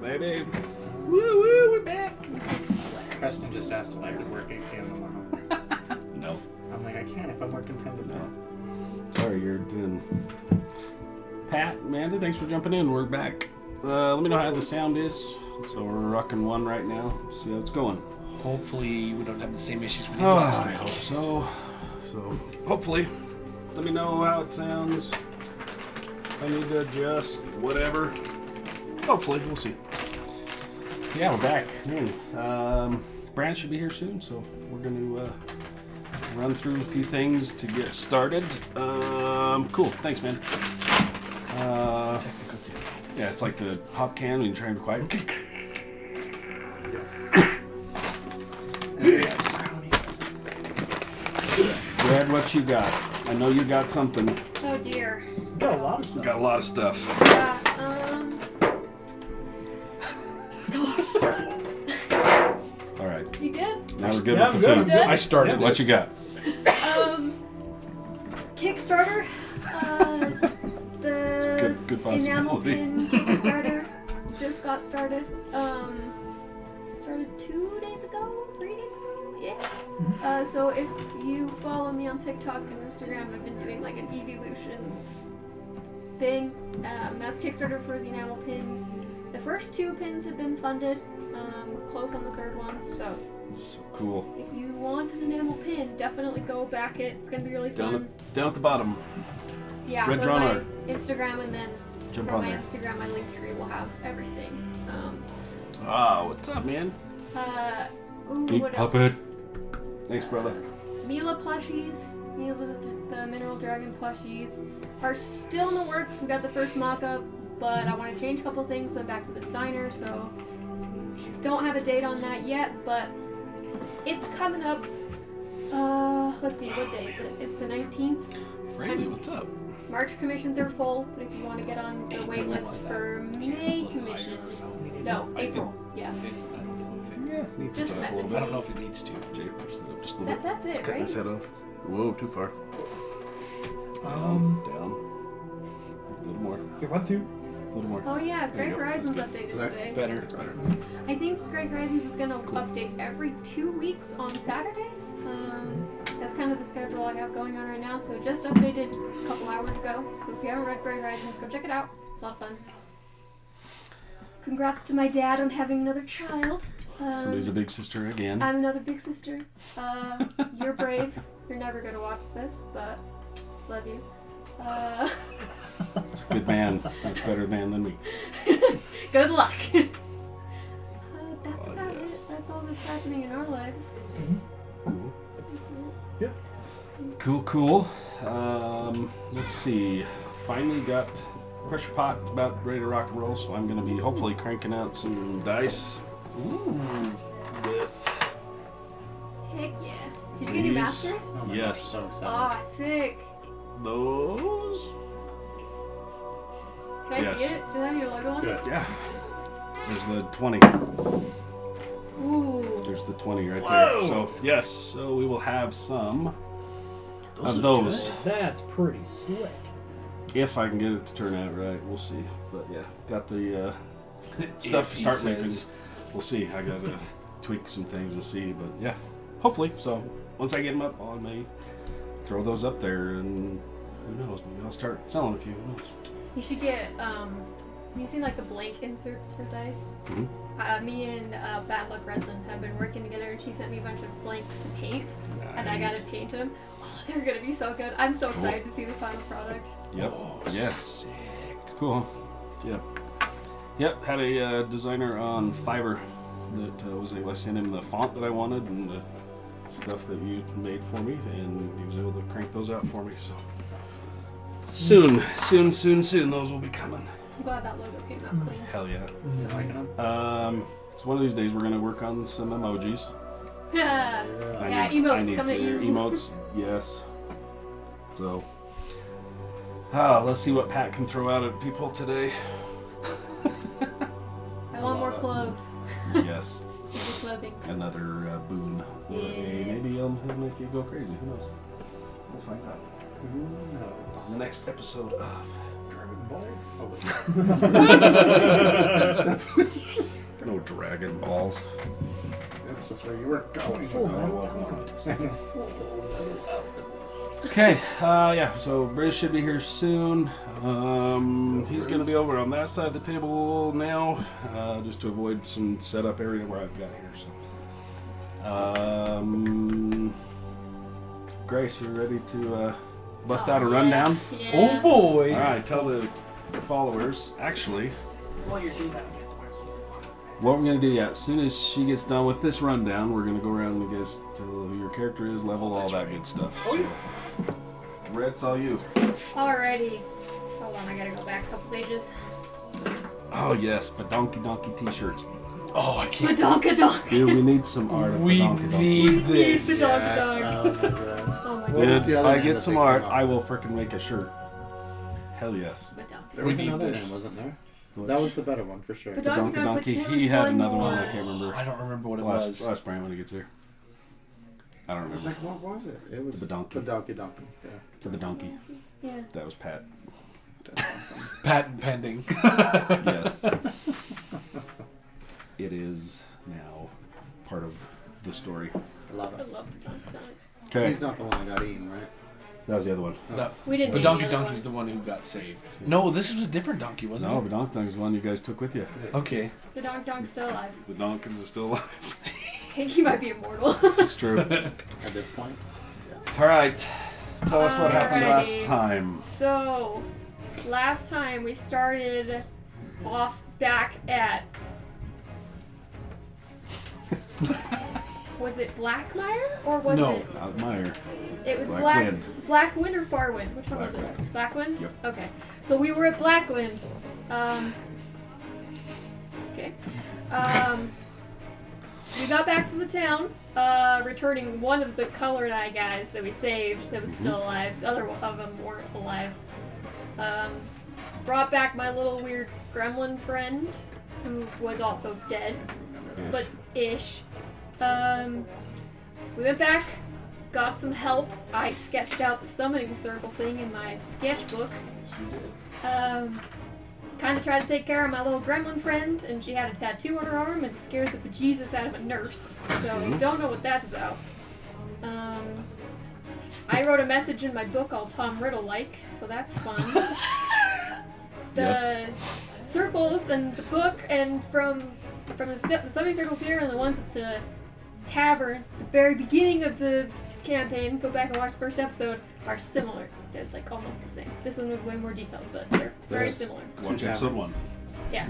baby. Woo woo, we're back. Preston just asked if I could work 8 p.m. tomorrow. No. I'm like, I can't if I'm working 10 to 9. Sorry, you're doing. Pat, Amanda, thanks for jumping in. We're back. Let me know how the sound is. So we're rocking one right now. See how it's going. Hopefully we don't have the same issues we did Oh, last I time. hope so. So hopefully, let me know how it sounds. If I need to adjust, whatever. Hopefully, we'll see. Yeah, we're back. Man, Brand should be here soon, so we're going to run through a few things to get started. Cool. Thanks, man. Yeah, it's like the pop can when you try and be quiet. Brad, what you got? I know you got something. Oh dear. Got a lot of stuff. Got a lot of stuff. Yeah, All right. You good? Now we're good Yeah, with the I'm food. good. I started. What you got? Kickstarter. The Good enamel possibility. pin Kickstarter just got started. Started 2 days ago, 3 days ago, yeah. So if you follow me on TikTok and Instagram, I've been doing like an Evolutions thing. That's Kickstarter for the enamel pins. The first 2 pins have been funded. We're close on the 3rd one, so. So cool. If you want an enamel pin, definitely go back it. It's gonna be really fun. Down at the bottom. Yeah, Red go to drawn my art. Instagram, and then Jump from on my there. Instagram, my link tree will have everything. What's up, man? What else? Puppet. Thanks, brother. Mila plushies, Mila the Mineral Dragon plushies are still in the works. We got the first mock-up, but I want to change a couple things, so I'm back to the designer, so don't have a date on that yet, but it's coming up. Let's see, what day is it? It's the 19th. Fraley, what's up? March commissions are full, but if you want to get on the wait list for May commissions, no, April, yeah. I don't know if it, Yeah. Just message I don't know if it needs to. Jay pushed it up just a little bit. That's it, Cutting right? his head off. Whoa, too far. Down. A little more. You want to? A little more. Oh yeah, There Great you go. Horizons That's updated good. today. Better. It's better. I think Great Horizons is going to update every 2 weeks on Saturday. That's kind of the schedule I have going on right now. So it just updated a couple hours ago. So if you haven't read Great Horizons, go check it out. It's a lot of fun. Congrats to my dad on having another child. Somebody's a big sister again. I'm another big sister. You're brave. You're never going to watch this, but love you. It's a good man. Much better man than me. Good luck. That's about yes. it. That's all that's happening in our lives. Cool. Yeah. Cool. Let's see. Finally got pressure pot about ready to rock and roll, so I'm going to be hopefully cranking out some dice. With Heck yeah. Did you get new these. masters? Oh my Yes. gosh, so excited. Aw, sick. Those. Can I see Yes. it? Does that have your logo on it? Good. Yeah. There's the 20. Ooh. There's the 20 right Whoa! there. So, yes. So we will have some of are those. good. That's pretty slick. If I can get it to turn out right, we'll see. But yeah, got the stuff If to he start says. making. We'll see. I gotta tweak some things and see. But yeah, hopefully. So once I get them up, I may throw those up there, and who knows? Maybe I'll start selling a few. Who knows? You should get, you seen like the blank inserts for dice? Mhm. Me and Bad Luck Resin have been working together, and she sent me a bunch of blanks to paint, and I gotta paint them. Oh, they're gonna be so good. I'm so excited to see the final product. Yep. Oh, Yeah. sick. It's cool, huh? Yep. Yep. Had a designer on Fiverr that was able to send him the font that I wanted and the stuff that you made for me, and he was able to crank those out for me. So soon, those will be coming. I'm glad that logo came out clean. Hell yeah. You liking them? So one of these days we're gonna work on some emojis. Yeah, I emotes need come at to- you. Emotes, yes. So, let's see what Pat can throw out at people today. I want more clothes. Yes, Give me clothing. another boon. Or Yeah. maybe he'll make you go crazy. Who knows? We'll find out. Who knows? On the next episode of Driving Balls? Oh, wait. No Dragon Balls. That's just where you were going. Okay, yeah, so Briz should be here soon. He's going to be over on that side of the table now, just to avoid some setup area where I've got here. So, Grace, you ready to bust out a rundown? Yeah. Oh boy! All right, tell the followers. Actually, While you're doing that, what we're going to do, yeah, as soon as she gets done with this rundown, we're going to go around and you guys tell who your character is, level, all that good stuff. Oh, yeah. Red, it's all you. Alrighty. Hold on, I gotta go back a couple pages. Oh, yes, Badonky Donkey t-shirts. Oh, I can't. Badonka-donk. Dude, we need some art of We Badonky Donkey. need this. Badonka-donk. Oh my god. Oh my What god. was Dude, the if other I name get that some they art, came I up will frickin' make a shirt. Hell yes. Badonka. There was We need another this. name, wasn't there? That was the better one for sure. Badonka-donk, Badonky Donkey, but there he was had one another more. one, I can't remember. I don't remember what it I'll was. ask Brian when he gets here. I don't I was remember. like, what was it? It was The Badonky. Badonky Donkey. Yeah. The Badonky. Yeah. That was Pat. That's awesome. Patent pending. Yes. It is now part of the story. I love I it. love Badonka-donk. Okay, He's not the one that got eaten, right? that was the other one. No. We didn't But name Donkey the other Donkey's one. the one who got saved. No, this was a different donkey, wasn't No, it? Badonky Donkey is the one you guys took with you. Okay. Badonka-donk's still alive. The Donkey is still alive. I think he might be immortal. It's true. At this point. Yes. All right. Tell us what happened Alrighty. last time. So, last time we started off back at. Was it Blackmire or was No. it? Meyer. It was Blackwind. Blackwind or Farwind? Which one was Blackwind. it? Blackwind? Yep. Okay. So we were at Blackwind. Okay. We got back to the town, returning one of the colored eye guys that we saved that was still alive. The other of them weren't alive. Brought back my little weird gremlin friend, who was also dead, but ish. We went back, got some help. I sketched out the summoning circle thing in my sketchbook. Kind of tried to take care of my little gremlin friend, and she had a tattoo on her arm and scared the bejesus out of a nurse. So don't know what that's about. I wrote a message in my book all Tom Riddle-like, so that's fun. The Yes. circles and the book, and from the summoning circles here and the ones at the tavern, the very beginning of the campaign, go back and watch the first episode, are similar. They're like almost the same. This one was way more detailed, but they're very There's- similar. Watch Two episode taverns. 1. Yeah.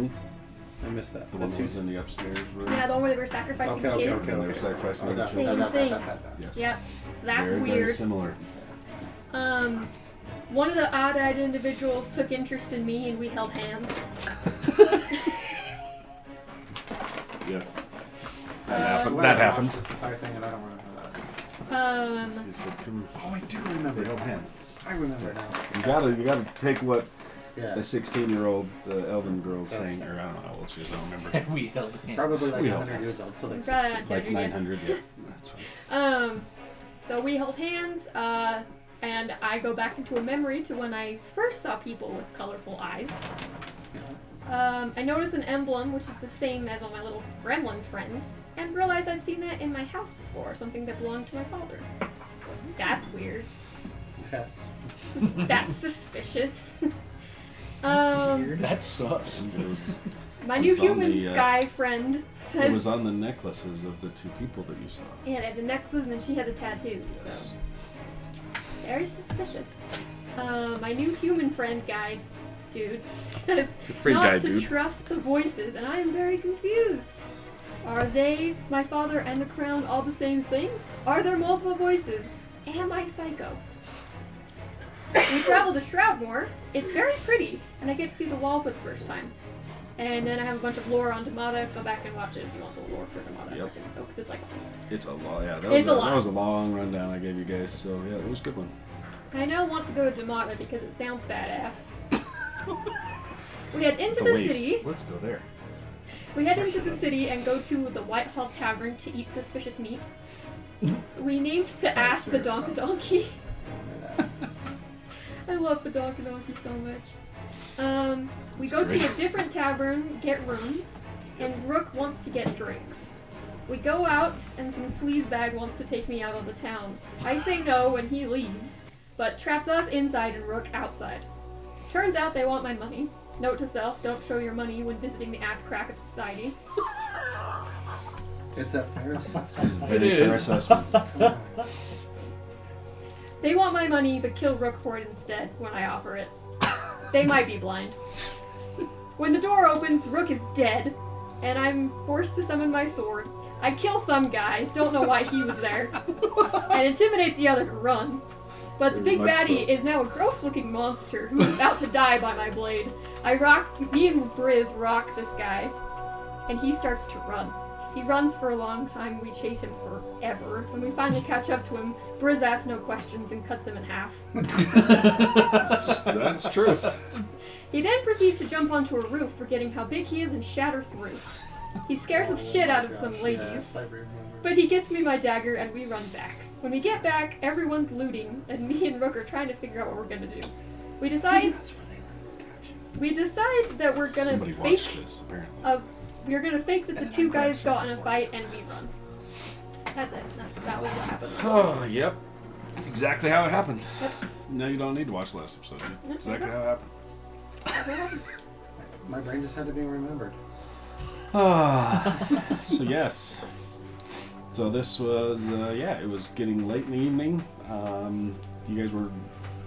I missed that. The one that was in the upstairs room. Yeah, the one where they were sacrificing Okay, kids. okay, And they okay. were sacrificing That- the Same that- thing. that. Yes. Yeah. So that's very, weird. Very similar. One of the odd-eyed individuals took interest in me, and we held hands. Yes. I swear That I happened. watched This entire thing and I don't remember that. He said, "Come." Oh, I do They remember. held hands. I remember now. You gotta take what Yeah. a 16-year-old elven girl That's saying, fair. or I don't know how old she is. I don't remember. We held hands. Probably like We held 100 hands. years old, so like Probably 60. not Like 10 yet. 900. Yeah. That's fine. So we held hands, and I go back into a memory to when I first saw people with colorful eyes. I notice an emblem, which is the same as on my little gremlin friend, and realize I've seen that in my house before, something that belonged to my father. That's weird. That's suspicious. That's sus. And it was, My It new was on human the, guy friend it says, was on the necklaces of the two people that you saw. yeah, they had the necklace and then she had the tattoo, so very suspicious. My new human friend guy, dude, says Friend not guy, to dude. trust the voices, and I am very confused. Are they, my father, and the crown all the same thing? Are there multiple voices? Am I psycho? We travel to Shroudmoor. It's very pretty, and I get to see the wall for the first time. And then I have a bunch of lore on Damata. Go back and watch it if you want the lore for Damata. Yep. Because it's like, It's a lot. Yeah, that It's a lot. That was a long rundown I gave you guys. So yeah, it was a good one. I now want to go to Damata because it sounds badass. We head into The the waste. city. Let's go there. We head into the city and go to the Whitehall Tavern to eat suspicious meat. We named the ass Sarah Badonka Donkey. I love Badonka Donkey so much. We go to a different tavern, get rooms, and Rook wants to get drinks. We go out, and some sleazebag wants to take me out of the town. I say no when he leaves, but traps us inside and Rook outside. Turns out they want my money. Note to self, don't show your money when visiting the ass crack of society. It's a fair assessment. It's a very fair assessment. They want my money, but kill Rook for it instead when I offer it. They might be blind. When the door opens, Rook is dead, and I'm forced to summon my sword. I kill some guy, don't know why he was there, and intimidate the other to run. But the big baddie is now a gross-looking monster who is about to die by my blade. Me and Briz rock this guy, and he starts to run. He runs for a long time, we chase him forever. When we finally catch up to him, Briz asks no questions and cuts him in half. That's truth. He then proceeds to jump onto a roof, forgetting how big he is, and shatter through. He scares the shit out of some ladies. Yes, I remember. But he gets me my dagger and we run back. When we get back, everyone's looting, and me and Rook are trying to figure out what we're gonna do. We decide that we're gonna Somebody fake watched this, apparently. we're gonna fake that the two guys got in a fight and we run. That's it. That was what happened. Oh, yep. Exactly how it happened. Yep. No, you don't need to watch the last episode. Yep. Exactly how it happened. That's what happened. My brain just had to be remembered. So yes. So this was, it was getting late in the evening. You guys were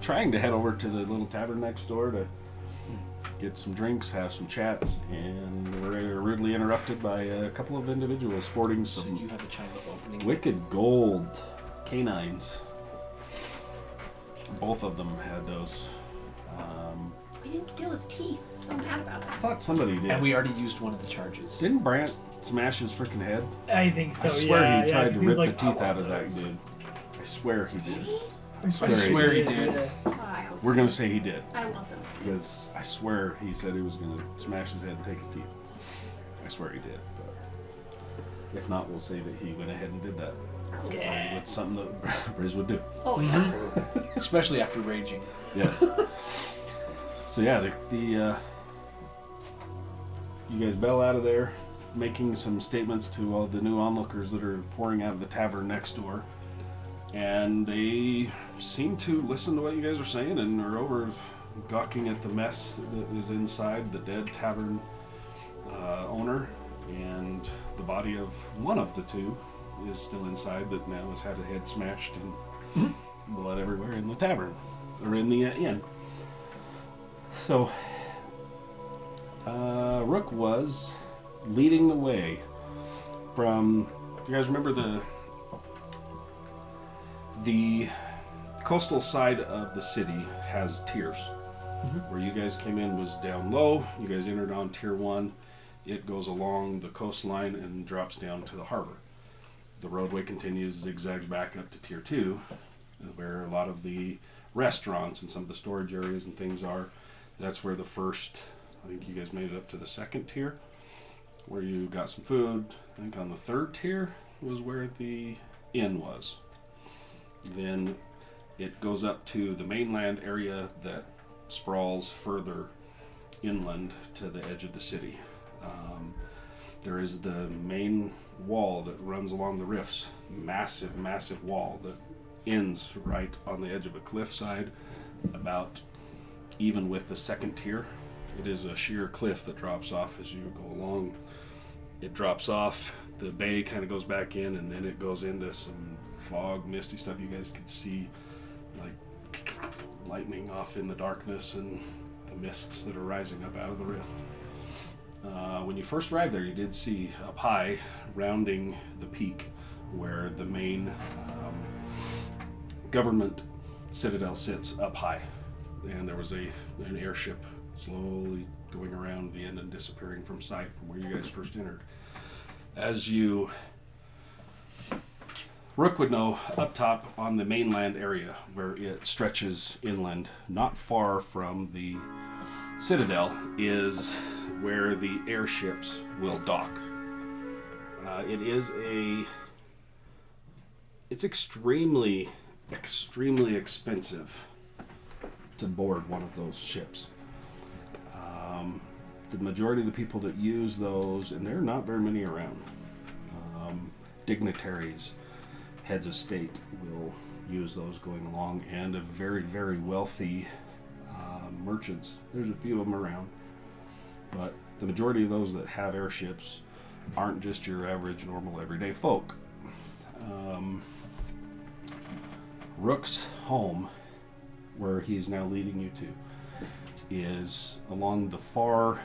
trying to head over to the little tavern next door to get some drinks, have some chats, and were rudely interrupted by a couple of individuals sporting So some you have a Chinese opening. wicked gold canines. Both of them had those. We didn't steal his teeth. I'm so mad about I that. thought somebody did. And we already used one of the charges. Didn't Brant smash his freaking head? I think so. I swear yeah, he tried to 'cause he rip was like, the teeth "I out want of that those." dude. I swear he Did did. he? I swear, swear he Yeah, did. yeah. Oh, I hope. We're gonna say he did I want those teeth. because I swear he said he was gonna smash his head and take his teeth. I swear he did. But if not, we'll say that he went ahead and did that. Yeah. It's something that Briz would do. Oh, yeah, absolutely. Especially after raging. Yes. So yeah, you guys bail out of there, making some statements to all the new onlookers that are pouring out of the tavern next door, and they seem to listen to what you guys are saying and are over gawking at the mess that is inside the dead tavern owner, and the body of one of the two is still inside that now has had a head smashed and blood everywhere in the tavern or in the inn. So, Rook was leading the way from. Do you guys remember the coastal side of the city has tiers? Where you guys came in was down low. You guys entered on tier 1. It goes along the coastline and drops down to the harbor. The roadway continues, zigzags back up to tier 2, where a lot of the restaurants and some of the storage areas and things are. That's where the first, I think you guys made it up to the second tier, where you got some food. I think on the third tier was where the inn was. Then it goes up to the mainland area that sprawls further inland to the edge of the city. There is the main wall that runs along the rifts, massive, massive wall that ends right on the edge of a cliffside, about even with the second tier. It is a sheer cliff that drops off as you go along. It drops off, the bay kind of goes back in, and then it goes into some fog, misty stuff. You guys could see like lightning off in the darkness and the mists that are rising up out of the rift. When you first arrived there, you did see up high, rounding the peak, where the main government citadel sits up high. And there was an airship slowly going around the end and disappearing from sight from where you guys first entered. As you... Rook would know, up top on the mainland area, where it stretches inland, not far from the citadel, is where the airships will dock. It's extremely expensive to board one of those ships. the majority of the people that use those, and there are not very many around, dignitaries, heads of state will use those going along, and a very, very wealthy merchants. There's a few of them around, but the majority of those that have airships aren't just your average, normal, everyday folk. Rook's home, where he's now leading you to, is along the far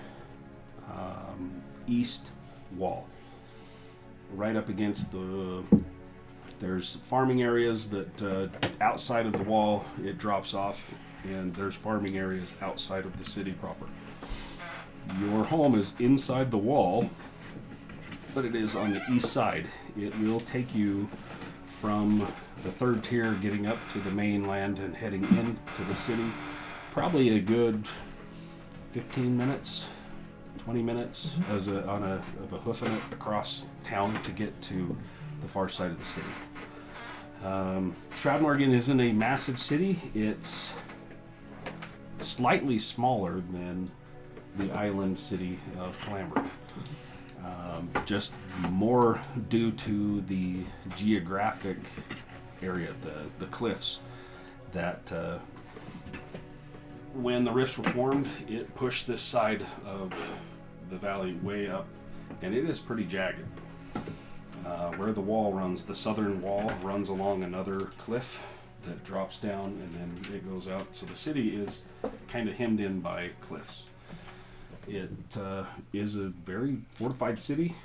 east wall, right up against there's farming areas that outside of the wall it drops off, and there's farming areas outside of the city proper. Your home is inside the wall, but it is on the east side. It will take you from the third tier getting up to the mainland and heading into the city probably a good 15 minutes, 20 minutes of a hoofing it across town to get to the far side of the city. Shroudmorgan isn't a massive city. It's slightly smaller than the island city of Clamber. Just more due to the geographic area, the cliffs, that when the rifts were formed, it pushed this side of the valley way up, and it is pretty jagged. Where the wall runs, the southern wall runs along another cliff that drops down, and then it goes out. So the city is kind of hemmed in by cliffs. It is a very fortified city,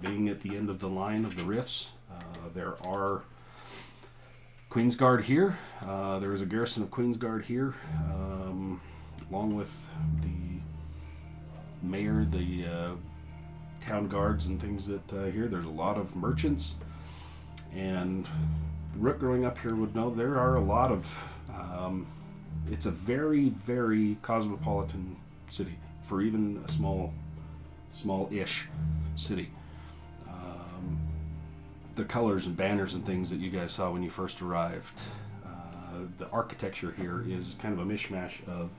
being at the end of the line of the rifts. There are Queensguard here. There is a garrison of Queensguard here, along with the mayor, the town guards and things that here. There's a lot of merchants, and Rook growing up here would know there are a lot of, it's a very, very cosmopolitan city for even a small-ish city. The colors and banners and things that you guys saw when you first arrived, the architecture here is kind of a mishmash of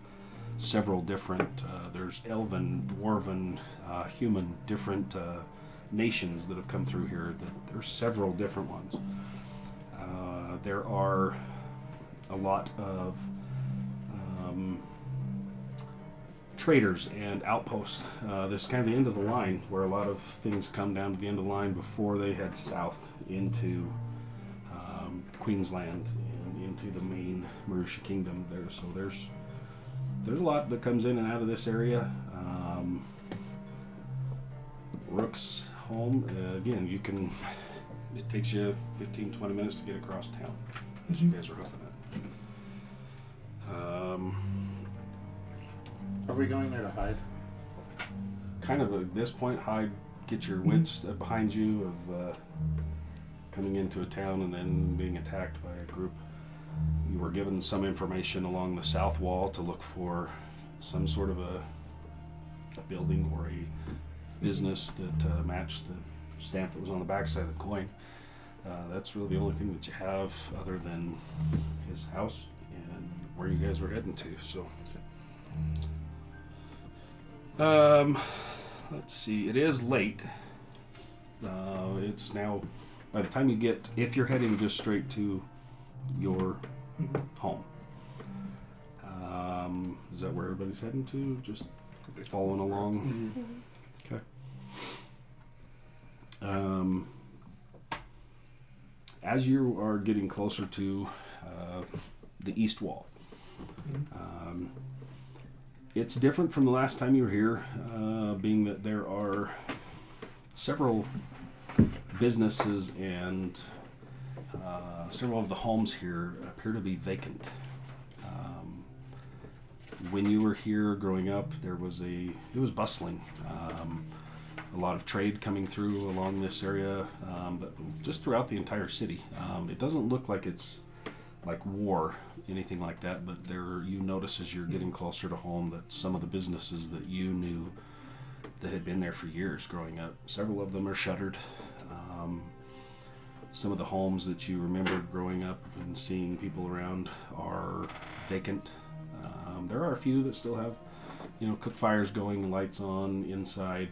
several different, there's elven, dwarven, human, different nations that have come through here. There's several different ones. There are a lot of traders and outposts. This is kind of the end of the line, where a lot of things come down to the end of the line before they head south into Queensland and into the main Marusha Kingdom there. So there's a lot that comes in and out of this area. Rook's home, again, it takes you 15-20 minutes to get across town as you guys are hoofing it. Are we going there to hide? Kind of at this point, hide, get your wits behind you of coming into a town and then being attacked by a group. You were given some information along the south wall to look for some sort of a building or a business that matched the stamp that was on the backside of the coin. That's really the only thing that you have other than his house and where you guys were heading to. So, let's see. It is late. It's now, by the time you get, if you're heading just straight to your home, is that where everybody's heading to? Just following along? Okay. As you are getting closer to the east wall, it's different from the last time you were here, being that there are several businesses and several of the homes here appear to be vacant. When you were here growing up, it was bustling. A lot of trade coming through along this area, but just throughout the entire city. It doesn't look like it's like war, anything like that, but you notice as you're getting closer to home that some of the businesses that you knew that had been there for years growing up, several of them are shuttered. Some of the homes that you remembered growing up and seeing people around are vacant. There are a few that still have cook fires going, lights on inside.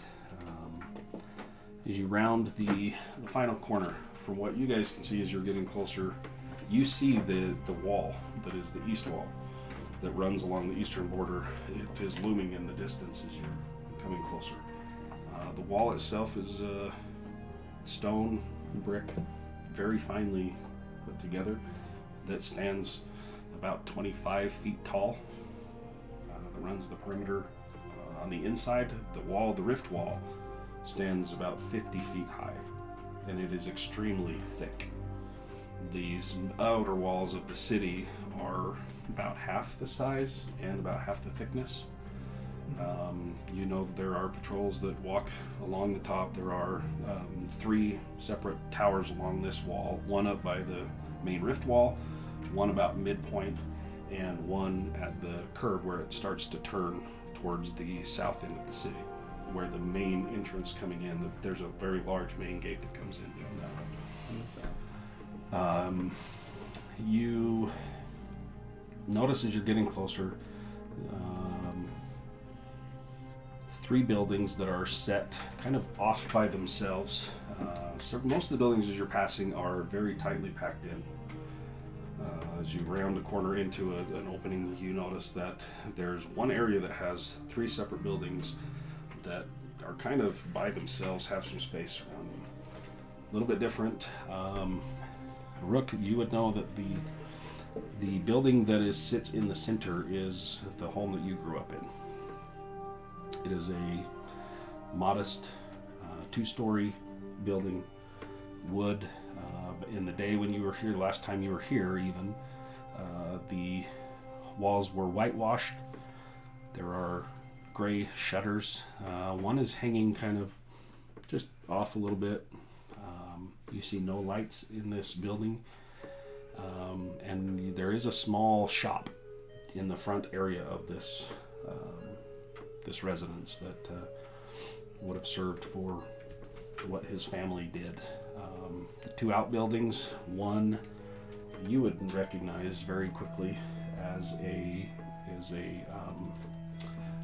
As you round the final corner, from what you guys can see as you're getting closer, you see the wall that is the east wall that runs along the eastern border. It is looming in the distance as you're coming closer. The wall itself is stone and brick, very finely put together, that stands about 25 feet tall. That runs the perimeter. On the inside, the wall, the rift wall, stands about 50 feet high, and it is extremely thick. These outer walls of the city are about half the size and about half the thickness. You know that there are patrols that walk along the top. There are 3 separate towers along this wall, one up by the main rift wall, one about midpoint, and one at the curve where it starts to turn towards the south end of the city, where the main entrance coming in, there's a very large main gate that comes in beyond that one. On the south. You notice as you're getting closer, 3 buildings that are set kind of off by themselves. So most of the buildings as you're passing are very tightly packed in. As you round the corner into an opening, you notice that there's one area that has 3 separate buildings that are kind of by themselves, have some space around them. A little bit different. Rook, you would know that the building that sits in the center is the home that you grew up in. It is a modest 2-story building, wood. In the day when you were here, last time you were here even, the walls were whitewashed. There are gray shutters. One is hanging kind of just off a little bit. You see no lights in this building. And there is a small shop in the front area of this residence that would have served for what his family did. The 2 outbuildings, one you would recognize very quickly as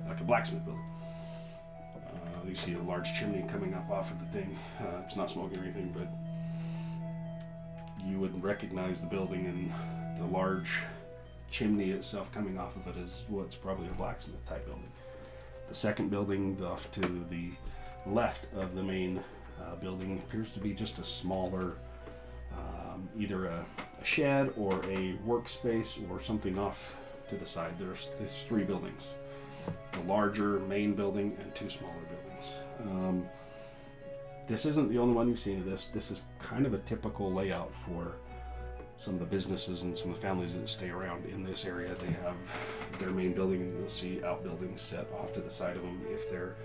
like a blacksmith building. You see a large chimney coming up off of the thing. It's not smoking or anything, but you would recognize the building, and the large chimney itself coming off of it is what's probably a blacksmith type building. The second building off to the left of the main building appears to be just a smaller, either a shed or a workspace or something off to the side. There's 3 buildings. The larger main building and 2 smaller buildings. This isn't the only one you've seen of this. This is kind of a typical layout for some of the businesses and some of the families that stay around in this area. They have their main building, and you'll see outbuildings set off to the side of them if they're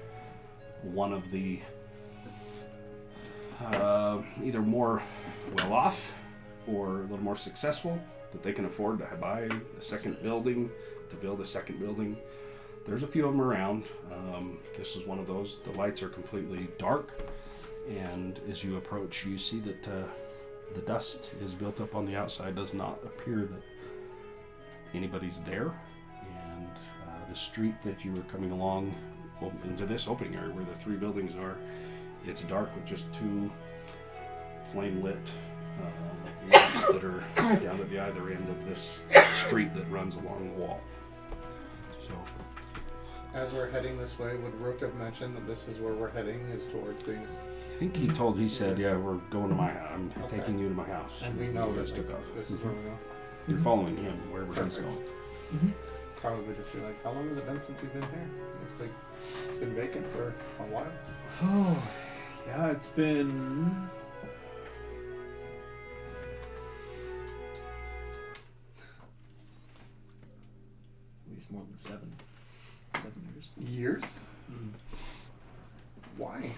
one of the either more well off or a little more successful, that they can afford to buy a second building, to build a second building. There's a few of them around. This is one of those. The lights are completely dark, and as you approach, you see that the dust is built up on the outside. Does not appear that anybody's there, and the street that you were coming along into this opening area where the 3 buildings are, it's dark with just 2 flame lit lamps that are down at the either end of this street that runs along the wall. So, as we're heading this way, would Rook have mentioned that this is where we're heading, is towards these? I think he said, yeah, we're going to my house. I'm taking you to my house. And we know that took off. This is where we go. You're following him wherever he's going. Mm-hmm. Probably just be like, how long has it been since you've been here? It's like, it's been vacant for a while. Oh, yeah, it's been... at least more than 7 years. Years? Why?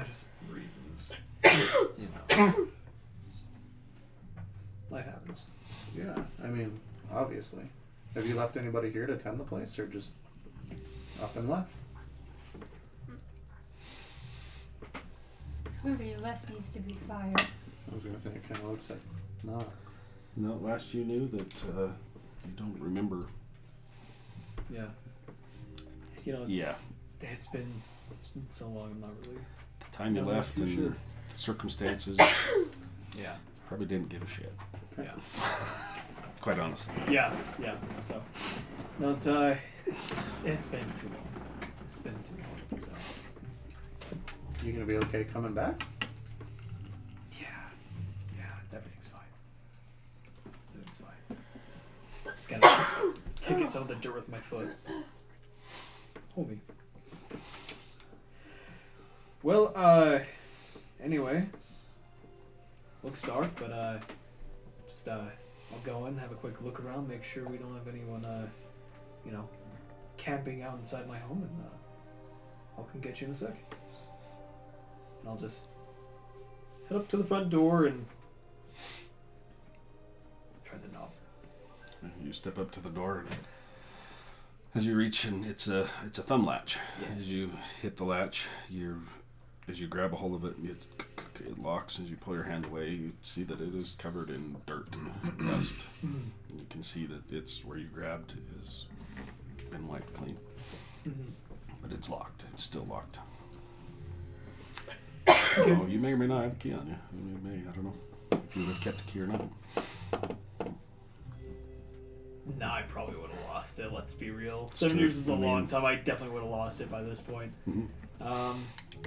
Just reasons. You know. Life happens. Yeah, I mean, obviously. Have you left anybody here to tend the place, or just up and left? Whoever left needs to be fired. I was gonna say, it kind of looks like not. No, last you knew that you don't remember. Yeah, you know, Yeah. it's been so long. I'm not really. The time you I'm not left too and sure. circumstances, Yeah. probably didn't give a shit. Yeah. Quite honestly. Yeah. So, no, it's been too long. It's been too long. So, You gonna be okay coming back? yeah, everything's fine. Everything's fine. Just gotta kicking some of the dirt with my foot. Hold me. Well, anyway, looks dark, but just I'll go in, have a quick look around, make sure we don't have anyone you know, camping out inside my home, and I'll come get you in a sec. And I'll just head up to the front door and try the knob. You step up to the door, and as you reach, and it's a thumb latch. Yeah. As you hit the latch, as you grab a hold of it, it locks. As you pull your hand away, you see that it is covered in dirt and dust. And you can see that it's where you grabbed has been wiped clean, but it's locked. It's still locked. So you may or may not have a key on you. You may, I don't know if you would have kept a key or not. Nah, I probably would have lost it, let's be real. It's 7 true. years is a I mean- long time. I definitely would have lost it by this point.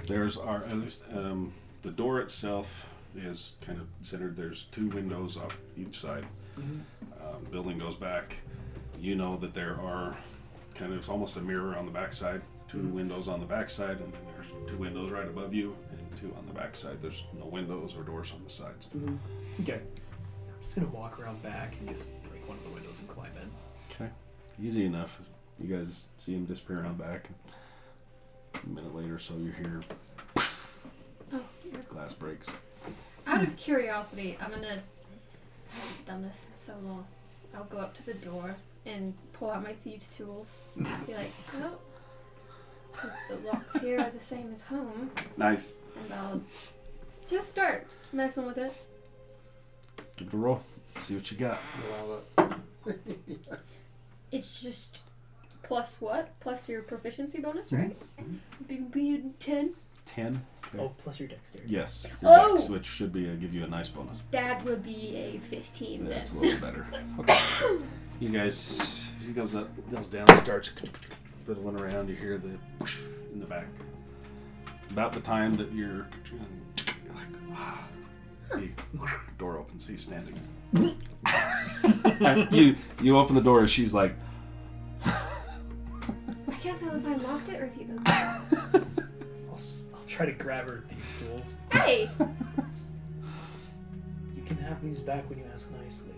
There's at least the door itself is kind of centered. There's 2 windows off each side. Building goes back. You know that there are kind of almost a mirror on the back side. 2 windows on the back side, and then there's 2 windows right above you, and 2 on the back side. There's no windows or doors on the sides. Okay. I'm just gonna walk around back and just break one of the windows and climb in. Okay, easy enough. You guys see him disappear around back. A minute later, so you hear Oh, dear. glass breaks. Out of curiosity, I haven't done this in so long. I'll go up to the door and pull out my thieves' tools. Be like, oh, so the locks here are the same as home. Nice. And I'll just start messing with it. Give it a roll. See what you got. Love it. Yes. It's just plus what? Plus your proficiency bonus, right? Big be 10. 10. Okay. Oh, plus your dexterity. Yes. Your Oh! dex, which should be give you a nice bonus. That would be a 15 That's a then. little better. Okay. You guys, he goes down, starts fiddling around. You hear the whoosh in the back. About the time that you're like, the door opens. He's standing. you open the door and she's like, I can't tell if I locked it or if you opened it. I'll try to grab her these tools. Hey! You can have these back when you ask nicely.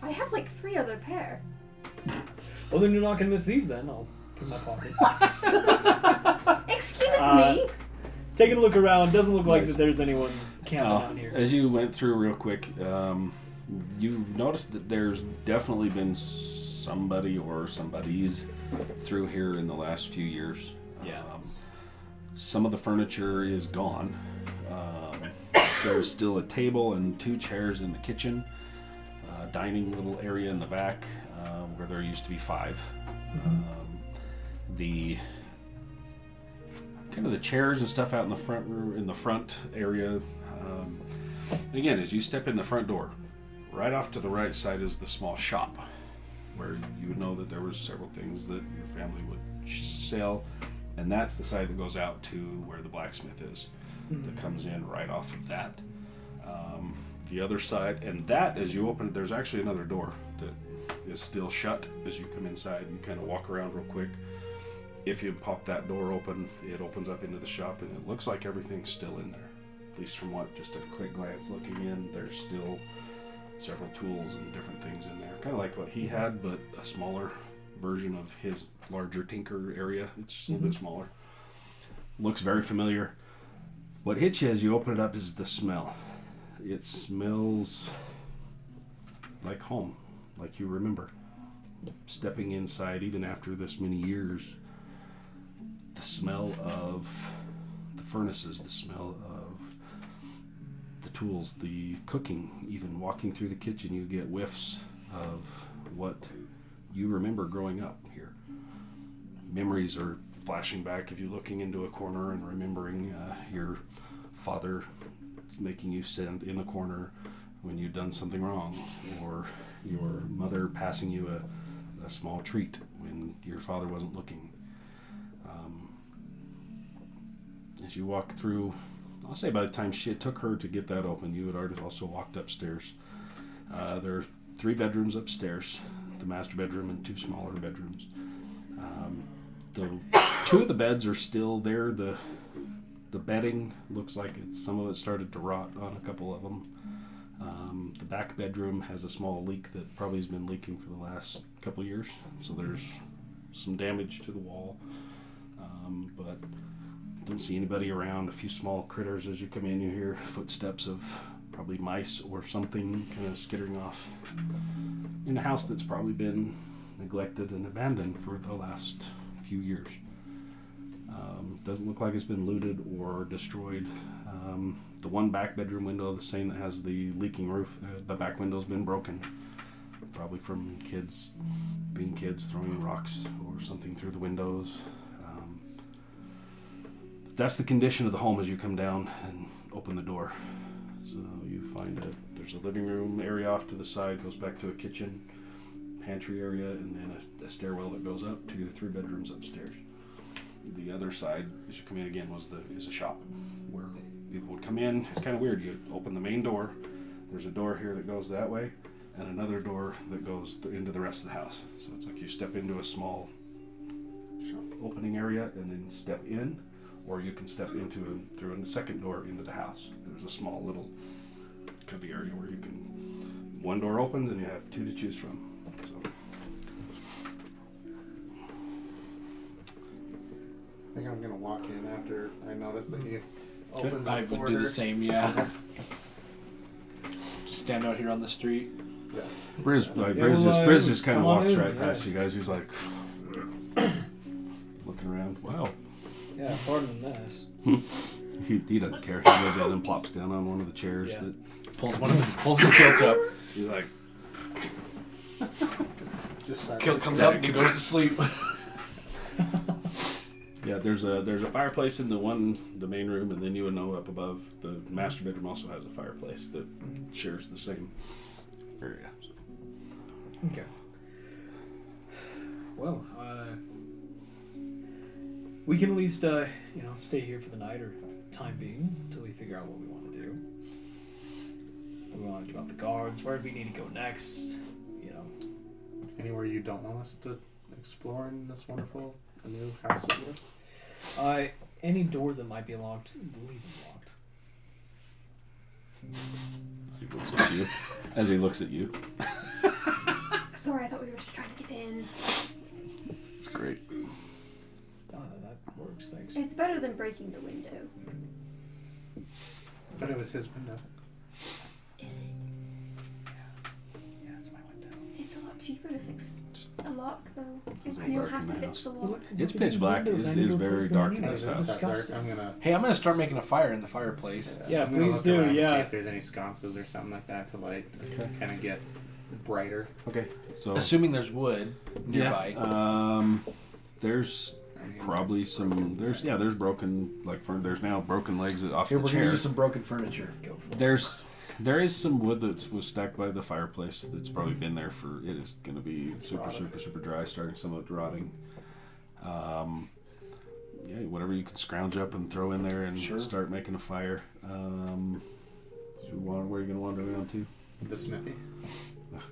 I have like 3 other pair. Well, then you're not gonna miss these then. I'll put in my pocket. Excuse me. Taking a look around, doesn't look like Nice. that there's anyone camping out here. As you went through real quick, you noticed that there's definitely been somebody or somebodies through here in the last few years. Yeah. Some of the furniture is gone. There's still a table and 2 chairs in the kitchen. Dining little area in the back where there used to be 5. The kind of the chairs and stuff out in the front area. And again, as you step in the front door, right off to the right side is the small shop, where you would know that there was several things that your family would sell, and that's the side that goes out to where the blacksmith is. That comes in right off of that. The other side, and that as you open it, there's actually another door that is still shut. As you come inside, you kind of walk around real quick. If you pop that door open, it opens up into the shop, and it looks like everything's still in there. At least from what, just a quick glance looking in, there's still several tools and different things in there. Kind of like what he had, but a smaller version of his larger tinker area. It's just a little bit smaller. Looks very familiar. What hits you as you open it up is the smell. It smells like home, like you remember. Stepping inside, even after this many years, the smell of the furnaces, the smell of the tools, the cooking, even walking through the kitchen, you get whiffs of what you remember growing up here. memories are flashing back of you looking into a corner and remembering your father making you sit in a corner when you'd done something wrong, or your mother passing you a small treat when your father wasn't looking. As you walk through, I'll say by the time it took her to get that open, you had already also walked upstairs. There are 3 bedrooms upstairs, the master bedroom and 2 smaller bedrooms. The 2 of the beds are still there. The bedding looks like some of it started to rot on a couple of them. The back bedroom has a small leak that probably has been leaking for the last couple of years, so there's some damage to the wall, but don't see anybody around. A few small critters as you come in. You hear footsteps of probably mice or something kind of skittering off in a house that's probably been neglected and abandoned for the last few years. Doesn't look like it's been looted or destroyed. The one back bedroom window, the same that has the leaking roof, the back window's been broken. Probably from kids throwing rocks or something through the windows. That's the condition of the home as you come down and open the door. So you find there's a living room area off to the side, goes back to a kitchen, pantry area, and then a stairwell that goes up to 3 bedrooms upstairs. The other side, as you come in again, is a shop where people would come in. It's kind of weird. You open the main door. There's a door here that goes that way, and another door that goes into the rest of the house. So it's like you step into a small shop opening area and then step in, or you can step through a second door into the house. There's a small little cubby area where one door opens and you have 2 to choose from. So. I think I'm gonna walk in after I notice that he opens I the would border. do the same, yeah. Just stand out here on the street. Yeah. Briz just kind of come on walks in, right yeah. past you guys. He's like looking around. Wow. Yeah, pardon this. He doesn't care. He goes in and plops down on one of the chairs. Yeah. Pulls his kilt up. He's like, Just Kilt comes up and he goes to sleep. yeah. There's a fireplace in the main room, and then you would know up above the master bedroom also has a fireplace that shares the same area. So. Okay. Well, we can at least, stay here for the night or time being until we figure out what we want to do. What we want to do about the guards, where do we need to go next, Anywhere you don't want us to explore in this wonderful new house of yours? Any doors that might be locked, leave them locked. As he looks at you. As he looks at you. Sorry, I thought we were just trying to get in. It's great. That works, thanks. It's better than breaking the window. But it was his window. Is it? Yeah, it's my window. It's a lot cheaper to fix a lock, though. It's a little You don't dark have in to the fix house. the lock. It's pitch black. It is very dark in this It's house. that dark. I'm gonna. Hey, I'm gonna start making a fire in the fireplace. Yeah, I'm gonna please look do, around and yeah. See if there's any sconces or something like that to light, kind of get brighter. Okay. So Assuming there's wood nearby. There's probably some. There's broken there's now broken legs off Here, the we're gonna chair. use some broken furniture. Go for it. There is some wood that was stacked by the fireplace that's probably been there for. It is going to be super dry, starting somewhat rotting. Whatever you can scrounge up and throw in there and start making a fire. Where are you going to wander around to? The smithy.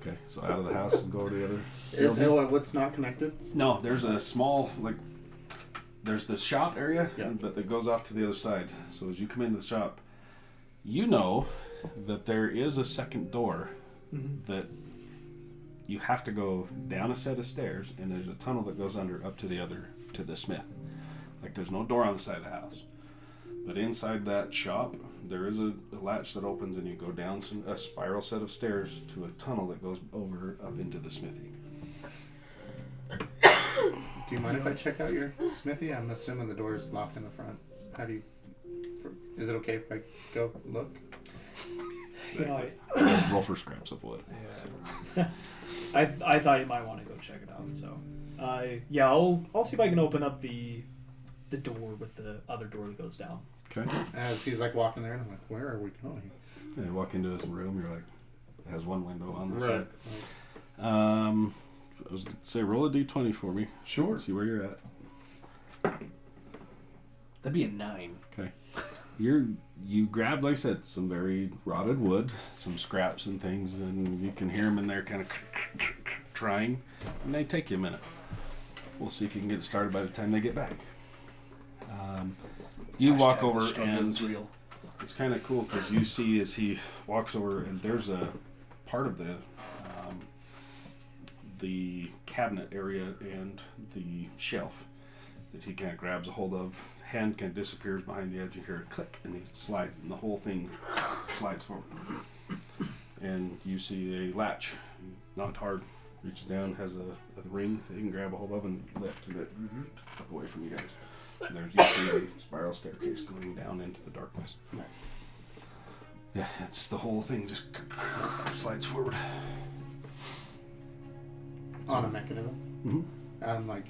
Okay, so out of the house and go to the other. What's not connected? No, there's a small there's the shop area, Yeah. but that goes off to the other side. So as you come into the shop, you know that there is a second door that you have to go down a set of stairs, and there's a tunnel that goes under up to the smith. Like there's no door on the side of the house, but inside that shop there is a latch that opens, and you go down a spiral set of stairs to a tunnel that goes over up into the smithy. Do you mind if I check out your smithy? I'm assuming the door is locked in the front. Is it okay if I go look? Roll for scraps of wood. Yeah. I thought you might want to go check it out, so Yeah, I'll see if I can open up the door with the other door that goes down. Okay. As he's like walking there, and I'm like, where are we going? Yeah, you walk into his room. You're like, it has one window on the Right. side. I was say roll a d20 for me. Sure. See where you're at. That'd be a 9. Okay. You grab, like I said, some very rotted wood, some scraps and things, and you can hear them in there kind of trying. And they take you a minute. We'll see if you can get it started by the time they get back. You walk over and real. it's kind of cool because you see as he walks over and there's a part of the cabinet area and the shelf that he kind of grabs a hold of. Hand kind of disappears behind the edge. You hear it click and he slides and the whole thing slides forward. And you see a latch, not hard, reaches down, has a ring that you can grab a hold of and lift and it away from you guys. And there's usually a spiral staircase going down into the darkness. Nice. Yeah, it's the whole thing just slides forward. On a mechanism. Mm-hmm. I'm like,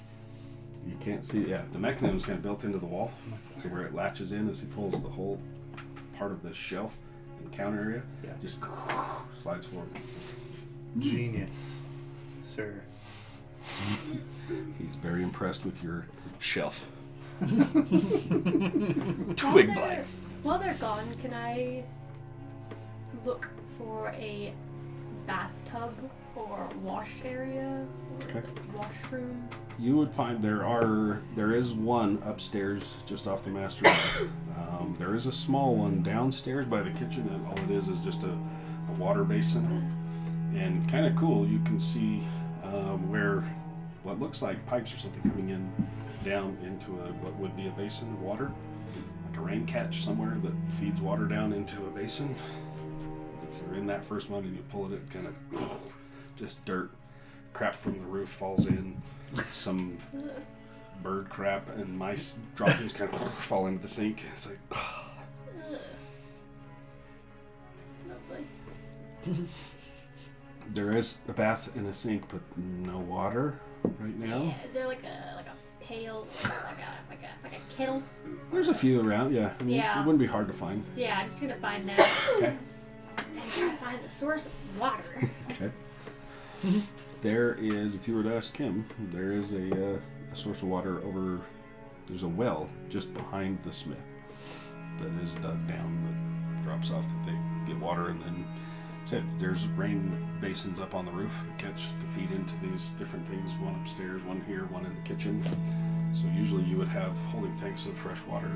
You can't see, yeah, the mechanism's kind of built into the wall. So where it latches in as he pulls the whole part of the shelf and counter area, Yeah. just slides forward. genius, sir. He's very impressed with your shelf. While Twig they're- bites. While they're gone, can I look for a bathtub or wash area or Okay. washroom? You would find there is one upstairs just off the master bedroom. There is a small one downstairs by the kitchen, and all it is just a water basin. And kind of cool, you can see where what looks like pipes or something coming in down into what would be a basin of water, like a rain catch somewhere that feeds water down into a basin. If you're in that first one and you pull it, it kind of just dirt, crap from the roof falls in, some bird crap and mice droppings kind of fall into the sink. It's like, Lovely. there is a bath and a sink, but no water right now. Yeah, is there like a pail, like a kettle? There's a few around, yeah. I mean, Yeah. It wouldn't be hard to find. Yeah, I'm just gonna find that Okay. and try to find the source of water. Okay. There is, if you were to ask him, there is a source of water over. There's a well just behind the smith that is dug down that drops off that they get water, and then said there's rain basins up on the roof that catch to feed into these different things. One upstairs, one here, one in the kitchen. So usually you would have holding tanks of fresh water.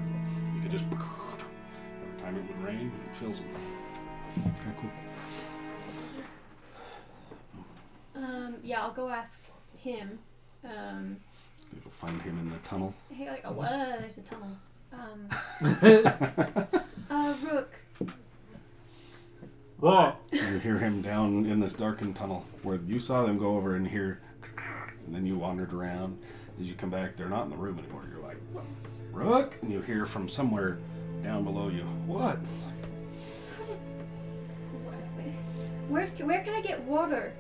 You could just every time it would rain, it fills them. Okay, cool. Yeah, I'll go ask him. You'll find him in the tunnel. Hey, like, oh, there's a tunnel. Rook. What? You hear him down in this darkened tunnel where you saw them go over and hear, and then you wandered around. As you come back, they're not in the room anymore. You're like, Rook? And you hear from somewhere down below you, what? Where can I get water?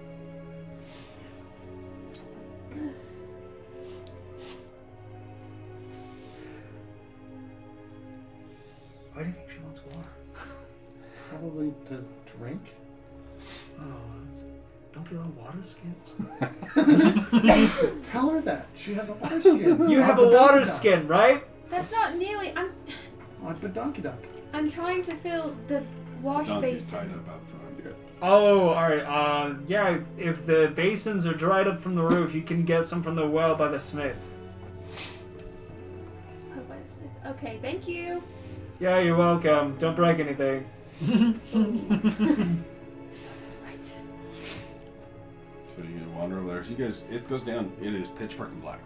Why do you think she wants water? Probably to drink. Oh, don't we all water skins? Tell her that. She has a water skin. You have a water skin, right? That's not nearly. On the donkey duck. I'm trying to fill the wash Donkey's basin. tied up out front. Oh, alright. Yeah, if the basins are dried up from the roof, you can get some from the well by the smith. Oh, by the smith. Okay, thank you. Yeah, you're welcome. Don't break anything. Right. So you wander over there. You guys, it goes down. It is pitch freaking black.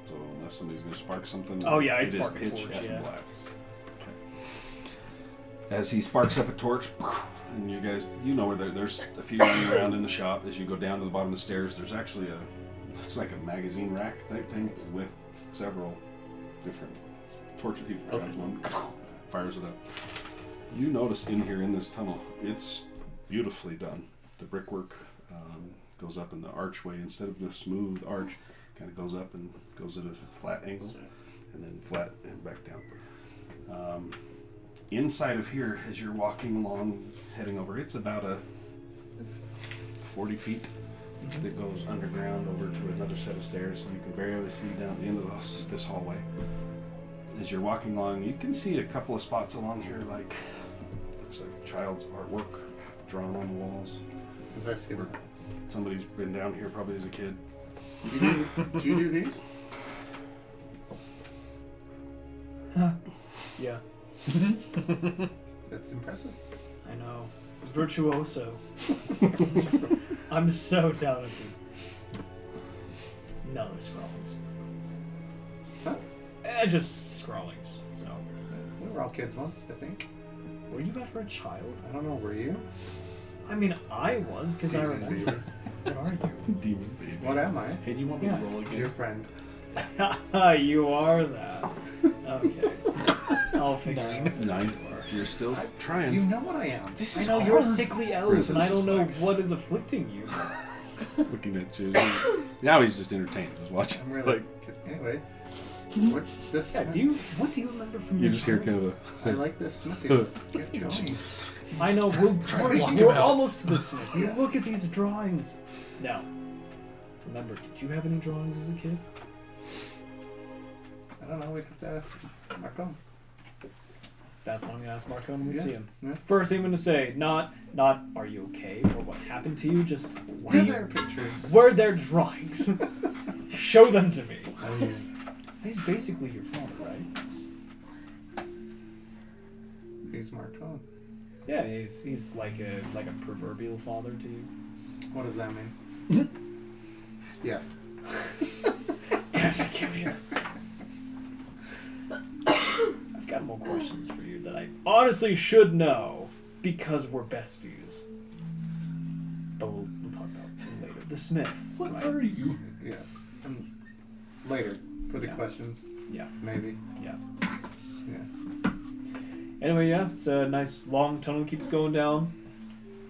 So unless somebody's going to spark something, Oh, yeah, I it is spark a pitch torch, effing yeah. black. Okay. As he sparks up a torch, and you guys, you know where there's a few running around in the shop. As you go down to the bottom of the stairs, there's actually it's like a magazine rack type thing with several different torches. He grabs one, fires it up. You notice in here in this tunnel, it's beautifully done. The brickwork goes up in the archway. Instead of the smooth arch, Kind of goes up and goes at a flat angle, and then flat and back down. Inside of here, as you're walking along, heading over, it's about a 40 feet that goes underground over to another set of stairs, so you can barely see down the end of this hallway. As you're walking along, you can see a couple of spots along here, like looks like child's artwork drawn on the walls. As I see them. Somebody's been down here probably as a kid. Do you do these? Yeah, That's impressive. I know. Virtuoso. I'm so talented. No scrawlings. Huh? Just scrawlings. So, We were all kids once, I think. were you ever a child? I don't know, were you? I mean, I was, because I Demon remember. baby. What are you? Demon baby. What am I? Hey, do you want me Yeah. to roll again? Your friend. You are that. Okay. I'll figure it out. 9. You're still trying. You know what I am. This I is know you're a hard. sickly elf, Chris and is I don't just know like- what is afflicting you. Looking at you. Now he's just entertained. Just watching. I'm really. Like, Anyway. What this? Yeah, what do you remember from you your just hear childhood? kind of I like this smithy. Let's get going. I know, to walk we're him out. almost to the smith. You look at these drawings. Now, remember, did you have any drawings as a kid? I don't know. We'd have to ask Marcon. That's what I'm gonna ask Marco when we Yeah, see him. yeah. First thing I'm gonna say, not are you okay or what happened to you, just Were there pictures? were there drawings? Show them to me. Oh, yeah. He's basically your father, right? He's Marcon. Yeah, he's like a proverbial father to you. What does that mean? Yes. Damn it, give me I've got more questions for you that I honestly should know because we're besties. But we'll talk about it later. The Smith. What right? are you? Yes. Later for the Yeah. questions. Yeah. Maybe. Yeah. Yeah. Anyway, yeah, it's a nice long tunnel, keeps going down.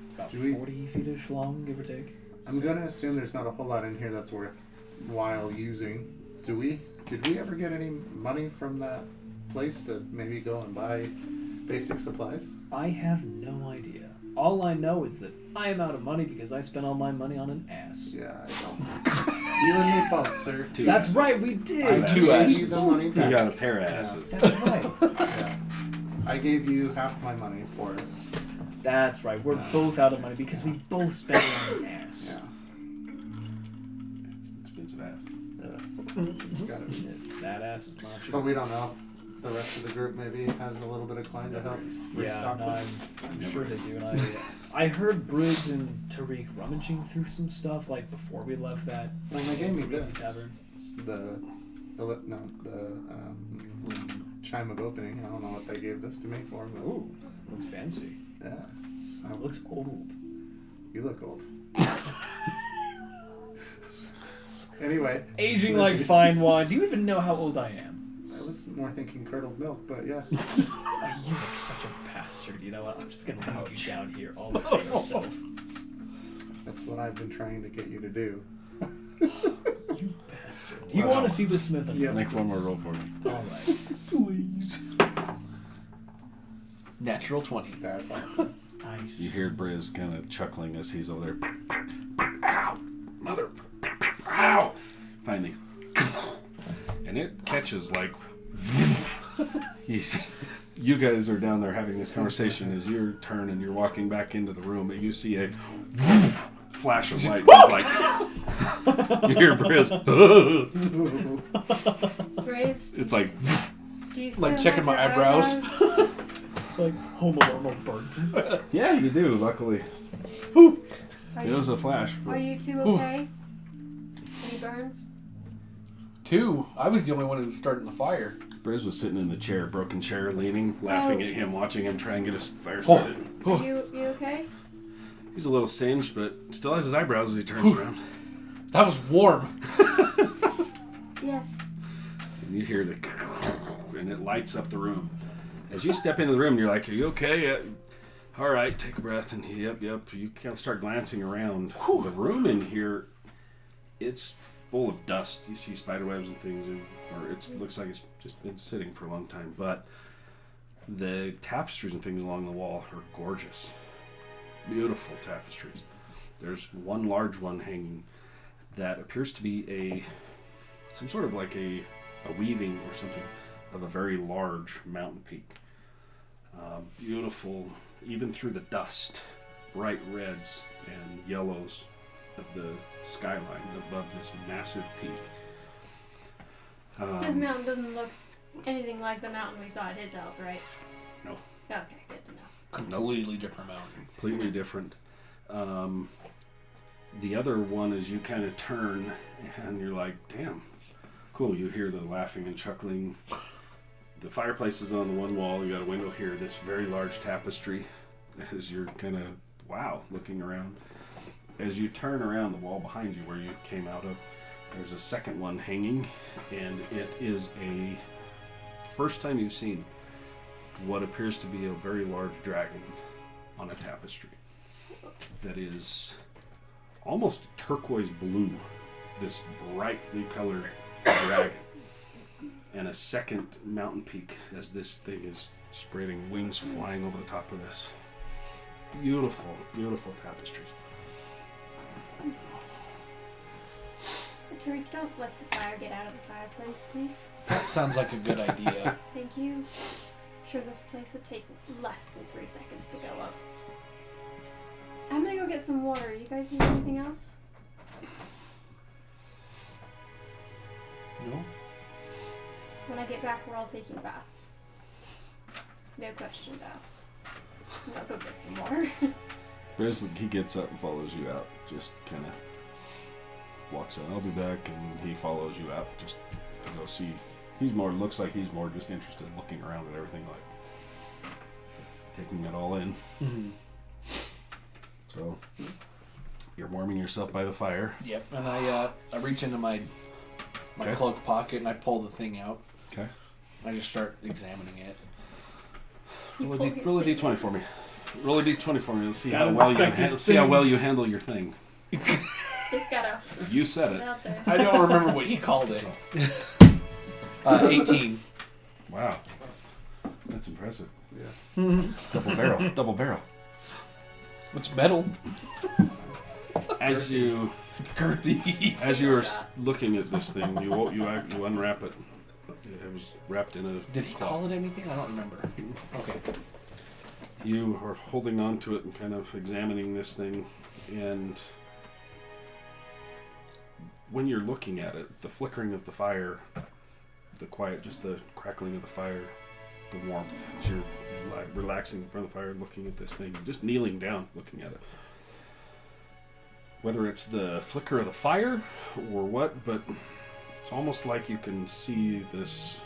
It's about Do we- 40 feet-ish long, give or take. I'm gonna assume there's not a whole lot in here that's worthwhile using. Did we ever get any money from that place to maybe go and buy basic supplies? I have no idea. All I know is that I am out of money because I spent all my money on an ass. Yeah, I don't. You and me both, sir. Two That's asses. right, we I did. Two gave asses. you the money You back. got a pair of asses. That's right. Yeah. I gave you half my money for it. That's right. We're both out of money because we both spent it on an ass. Yeah. Expensive ass. Got it. That ass is not But true. we don't know if the rest of the group maybe has a little bit of coin to help Yeah, restock no, it. I'm sure they do. And I heard Briggs and Tariq rummaging through some stuff like before we left that When they gave me crazy this, tavern. the chime of opening. I don't know what they gave this to me for, but Ooh, looks fancy. yeah. It looks old. You look old. Anyway, Aging like fine wine. Do you even know how old I am? I was more thinking curdled milk, but yes. You are such a bastard. You know what? I'm just gonna leave you down here all by yourself. That's what I've been trying to get you to do. You bastard. Do you want to see the Smith? Yes. Make one more roll for me. All right. Please. Natural 20. That's awesome. Nice. You hear Briz kind of chuckling as he's over there. Ow! Mother! Ow! Finally. And it catches like. You guys are down there having this conversation as your turn and you're walking back into the room and you see a flash of light. It's like. You hear Briz. Grace, It's like do you like still checking have my your eyebrows. Like Home Alone all burnt. Yeah, you do, luckily. Are It you, was a flash. are you two okay? Any burns? 2. I was the only one who was starting the fire. Briz was sitting in the chair, broken chair, leaning, laughing Oh. at him, watching him try and get his fire Oh. started. Are you okay? He's a little singed, but still has his eyebrows as he turns around. That was warm. Yes. And you hear the and it lights up the room. As you step into the room, you're like, "Are you okay? All right, take a breath." And yep. You kind of start glancing around. The room in here, it's full of dust. You see spider webs and things, or it looks like it's just been sitting for a long time. But the tapestries and things along the wall are gorgeous. Beautiful tapestries. There's one large one hanging that appears to be some sort of like a weaving or something of a very large mountain peak. Beautiful, even through the dust, bright reds and yellows of the skyline above this massive peak. This mountain doesn't look anything like the mountain we saw at his house, right? No. Okay, good to know. Completely different mountain. Completely different. The other one is you kind of turn and you're like, damn, cool. You hear the laughing and chuckling. The fireplace is on the one wall. You got a window here, this very large tapestry as you're kind of, wow, looking around. As you turn around the wall behind you where you came out of, there's a second one hanging, and it is a first time you've seen what appears to be a very large dragon on a tapestry that is almost turquoise blue, this brightly colored dragon, and a second mountain peak as this thing is spreading wings flying over the top of this. Beautiful, beautiful tapestries. Tariq, don't let the fire get out of the fireplace, please. That sounds like a good idea. Thank you. I'm sure this place would take less than 3 seconds to go up. I'm gonna go get some water. You guys need anything else? No? When I get back, we're all taking baths. No questions asked. I'll go get some water. Basically, he gets up and follows you out. Just kind of walks out. I'll be back, and he follows you out just to go see. Looks like he's more just interested in looking around at everything, like taking it all in. Mm-hmm. So you're warming yourself by the fire. Yep. And I reach into my Okay. cloak pocket and I pull the thing out. Okay. I just start examining it. Roll a d20 for me. Roll a d20 for me. Let's see how Gotta well inspect this see how thing. well you handle your thing. Just gotta You said put it it. out there. I don't remember what he called it. 18. Wow, that's impressive. Yeah. Double barrel. What's metal? As you Girthy. are looking at this thing, you unwrap it. It was wrapped in a Did he cloth. call it anything? I don't remember. Okay. You are holding on to it and kind of examining this thing, and when you're looking at it, the flickering of the fire, the quiet, just the crackling of the fire, the warmth, as you're relaxing in front of the fire, looking at this thing, just kneeling down, looking at it. Whether it's the flicker of the fire or what, but it's almost like you can see this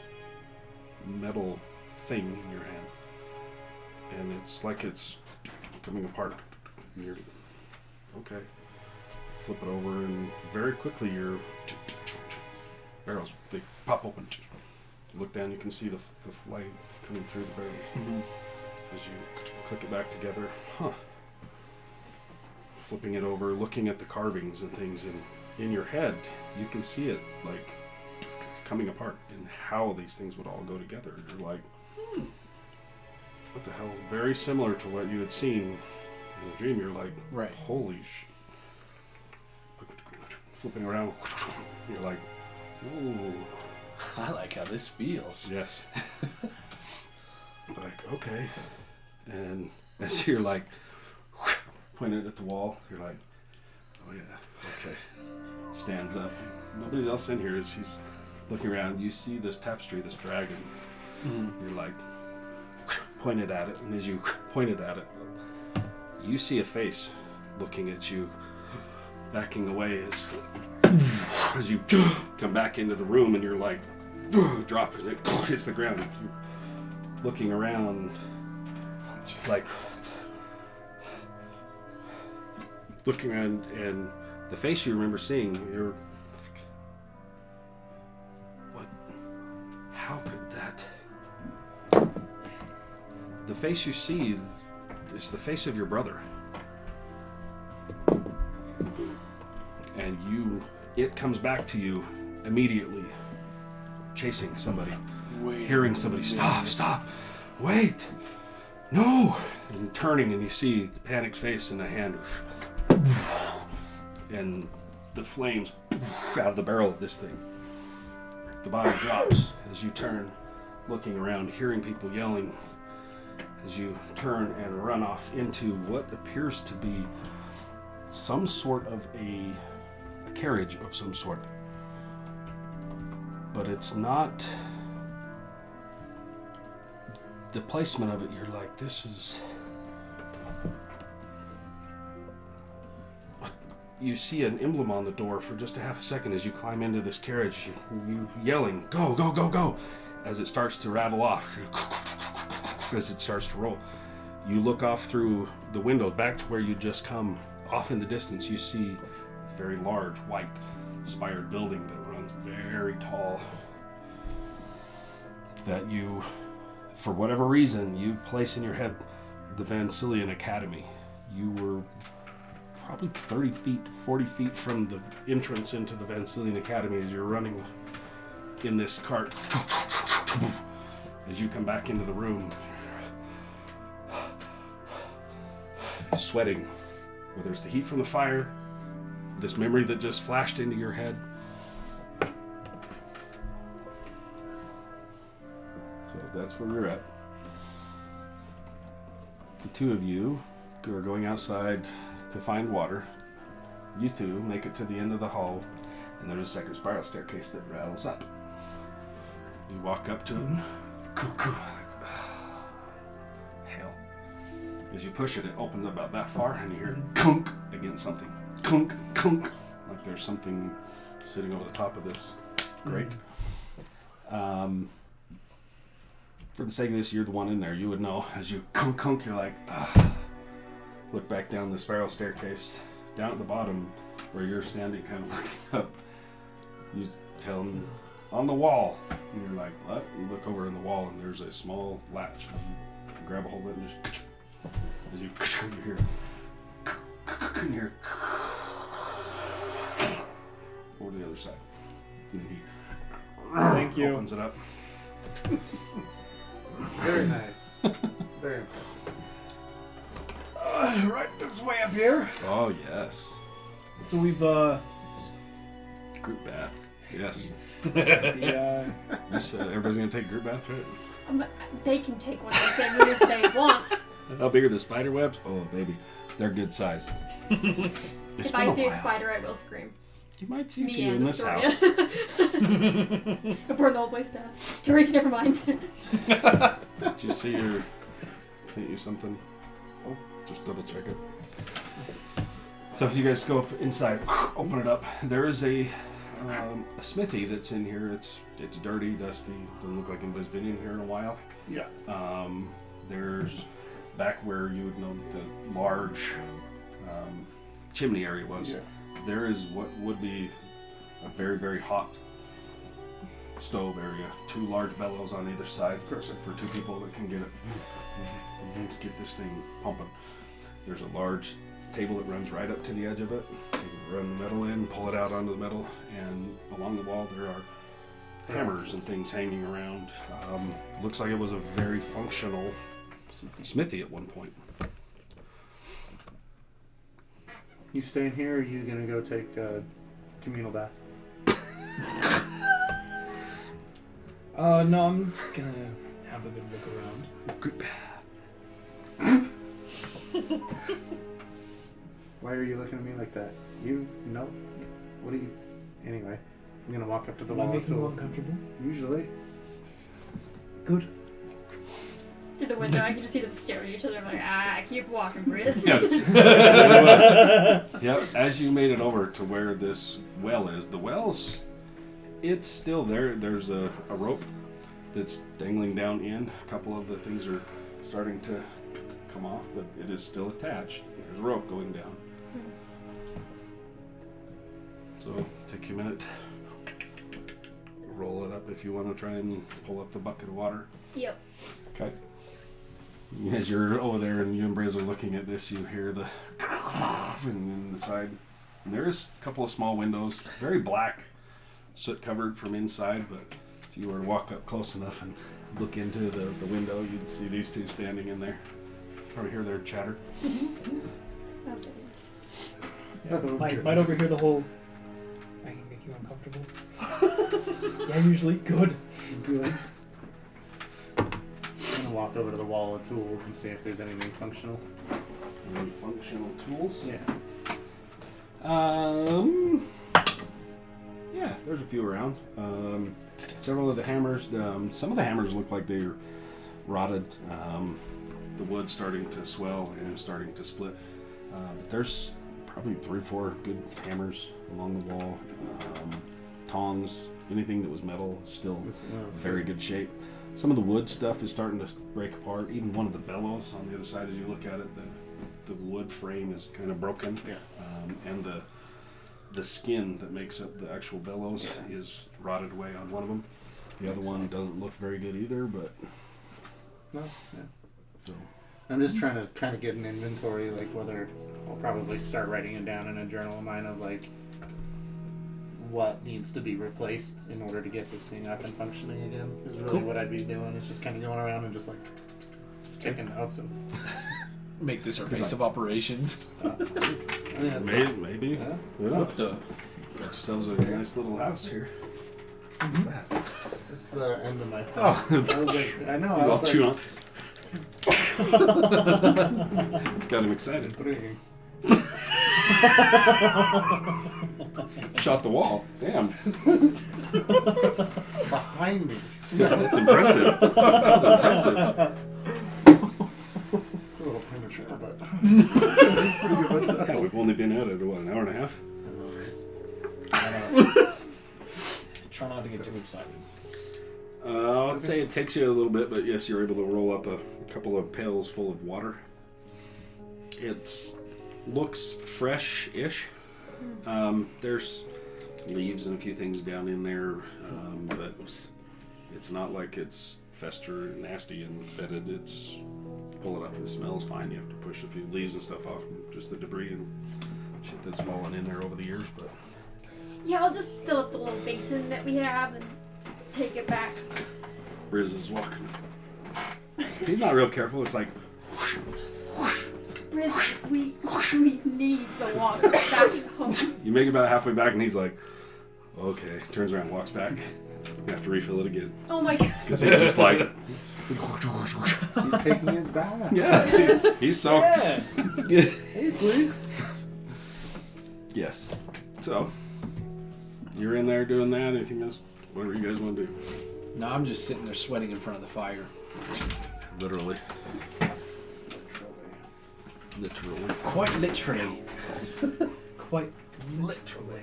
metal thing in your hand. And it's like it's coming apart. And you're okay. Flip it over, and very quickly your barrels, they pop open. You look down, you can see the light coming through the barrels. Mm-hmm. As you click it back together. Flipping it over, looking at the carvings and things, and in your head, you can see it like coming apart and how these things would all go together. You're like, what the hell? Very similar to what you had seen in the dream. You're like, Right. holy shit. Flipping around, you're like, ooh. I like how this feels. Yes. Like, okay. And as you're like, pointed at the wall, you're like, oh yeah, okay. Stands up. Nobody else in here. She's looking around. You see this tapestry, this dragon. Mm-hmm. You're like, pointed at it, and as you pointed at it, you see a face looking at you, backing away as you come back into the room, and you're like, dropping it, hits the ground. You're looking around, just like looking around, and the face you remember seeing, you're, what? How could that? The face you see is the face of your brother, and it comes back to you immediately, chasing somebody, hearing somebody, stop, wait, no, and turning, and you see the panicked face and a hand, and the flames out of the barrel of this thing. The body drops as you turn, looking around, hearing people yelling, as you turn and run off into what appears to be some sort of a carriage of some sort. But it's not... The placement of it, you're like, this is... You see an emblem on the door for just a half a second as you climb into this carriage, you yelling, go, go, go, go, as it starts to rattle off, as it starts to roll. You look off through the window back to where you just come. Off in the distance, you see a very large, white, spired building that runs very tall. That you, for whatever reason, you place in your head the Vancillian Academy. You were probably 30 feet, 40 feet from the entrance into the Vancillian Academy as you're running in this cart. As you come back into the room, sweating, whether it's the heat from the fire, this memory that just flashed into your head. So that's where we're at. The two of you are going outside to find water. You two make it to the end of the hall, and there's a second spiral staircase that rattles up. You walk up to it. Cuckoo. Hell. As you push it, it opens up about that far, and you hear kunk against something. Kunk, kunk. Like there's something sitting over the top of this grate. For the sake of this, you're the one in there. You would know. As you kunk, kunk, you're like, look back down the spiral staircase. Down at the bottom, where you're standing kind of looking up, you tell them, on the wall. And you're like, what? You look over in the wall, and there's a small latch. You grab a hold of it and just, as you hear, and you hear, over to the other side. And he Thank you. opens it up. Very nice. Very impressive. Right this way up here. Oh, yes. So we've Group bath. Yes. the, You said everybody's going to take a group bath, right? They can take one of them if they want. How big are the spider webs? Oh, baby. They're good size. If I see a spider, I will scream. You might see a Me few in and this Astoria. house. I burn the old boy's down. Drink, never mind. Did you see your... Sent you something? Oh, just double check it. So you guys go up inside, open it up. There is a smithy that's in here. It's dirty, dusty. Doesn't look like anybody's been in here in a while. Yeah. There's back where you would know the large chimney area was. Yeah. There is what would be a very, very hot stove area. 2 large bellows on either side. Perfect. For 2 people that can get it, get this thing pumping. There's a large table that runs right up to the edge of it. You can run the metal in, pull it out onto the metal, and along the wall there are hammers and things hanging around. Looks like it was a very functional smithy at one point. You staying here, or are you gonna go take a communal bath? no, I'm gonna have a good look around. Group bath. Why are you looking at me like that? You know? What are you? Anyway, I'm gonna walk up to the Am I wall. making you until- uncomfortable? Usually. Good. Through the window, I can just see them staring at each other. I'm like, keep walking, Briz. Yep, as you made it over to where this well is, the well's, it's still there. There's a rope that's dangling down in. A couple of the things are starting to come off, but it is still attached. There's a rope going down. So take you a minute. Roll it up if you want to try and pull up the bucket of water. Yep. Okay. As you're over there and you and Briz are looking at this, you hear the and then the side There's a couple of small windows, very black, soot covered from inside, but if you were to walk up close enough and look into the window, you'd see these two standing in there. Probably hear their chatter. Oh, goodness. Might overhear the whole. I can make you uncomfortable. Yeah, usually good. Good. I'm gonna walk over to the wall of tools and see if there's anything functional. Any functional tools? Yeah. Yeah, there's a few around. Several of the hammers. Some of the hammers look like they're rotted. The wood's starting to swell and starting to split. But there's probably 3 or 4 good hammers along the wall. Tongs, anything that was metal, still very good shape. Some of the wood stuff is starting to break apart. Even one of the bellows on the other side, as you look at it, the wood frame is kind of broken. Yeah. And the skin that makes up the actual bellows is rotted away on one of them. The other one doesn't look very good either, but No, yeah. so. I'm just trying to kind of get an inventory, like whether I'll probably start writing it down in a journal of mine of like what needs to be replaced in order to get this thing up and functioning again. Is really Cool. what I'd be doing. Is just kind of going around and just taking notes of. Make this our base of operations. I mean, that's Maybe. Yeah. Yeah. What the? Got yourselves a nice little house here. That's the end of my thing. Oh. I was like, I know. He's I all was chewed like, on. Got him excited. Three. Shot the wall. Damn. Behind me. Yeah, that's impressive. That was impressive. It's a little premature, but it's pretty good. What's Yeah, we've only been at it, what, an hour and a half? Try not to get too excited. I'd say it takes you a little bit, but yes, you're able to roll up a couple of pails full of water. It looks fresh-ish. There's leaves and a few things down in there, but it's not like it's fester and nasty and bedded. It's pull it up and it smells fine. You have to push a few leaves and stuff off, and just the debris and shit that's fallen in there over the years. But Yeah, I'll just fill up the little basin that we have and take it back. Briz is walking. He's not real careful. It's like Briz, we need the water back at home. you make it about halfway back, and he's like, "Okay." Turns around, walks back. You have to refill it again Oh my god. because he's just like, He's taking his bath. yeah, he's soaked. Yeah. Basically. Yes. So you're in there doing that. Anything else? Whatever you guys want to do. No, I'm just sitting there sweating in front of the fire. Literally. Literally. Quite literally. Quite literally.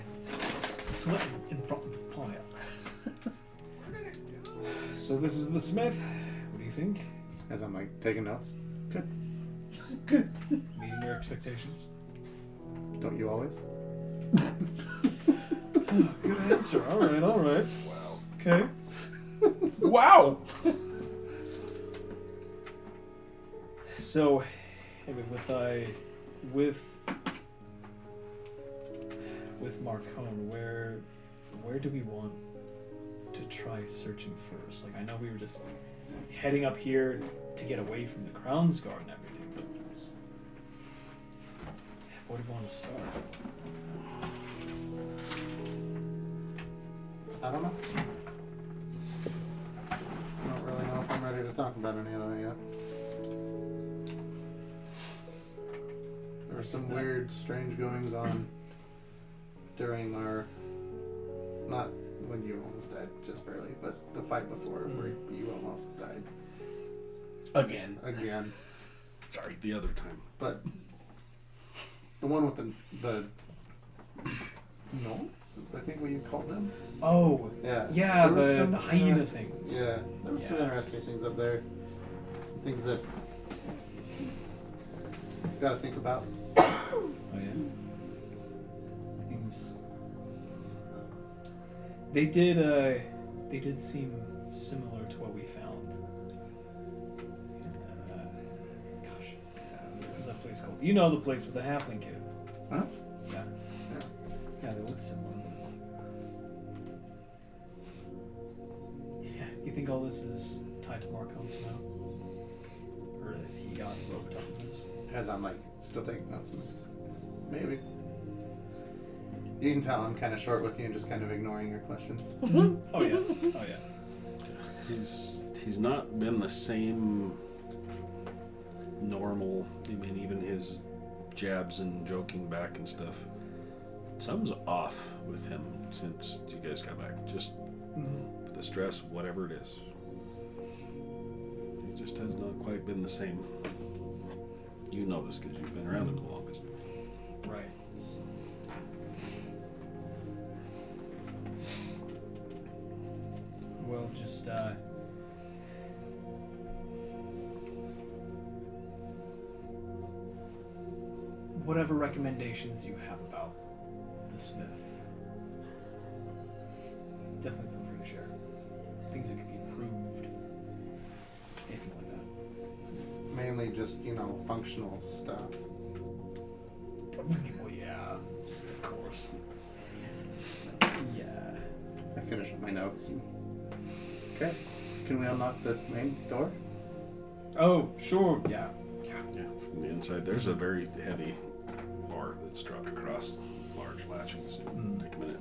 Sweating in front of the fire. So this is the Smith. What do you think? As I'm like taking notes. Good. Good. Meeting your expectations? Don't you always? Good answer. Alright, alright. Wow. Okay. Wow! So, anyway, with Marcone, where do we want to try searching first? Like, I know we were just heading up here to get away from the Crown's Guard and everything. But where do we want to start? I don't know. I don't really know if I'm ready to talk about any of that yet. There were some weird, strange goings on during our, not when you almost died, just barely, but the fight before where you almost died Again. again. Sorry, the other time. But the one with the gnolls, is I think what you called them. Oh, Yeah. yeah, There was the some hyena interest- things. Yeah, there was some Yeah. interesting things up there. Things that you gotta think about. Oh yeah. Things. They did seem similar to what we found. Gosh, what was that place called? You know the place with the halfling kid. Huh? Yeah. Yeah. Yeah, they look similar. Yeah, you think all this is tied to Marcon somehow? Or that he got roped up in this? As I'm like, still taking notes. Maybe. You can tell I'm kind of short with you and just kind of ignoring your questions. Oh yeah. Oh yeah. He's not been the same normal. I mean, even his jabs and joking back and stuff. Something's off with him since you guys got back. Just the stress, whatever it is. He just has not quite been the same. You notice because you've been around him the longest. Right. Well, just whatever recommendations you have about the Smith, definitely feel free to share. Things that could be improved, if you want that. Mainly just, functional stuff. Well, yeah, of course. Yeah. I finish up my notes. Okay. Can we unlock the main door? Oh, sure. Yeah. Yeah, from the inside, there's a very heavy bar that's dropped across large latchings. Take a minute,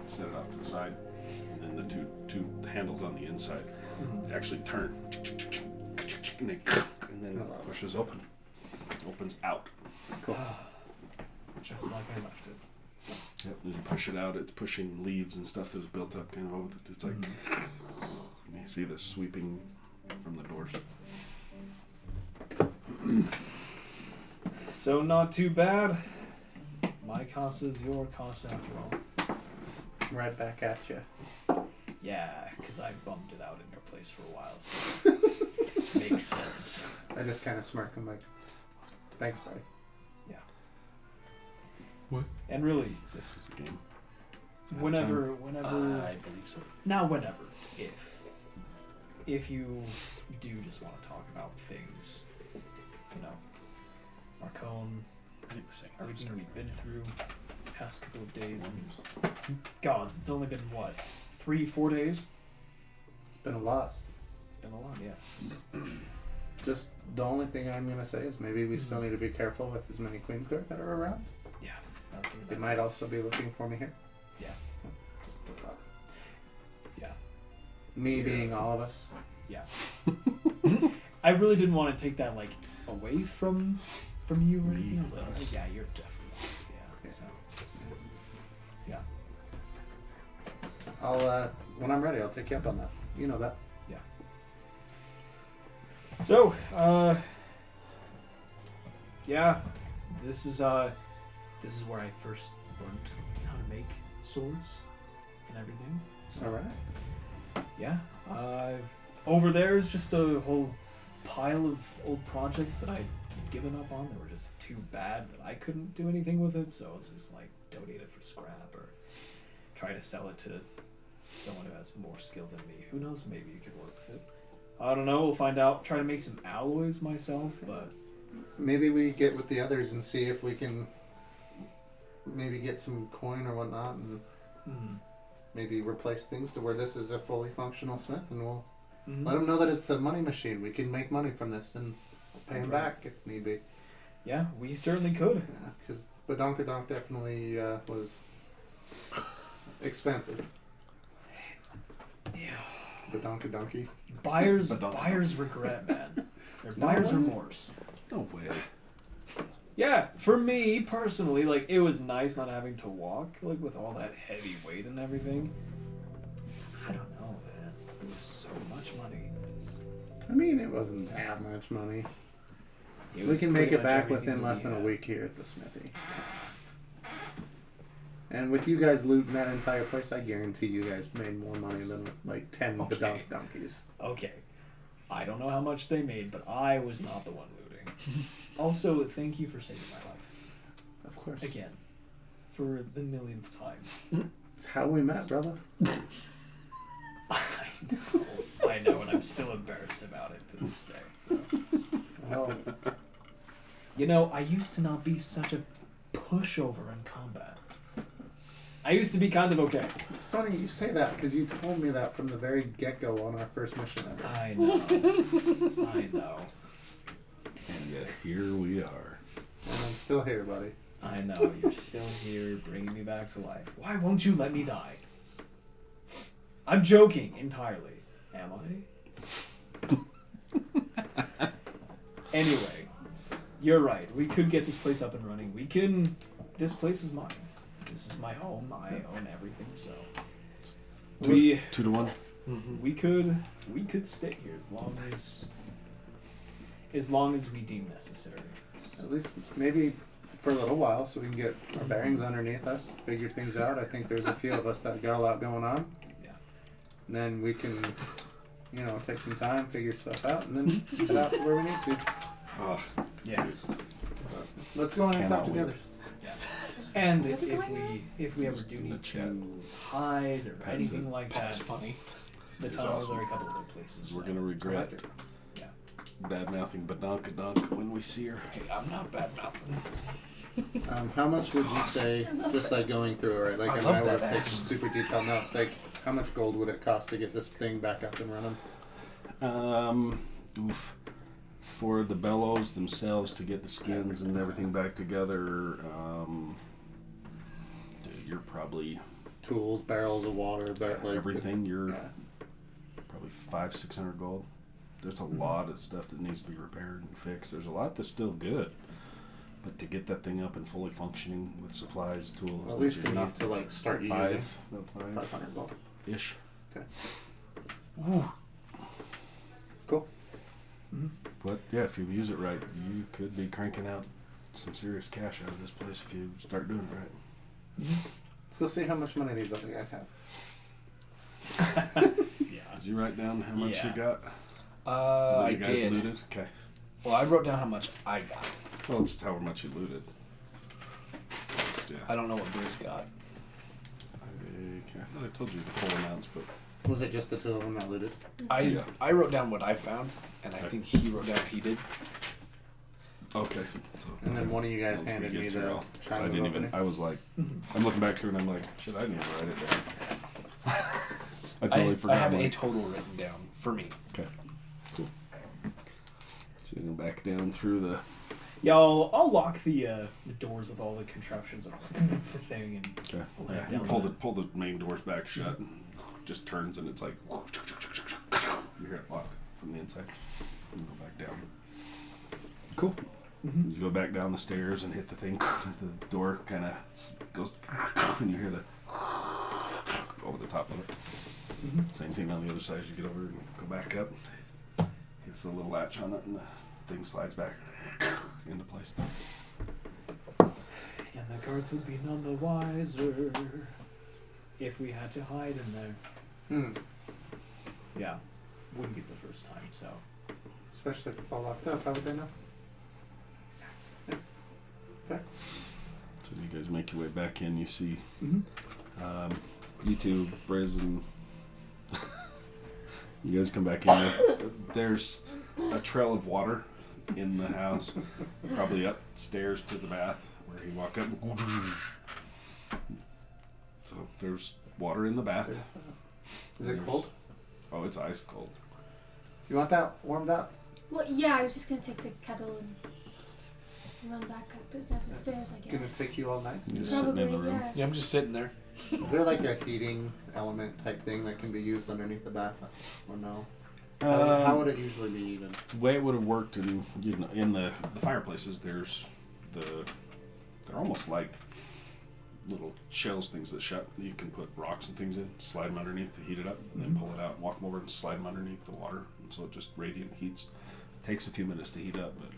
set it off to the side, and then the two handles on the inside actually turn, and then it pushes open. Opens out. Cool. Just like I left it. Yep. As you push it out, it's pushing leaves and stuff that was built up kind of over. It's like you see this sweeping from the doors. So not too bad. My casa is your casa after all. Right back at you. Yeah, because I bumped it out in your place for a while, so makes sense. I just kind of smirk. I'm like, thanks, buddy. Yeah. What? And really, This is a game. whenever, I believe so. now whenever, if you do just want to talk about things, Marcone, I think the same. everything we've been through the past couple of days, and gods, it's only been what, 3-4 days? It's been a loss. It's been a lot, yeah. Just the only thing I'm going to say is maybe we still need to be careful with as many Queensguard that are around. Yeah, I was thinking They that might too. also be looking for me here. Yeah. Just a thought. Yeah. Me being all of us. Yeah. I really didn't want to take that away from you or anything. I was like, oh, yeah, you're definitely yeah. So yeah. I'll when I'm ready, I'll take you up on that. You know that. Yeah. So, yeah, this is where I first learned how to make swords and everything. So, All right. yeah, over there is just a whole pile of old projects that I'd given up on. They were just too bad that I couldn't do anything with it, so I was just donate it for scrap or try to sell it to someone who has more skill than me. Who knows, maybe you could work with it. I don't know, we'll find out. Try to make some alloys myself, but Maybe we get with the others and see if we can maybe get some coin or whatnot and maybe replace things to where this is a fully functional smith, and we'll let them know that it's a money machine. We can make money from this and pay them back if need be. Yeah, we certainly could. Yeah, because Badonkadonk definitely was expensive. Yeah. Badonkadonky. Buyer's regret, man. Or buyer's way. remorse. No way. Yeah, for me personally, it was nice not having to walk, with all that heavy weight and everything. I don't know, man. It was so much money. I mean, it wasn't that much money. It We was can make pretty it much back everything within that less we than a had. week here at the smithy. And with you guys looting that entire place, I guarantee you guys made more money than 10 Okay. Badonkadonkies. Okay. I don't know how much they made, but I was not the one looting. Also, thank you for saving my life. Of course. Again. For the millionth time. It's how we met, brother. I know, and I'm still embarrassed about it to this day. So. Oh, I used to not be such a pushover in combat. I used to be kind of okay. It's funny you say that because you told me that from the very get-go on our first mission ever. I know. I know. And yet here we are. And I'm still here, buddy. I know. You're still here, bringing me back to life. Why won't you let me die? I'm joking entirely. Am I? Anyway, you're right. We could get this place up and running. We can. This place is mine. This is my home. I own everything. So we 2 to 1. we could stay here as long as we deem necessary. At least maybe for a little while so we can get our bearings underneath us, figure things out. I think there's a few of us that got a lot going on. Yeah. And then we can, take some time, figure stuff out, and then head out to where we need to. Oh, Yeah. Let's go on and talk Cannot to the wait. others. And What's if going we ever do need to hide or anything like that, That's funny. the It's tunnels awesome. are a couple other places. we're so- going to regret Yeah. bad mouthing Badonka when we see her. Hey, I'm not bad mouthing. How much would you say, just like going through it, right? Like, I I love would have that taken action. super detailed notes. Like, how much gold would it cost to get this thing back up and running? For the bellows themselves to get the skins and everything back together, dude, you're probably Tools, barrels of water, everything. You're Yeah. probably 500-600 gold. There's a lot of stuff that needs to be repaired and fixed. There's a lot that's still good, but to get that thing up and fully functioning with supplies, tools, Well, at least that you enough need, to like start using. about 500 gold. ish. Okay. Ooh. Cool. But yeah, if you use it right, you could be cranking out some serious cash out of this place if you start doing it right. Let's go see how much money these other guys have. Yeah. Did you write down how much you Yeah. got? I What you guys did. looted? Okay. Well, I wrote down how much I got. Well, it's how much you looted. Just, yeah. I don't know what Bruce got. I thought I told you the full amounts, but Was it just the two of them that looted? Yeah. I wrote down what I found, and I Okay. think he wrote down what he did. okay. So, And then one of you guys once we handed get me through the all- so I chime didn't opening. even. I was like, I'm looking back through and I'm like, shit, I didn't even write it down. I totally forgot. I have I'm a like, total written down for me. okay. Cool. So you're back down through the. Yeah, I'll lock the doors of all the contraptions on the thing and Okay. I'll lay Yeah. it down Pull there. the main doors back shut. And just turns and it's like you hear it lock from the inside. And go back down. Cool. You go back down the stairs and hit the thing. The door kind of goes, and you hear the over the top of it. Same thing on the other side as you get over and go back up. Hits the little latch on it, and the thing slides back into place. And the guards would be none the wiser if we had to hide in there. Hmm. Yeah, wouldn't be the first time. So Especially if it's all locked up. How would they know? So you guys make your way back in. You see Mhm. you two, Briz, and you guys come back in. There's a trail of water in the house, probably upstairs to the bath where you walk up. So there's water in the bath. Is it cold? Oh, it's ice cold. You want that warmed up? Well, yeah, I was just gonna take the kettle and run back up the stairs, I Gonna guess. take you all night? You're just sitting in the room. yeah. Yeah, I'm just sitting there. Is there like a heating element type thing that can be used underneath the bath? Or no? How would it usually be even? The way it would have worked in the fireplaces, there's they're almost like little shells, things that shut. You can put rocks and things in, slide them underneath to heat it up, and then pull it out and walk them over and slide them underneath the water, and so it just radiant heats. Takes a few minutes to heat up, but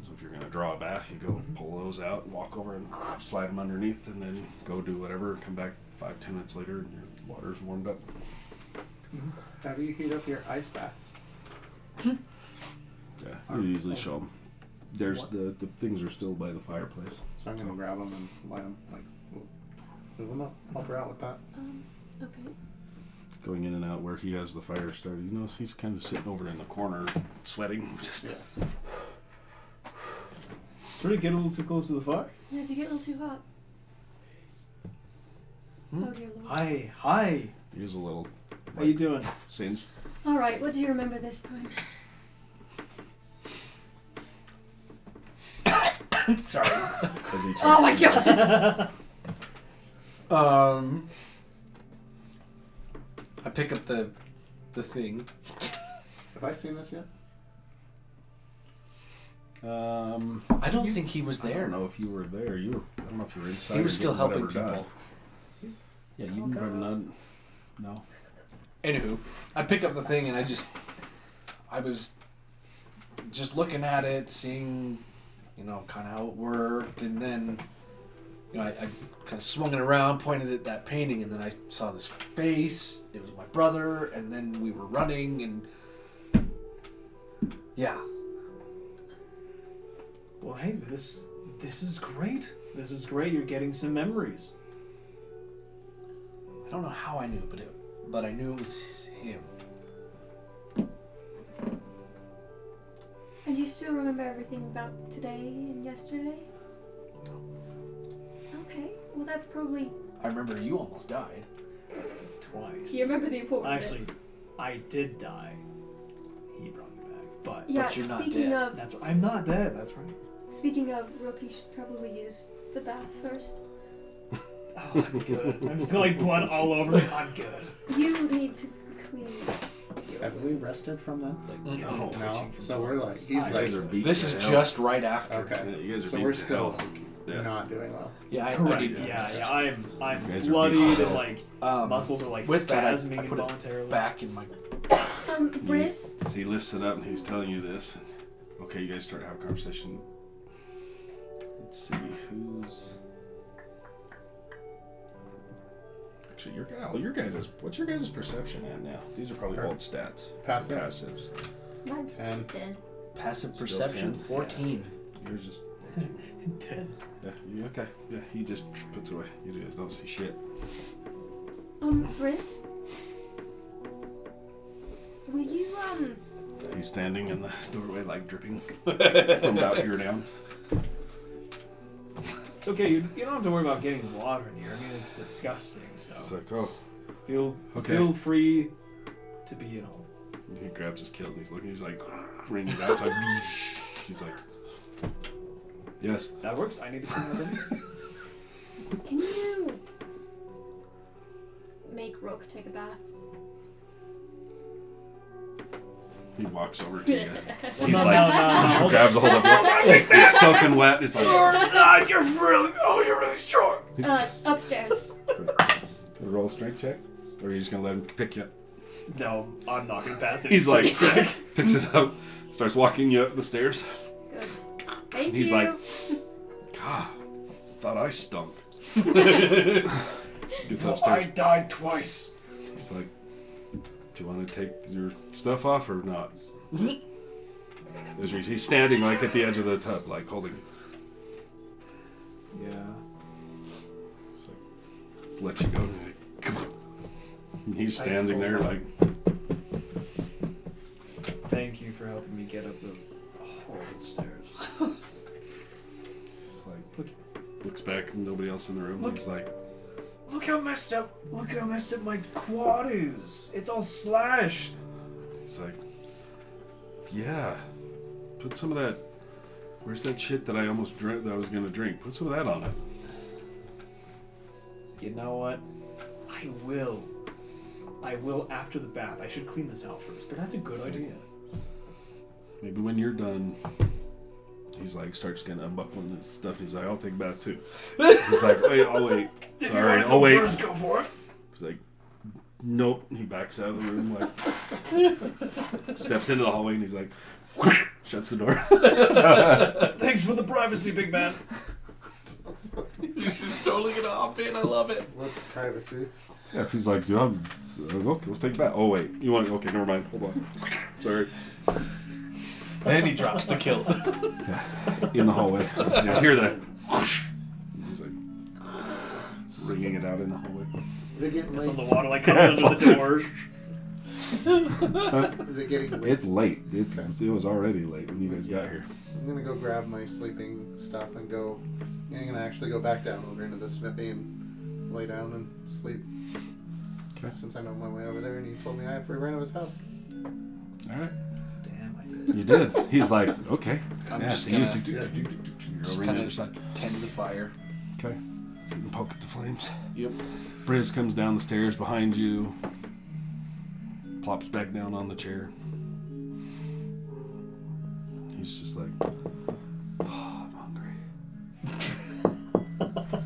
so if you're gonna draw a bath, you go pull those out and walk over and slide them underneath, and then go do whatever, and come back 5-10 minutes later, and your water's warmed up. How do you heat up your ice baths? Yeah, you usually show them. There's the things are still by the fireplace. So I'm gonna grab them and light them. Like, move them up. Help her out with that. Okay. Going in and out where he has the fire started. You notice he's kind of sitting over in the corner, sweating. Just try to get a little too close to the fire. Yeah, did you get a little too hot? Oh dear Lord. Hi. He's a little How you doing? singed. All right, what do you remember this time? Sorry. Oh my god! I pick up the thing. Have I seen this yet? I don't think he was I there. don't know if you were there. I don't know if you were inside. He or was still getting helping whatever people. done. Yeah, you can grab none. No. Anywho, I pick up the thing and I was just looking at it, seeing, kind of how it worked, and then, I kind of swung it around, pointed at that painting, and then I saw this face. It was my brother, and then we were running, and yeah. Well, hey, this is great. This is great. You're getting some memories. I don't know how I knew, but I knew it was him. And you still remember everything about today and yesterday? Okay, well that's probably... I remember you almost died. Twice. You remember the important Actually, bits. I did die. He brought me back, but Yeah, you're not speaking dead. of... that's I'm not dead. That's right. Speaking of, Rook, you should probably use the bath first. Oh, I'm good. I'm just like blood all over me. I'm good. You need to clean. Have we rested from that? It's like No. No. So we're like, he's You like, guys are beat This to is hell. just right after. okay. Yeah, you guys are So beat we're to still hell. Yeah. not doing well. Yeah, I correct. need to Yeah, rest. I'm You guys are bloodied beat. and like muscles are like with that, I spasming put it involuntarily. back in my. Briz? So he lifts it up and he's telling you this. Okay, you guys start to have a conversation. Let's see who's. Actually, your guys' what's your guys' perception at now? These are probably old stats. Passive? Passives. Mine's And- 10. Passive Still perception, 10? 14. Yours just Dead. yeah. You, okay. Yeah. He just puts it away. You guys don't see shit. Briz? Will you, He's standing in the doorway, like dripping from about here down. It's okay. You don't have to worry about getting water in here. I mean, it's disgusting. So It's like, oh. Okay. feel free to be, He grabs his kill and he's looking. He's like, ringing it out. It's like, he's like, yes. that works. I need to clean that in. can you make Rook take a bath? He walks over to you. Well, He's no, like, no. grabs a hold of it. He's soaking wet. He's like, You're really strong. Upstairs. Gonna roll a strength check? Or are you just gonna let him pick you up? No, I'm not gonna pass it. He's like, picks it up, starts walking you up the stairs. Good. Thank He's you. like, God, thought I stunk. Gets I upstairs. died twice. He's like, do you want to take your stuff off or not? He's standing like at the edge of the tub, like holding it. Yeah. He's like, let you go. And he's like, come on. And he's standing there like, Thank you for helping me get up those horrible stairs. he's like, looks back and nobody else in the room. Look. He's like, Look how messed up my quad is. It's all slashed. he's like, yeah, put some of that. Where's that shit that I almost drank that I was gonna drink? Put some of that on it. You know what? I will after the bath. I should clean this out first, but that's a good idea. Maybe when you're done, he's like, starts getting unbuckling his stuff. He's like, I'll take a bath too. He's like, wait, I'll wait. If Sorry, you I'll want to wait. go first, go for it. He's like, nope. He backs out of the room, like, steps into the hallway, and he's like, shuts the door. Thanks for the privacy, big man. You're totally gonna hop in. I love it. What's privacy? Yeah, he's like, dude, okay, let's take a bath. Oh, wait. You want it? Okay, never mind. Hold on. Sorry. And he drops the kill. In the hallway. You hear that? He's like, wringing it out in the hallway. Is it getting It's on late? the water like comes under the door. Is it getting late? It's late. It was already late when you guys got here. I'm gonna go grab my sleeping stuff and go. I'm gonna actually go back down over into the smithy and lay down and sleep. Okay. Since I know my way over there, and he told me I have free rent of his house. All right. Damn, I did. You did. He's like, okay. I'm Yeah, just so gonna you're just over on the kind other side. of tend to the fire. Okay. So you can poke at the flames. Yep. Briz comes down the stairs behind you, plops back down on the chair. He's just like, oh, I'm hungry.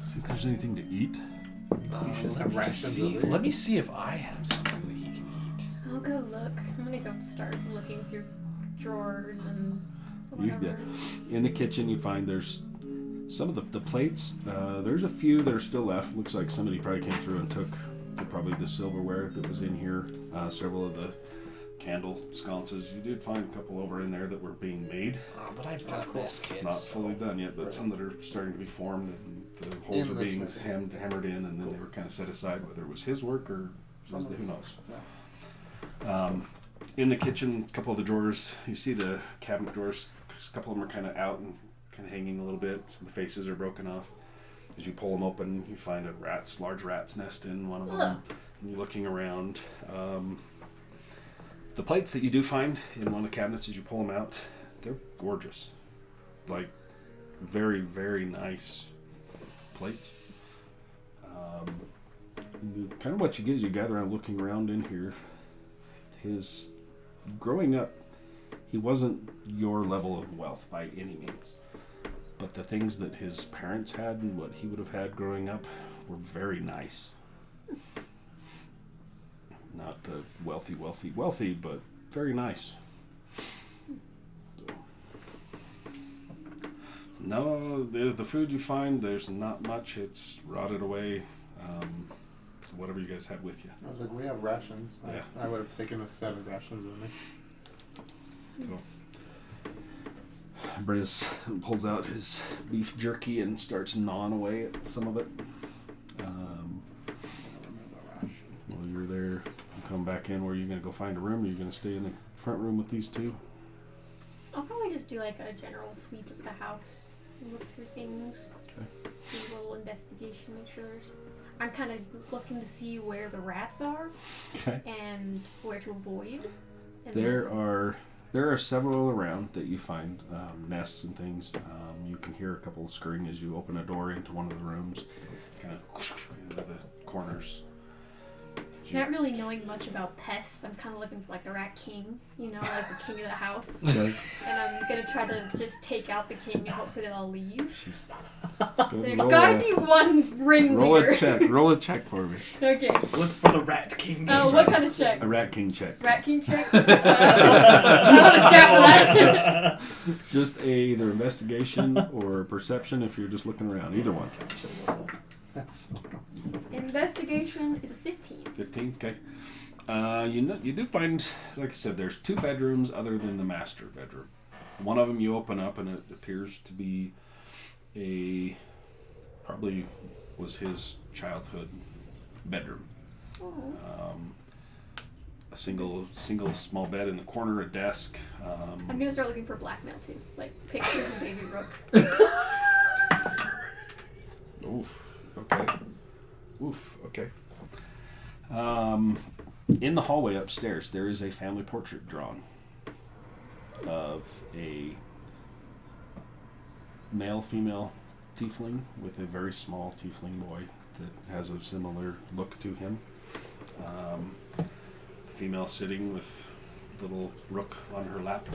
Think there's anything to eat? You should let have me rations see. at least. Let me see if I have something that he can eat. I'll go look. I'm gonna go start looking through drawers and You whatever. In the kitchen, you find there's some of the plates. There's a few that are still left. Looks like somebody probably came through and took probably the silverware that was in here. Several of the candle sconces. You did find a couple over in there that were being made. Oh, but I've got this, kids. Not fully done yet, but some that are starting to be formed, and the holes are being hammered in, and then they were kind of set aside, whether it was his work or who knows. In the kitchen, a couple of the drawers, you see the cabinet drawers, a couple of them are kind of out and kind of hanging a little bit. Some of the faces are broken off. As you pull them open, you find a large rat's nest in one of them. And you're looking around. The plates that you do find in one of the cabinets, as you pull them out, they're gorgeous. Like, very, very nice plates. Kind of what you get is you gather around looking around in here. His growing up, he wasn't your level of wealth by any means. But the things that his parents had and what he would have had growing up were very nice. Not the wealthy, but very nice. No, the food you find, there's not much. It's rotted away. Whatever you guys had with you. I was like, we have rations. Yeah. I would have taken a set of rations with me. So Briz pulls out his beef jerky and starts gnawing away at some of it. While you're there, you come back in. Where are you going to go find a room? Are you going to stay in the front room with these two? I'll probably just do like a general sweep of the house, look through things, Okay. do a little investigation, make sure there's. I'm kind of looking to see where the rats are Okay. and where to avoid. And There are several around that you find, nests and things. You can hear a couple scurrying as you open a door into one of the rooms, kind of into the corners. Not really knowing much about pests, I'm kind of looking for like the rat king, like the king of the house. Okay. And I'm gonna try to just take out the king and hopefully they'll leave. There's Roll gotta be one ring Roll leader. a check. Roll a check for me. Okay. Look for the Rat King. What kind of check? A rat king check. Rat king check? I want a stat for that. Just either investigation or perception if you're just looking around. Either one. That's so awesome. Investigation is a 15. 15. Okay. You do find, like I said, there's two bedrooms other than the master bedroom. One of them you open up and it appears to be probably was his childhood bedroom. Oh. A single small bed in the corner, a desk. I'm gonna start looking for blackmail too, like pictures of Baby Rook. Oof. Okay. Oof. Okay. In the hallway upstairs, there is a family portrait drawn of a male-female tiefling with a very small tiefling boy that has a similar look to him. The female sitting with little Rook on her lap,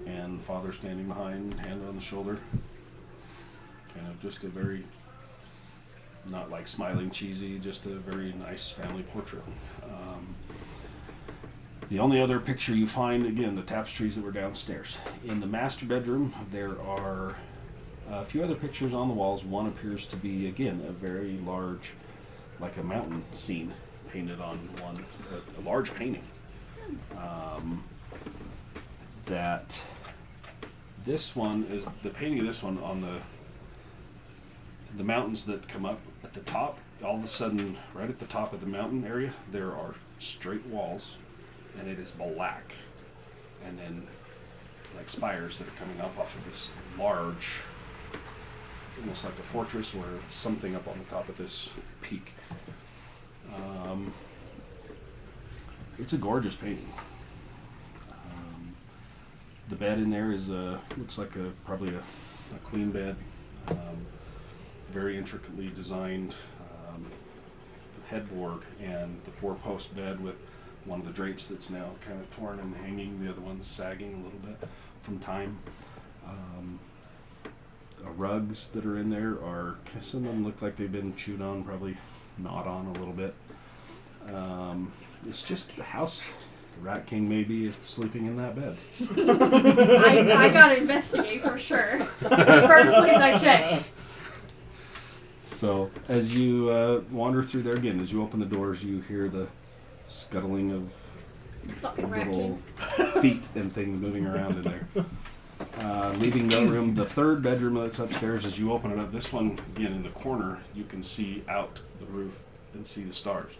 and father standing behind, hand on the shoulder. Kind of just a very, not like smiling cheesy, just a very nice family portrait. The only other picture you find, again, the tapestries that were downstairs. In the master bedroom, there are a few other pictures on the walls. One appears to be, again, a very large, like a mountain scene painted on one, a large painting. That this one is, the painting of this one on the mountains that come up at the top, all of a sudden, right at the top of the mountain area, there are straight walls, and it is black. And then, like spires that are coming up off of this large almost like a fortress or something up on the top of this peak. It's a gorgeous painting. The bed in there is looks like probably a queen bed. Very intricately designed headboard, and the 4-post bed with one of the drapes that's now kind of torn and hanging, the other one's sagging a little bit from time. Rugs that are in there some of them look like they've been chewed on, probably gnawed on a little bit. It's just the house. The Rat King maybe is sleeping in that bed. I gotta investigate for sure. First place I check. So as you wander through there again, as you open the doors, you hear the scuttling of Fucking Rat little King. feet and things moving around in there. Leaving the room, the third bedroom that's upstairs, as you open it up, this one, again, in the corner, you can see out the roof and see the stars,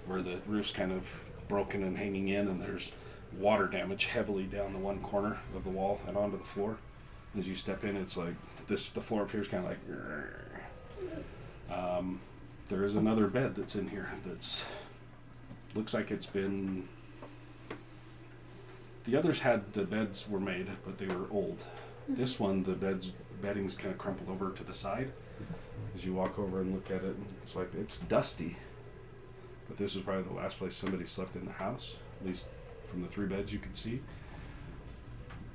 where the roof's kind of broken and hanging in, and there's water damage heavily down the one corner of the wall and onto the floor. As you step in, it's like the floor appears kind of like... there is another bed that's in here that's... looks like it's been... The others the beds were made, but they were old. This one, the bedding's kind of crumpled over to the side. As you walk over and look at it, it's like, it's dusty. But this is probably the last place somebody slept in the house, at least from the 3 beds you could see.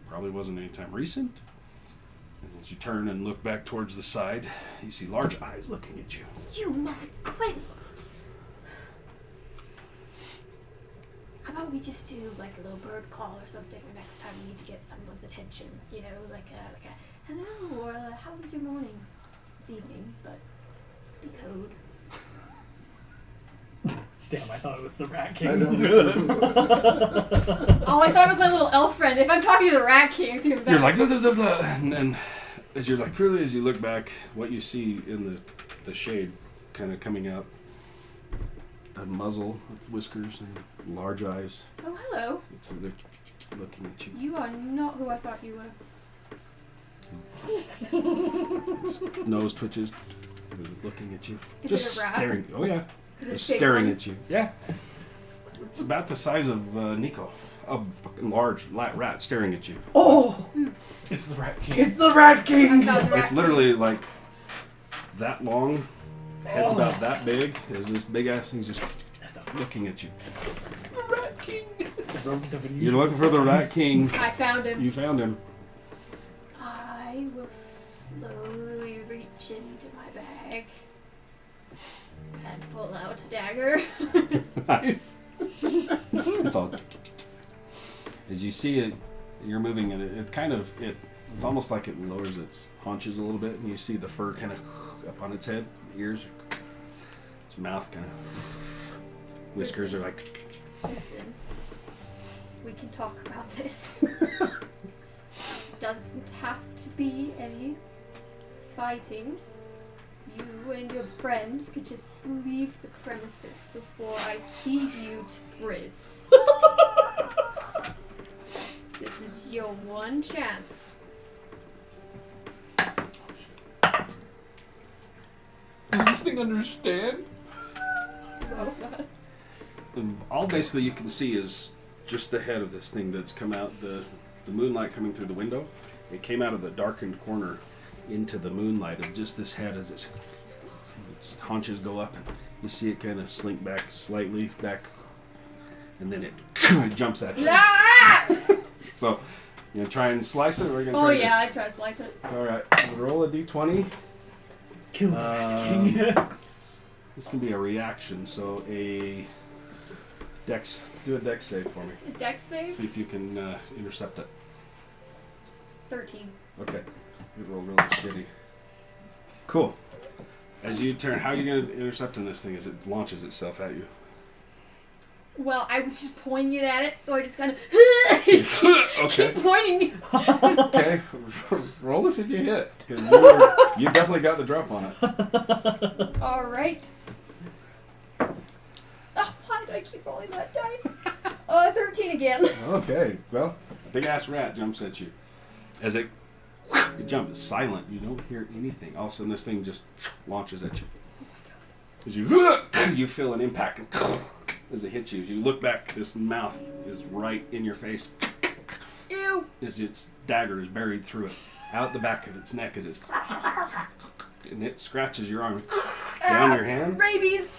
Probably wasn't any time recent. And as you turn and look back towards the side, you see large eyes looking at you. You mother quit. How about we just do like a little bird call or something the next time we need to get someone's attention? You know, like a hello, or how was your morning? It's evening, but be code. Damn, I thought it was the Rat I King. don't Oh, I thought it was my little elf friend. If I'm talking to the Rat King, it's even better. You're like, blah, blah, blah, blah. And as you're like, really, as you look back, what you see in the shade kind of coming out, a muzzle with whiskers and large eyes. Oh, hello. They're looking at you. You are not who I thought you were. Its nose twitches. They're looking at you. Is Just it a rat? staring. Oh yeah. Is They're it a big staring one? at you. Yeah. It's about the size of Nico. A fucking large rat staring at you. Oh! It's the Rat King. It's the Rat King! I thought the Rat It's King. literally like that long. Head's Oh. about that big. As this big ass thing's just looking at you. It's the Rat King! It's a rodent of unusual You're looking for the Rat size. King. I found him. You found him. I will slowly reach into my bag and pull out a dagger. Nice. It's all. As you see it, you're moving and it's almost like it lowers its haunches a little bit, and you see the fur kind of up on its head, ears, its mouth kind of, whiskers are like. Listen, we can talk about this. Doesn't have to be any fighting. You and your friends could just leave the premises before I feed you to Briz. This is your one chance. Does this thing understand? All basically you can see is just the head of this thing that's come out, the moonlight coming through the window. It came out of the darkened corner into the moonlight of just this head as its haunches go up, and you see it kind of slink back slightly back, and then it jumps at you. Ah! So you gonna try and slice it, or are you gonna Oh try yeah, I try to slice it. All right, roll a d20. Kill the Rat King. This can be a reaction, so do a dex save for me. A dex save? See if you can intercept it. 13. Okay. You rolled really shitty. Cool. As you turn, how are you going to intercept in this thing as it launches itself at you? Well, I was just pointing it at it, so I just kind of Okay. keep pointing. Okay. Roll this if you hit, because you definitely got the drop on it. All right. Oh, why do I keep rolling that dice? 13 again. Okay. Well, a big ass rat jumps at you. As it You jump. It's silent. You don't hear anything. All of a sudden, this thing just launches at you. As you feel an impact as it hits you. As you look back, this mouth is right in your face. Ew. As its dagger is buried through it, out the back of its neck, as it's and it scratches your arm down your hands. Rabies.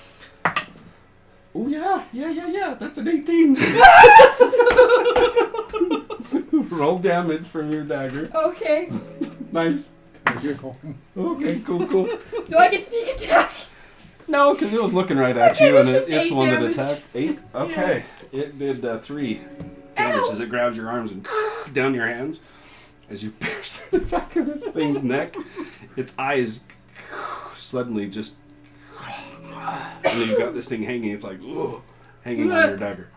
Oh yeah. That's an 18. Roll damage from your dagger. Okay. Nice. Okay, cool. Do I get sneak attack? No, because it was looking right at Okay, you, and it's just it's 8 one that damage. attacked. 8? Okay. It did 3 damage as it grabs your arms and down your hands. As you pierce the back of this thing's neck, its eyes suddenly just... And then you've got this thing hanging. It's like, ugh, hanging on your dagger.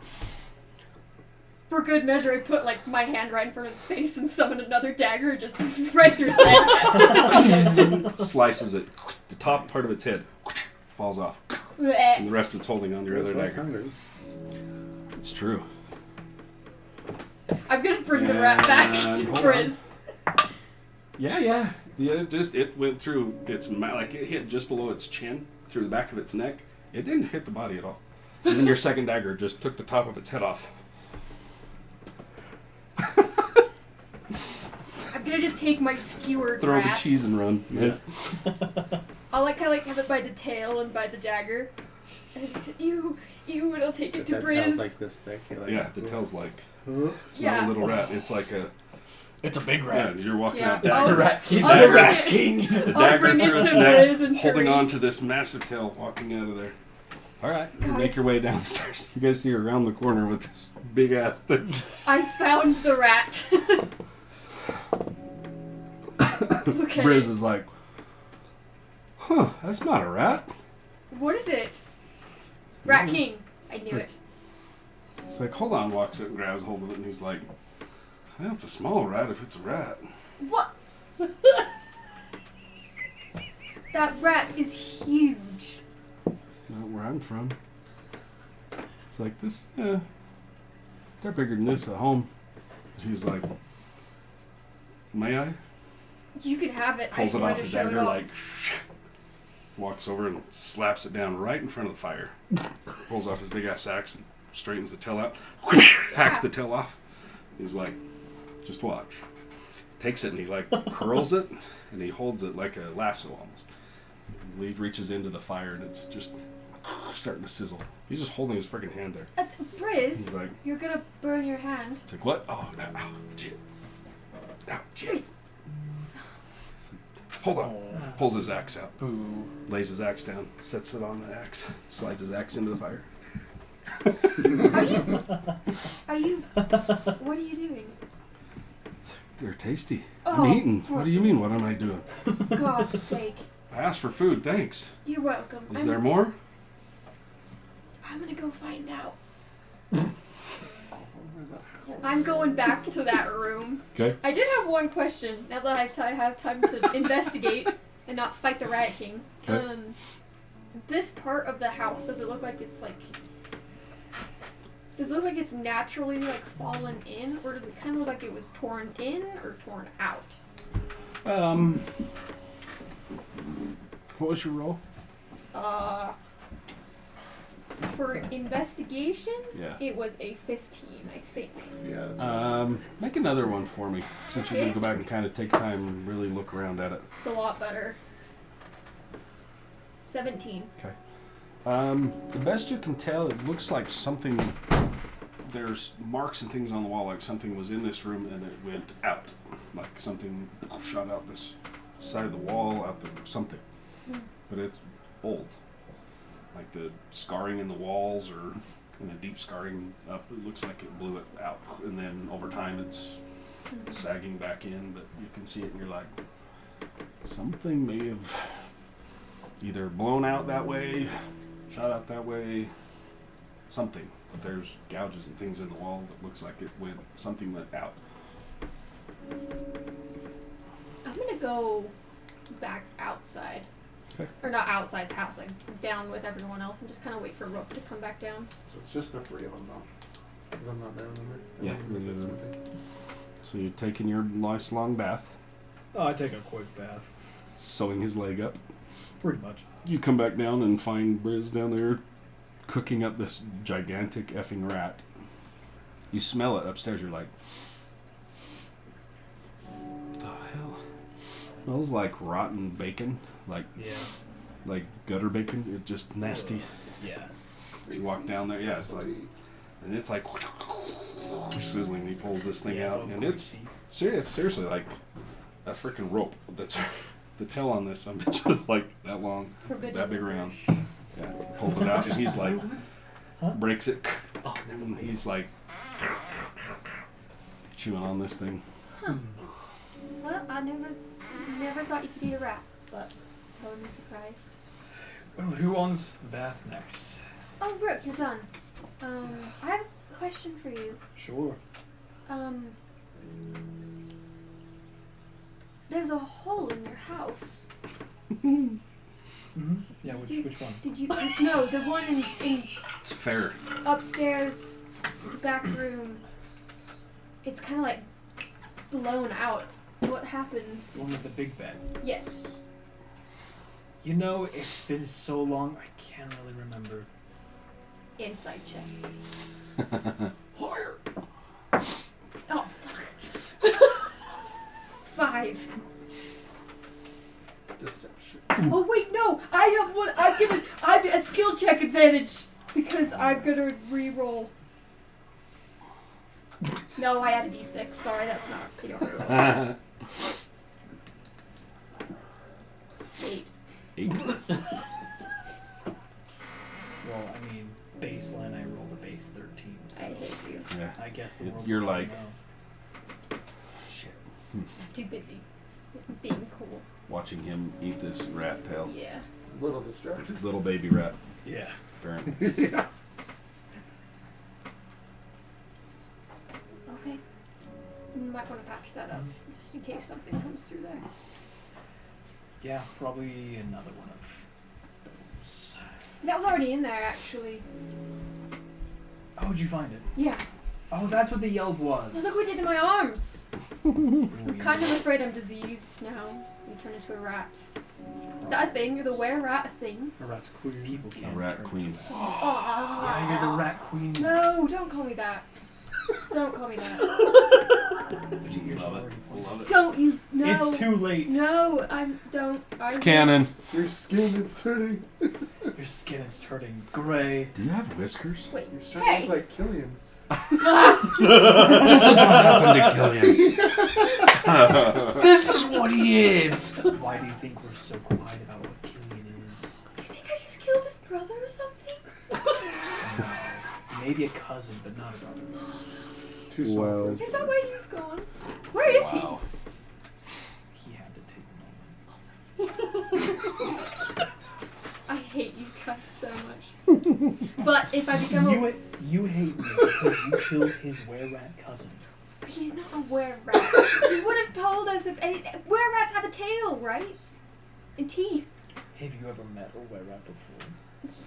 For good measure, I put like my hand right in front of its face and summon another dagger and just right through its head. Slices it. The top part of its head falls off. And the rest of it's holding on your other dagger. It's true. I'm gonna bring the rat back And to hold Briz. Yeah. It went through its mouth, like it hit just below its chin, through the back of its neck. It didn't hit the body at all. Even your second dagger just took the top of its head off. I'm gonna just take my skewered Throw rat. the cheese and run. Yes. I'll like kind of have it by the tail and by the dagger. And and I'll take it to That tail's Briz. like this thick. Like, Yeah, the tail's like, Huh? it's not Yeah. a little rat. It's like a, It's a big yeah, rat. you're walking Yeah. out It's I'll- the dagger, rat king. I'll The bring rat it- king. the I'll dagger bring it through its to neck, Briz and holding Terry. on to this massive tail, walking out of there. All right, you Guys. make your way down the stairs. You guys see her around the corner with this big ass thing. I found the rat. Okay. Briz is like, huh, that's not a rat. What is it? Rat King. I knew it. It's like, hold on, walks up and grabs hold of it, and he's like, well, it's a small rat if it's a rat. What? That rat is huge. Not where I'm from. It's like, this, they're bigger than this at home. She's like, may I? You can have it. I Pulls just it wanted off to the show it dagger, off. like, walks over and slaps it down right in front of the fire. Pulls off his big ass axe and straightens the tail out. Hacks the tail off. He's like, just watch. Takes it and he like curls it and he holds it like a lasso almost. He reaches into the fire and it's just starting to sizzle. He's just holding his freaking hand there. Briz, He's like, you're gonna burn your hand. it's like, what? Oh, ow, shit. Ow, shit. Hold on. Pulls his axe out. Boo. Lays his axe down. Sets it on the axe. Slides his axe into the fire. Are you? What are you doing? They're tasty. Oh, I'm eating. for- What do you mean, what am I doing? God's sake. I asked for food, thanks. You're welcome. Is there more? I'm gonna go find out. I'm going back to that room. Okay. I did have one question. Now that I have time to investigate and not fight the Rat King. Okay. This part of the house, does it look like it's like? Does it look like it's naturally like fallen in, or does it kind of look like it was torn in or torn out? What was your roll? For investigation, Yeah. it was a 15, I think. Yeah. That's Make another one for me, since you're gonna go back and kind of take time and really look around at it. It's a lot better. 17. Okay. The best you can tell, it looks like something. There's marks and things on the wall, like something was in this room and it went out, like something shot out this side of the wall, out the something. But it's old, like the scarring in the walls or kind of deep scarring up. It looks like it blew it out, and then over time it's sagging back in. But you can see it, and you're like, something may have either blown out that way, shot out that way, something. But there's gouges and things in the wall that looks like something went out. I'm gonna go back outside. Okay. Or not outside the house, like down with everyone else and just kind of wait for Rope to come back down. so it's just the three of them though. Because I'm not there, remember? Yeah. Remember this movie? So you're taking your nice long bath. Oh, I take a quick bath. Sewing his leg up. Pretty much. You come back down and find Briz down there cooking up this gigantic effing rat. You smell it upstairs. You're like, what the hell? Smells like rotten bacon, like gutter bacon. It's just nasty. Yeah. You walk down there, yeah, it's like, and it's like sizzling. He pulls this thing out, and it's seriously like a freaking rope. That's the tail on this. I'm just like that long, that big around. Yeah, pulls it out, and he's like, breaks it, and he's like chewing on this thing. Huh. Well, I never thought you could eat a rat, but I wouldn't be surprised. Well, who wants the bath next? Oh, Rook, you're done. I have a question for you. Sure. There's a hole in your house. Mm-hmm. Yeah, which one? Did you? No, the one in It's fair. upstairs, the back room. It's kind of like blown out. What happened? The one with the big bed. Yes. You know, it's been so long, I can't really remember. Inside check. Liar. Oh, fuck. 5. Deception. Oh wait, no! I have one. I've a skill check advantage because I'm gonna re-roll. No, I had a D6. Sorry, that's not. You don't re-roll. 8. 8. Well, I mean, baseline, I rolled a base 13, so I hate you. Yeah. I guess the world You're will like- know. Shit. I'm too busy being cool. Watching him eat this rat tail. Yeah. A little distracted. This little baby rat. Yeah. Apparently. Yeah. Okay. You might want to patch that up just in case something comes through there. Yeah, probably another one of those. That was already in there, actually. Oh, did you find it? Yeah. Oh, that's what the yelp was. Oh, look what it did to my arms. Brilliant. Kind of afraid I'm diseased now. You turn into a rat. Is that a thing? Is a were-rat a thing? A rat's queen. People A can't rat turn queen. into rats. Oh, Yeah, you're the rat queen. No, don't call me that. Don't call me that. Did you hear Love it. already pointed? Love it. Don't you? No. It's too late. No, don't. It's canon. Your skin, it's turning. Your skin is turning gray. Do you have whiskers? Wait. You're starting to Hey. look like Killian's. This is what happened to Killian. This is what he is. Why do you think we're so quiet about what Killian is? You think I just killed his brother or something? No. Maybe a cousin, but not a brother. Too small. Wow. for Is that where he's going? Where is Wow. He had to take a moment. he? I hate you guys so much. But if I become a... You hate me because you killed his were-rat cousin. He's not a were-rat. He would have told us if any... Were-rats have a tail, right? And teeth. Have you ever met a were-rat before?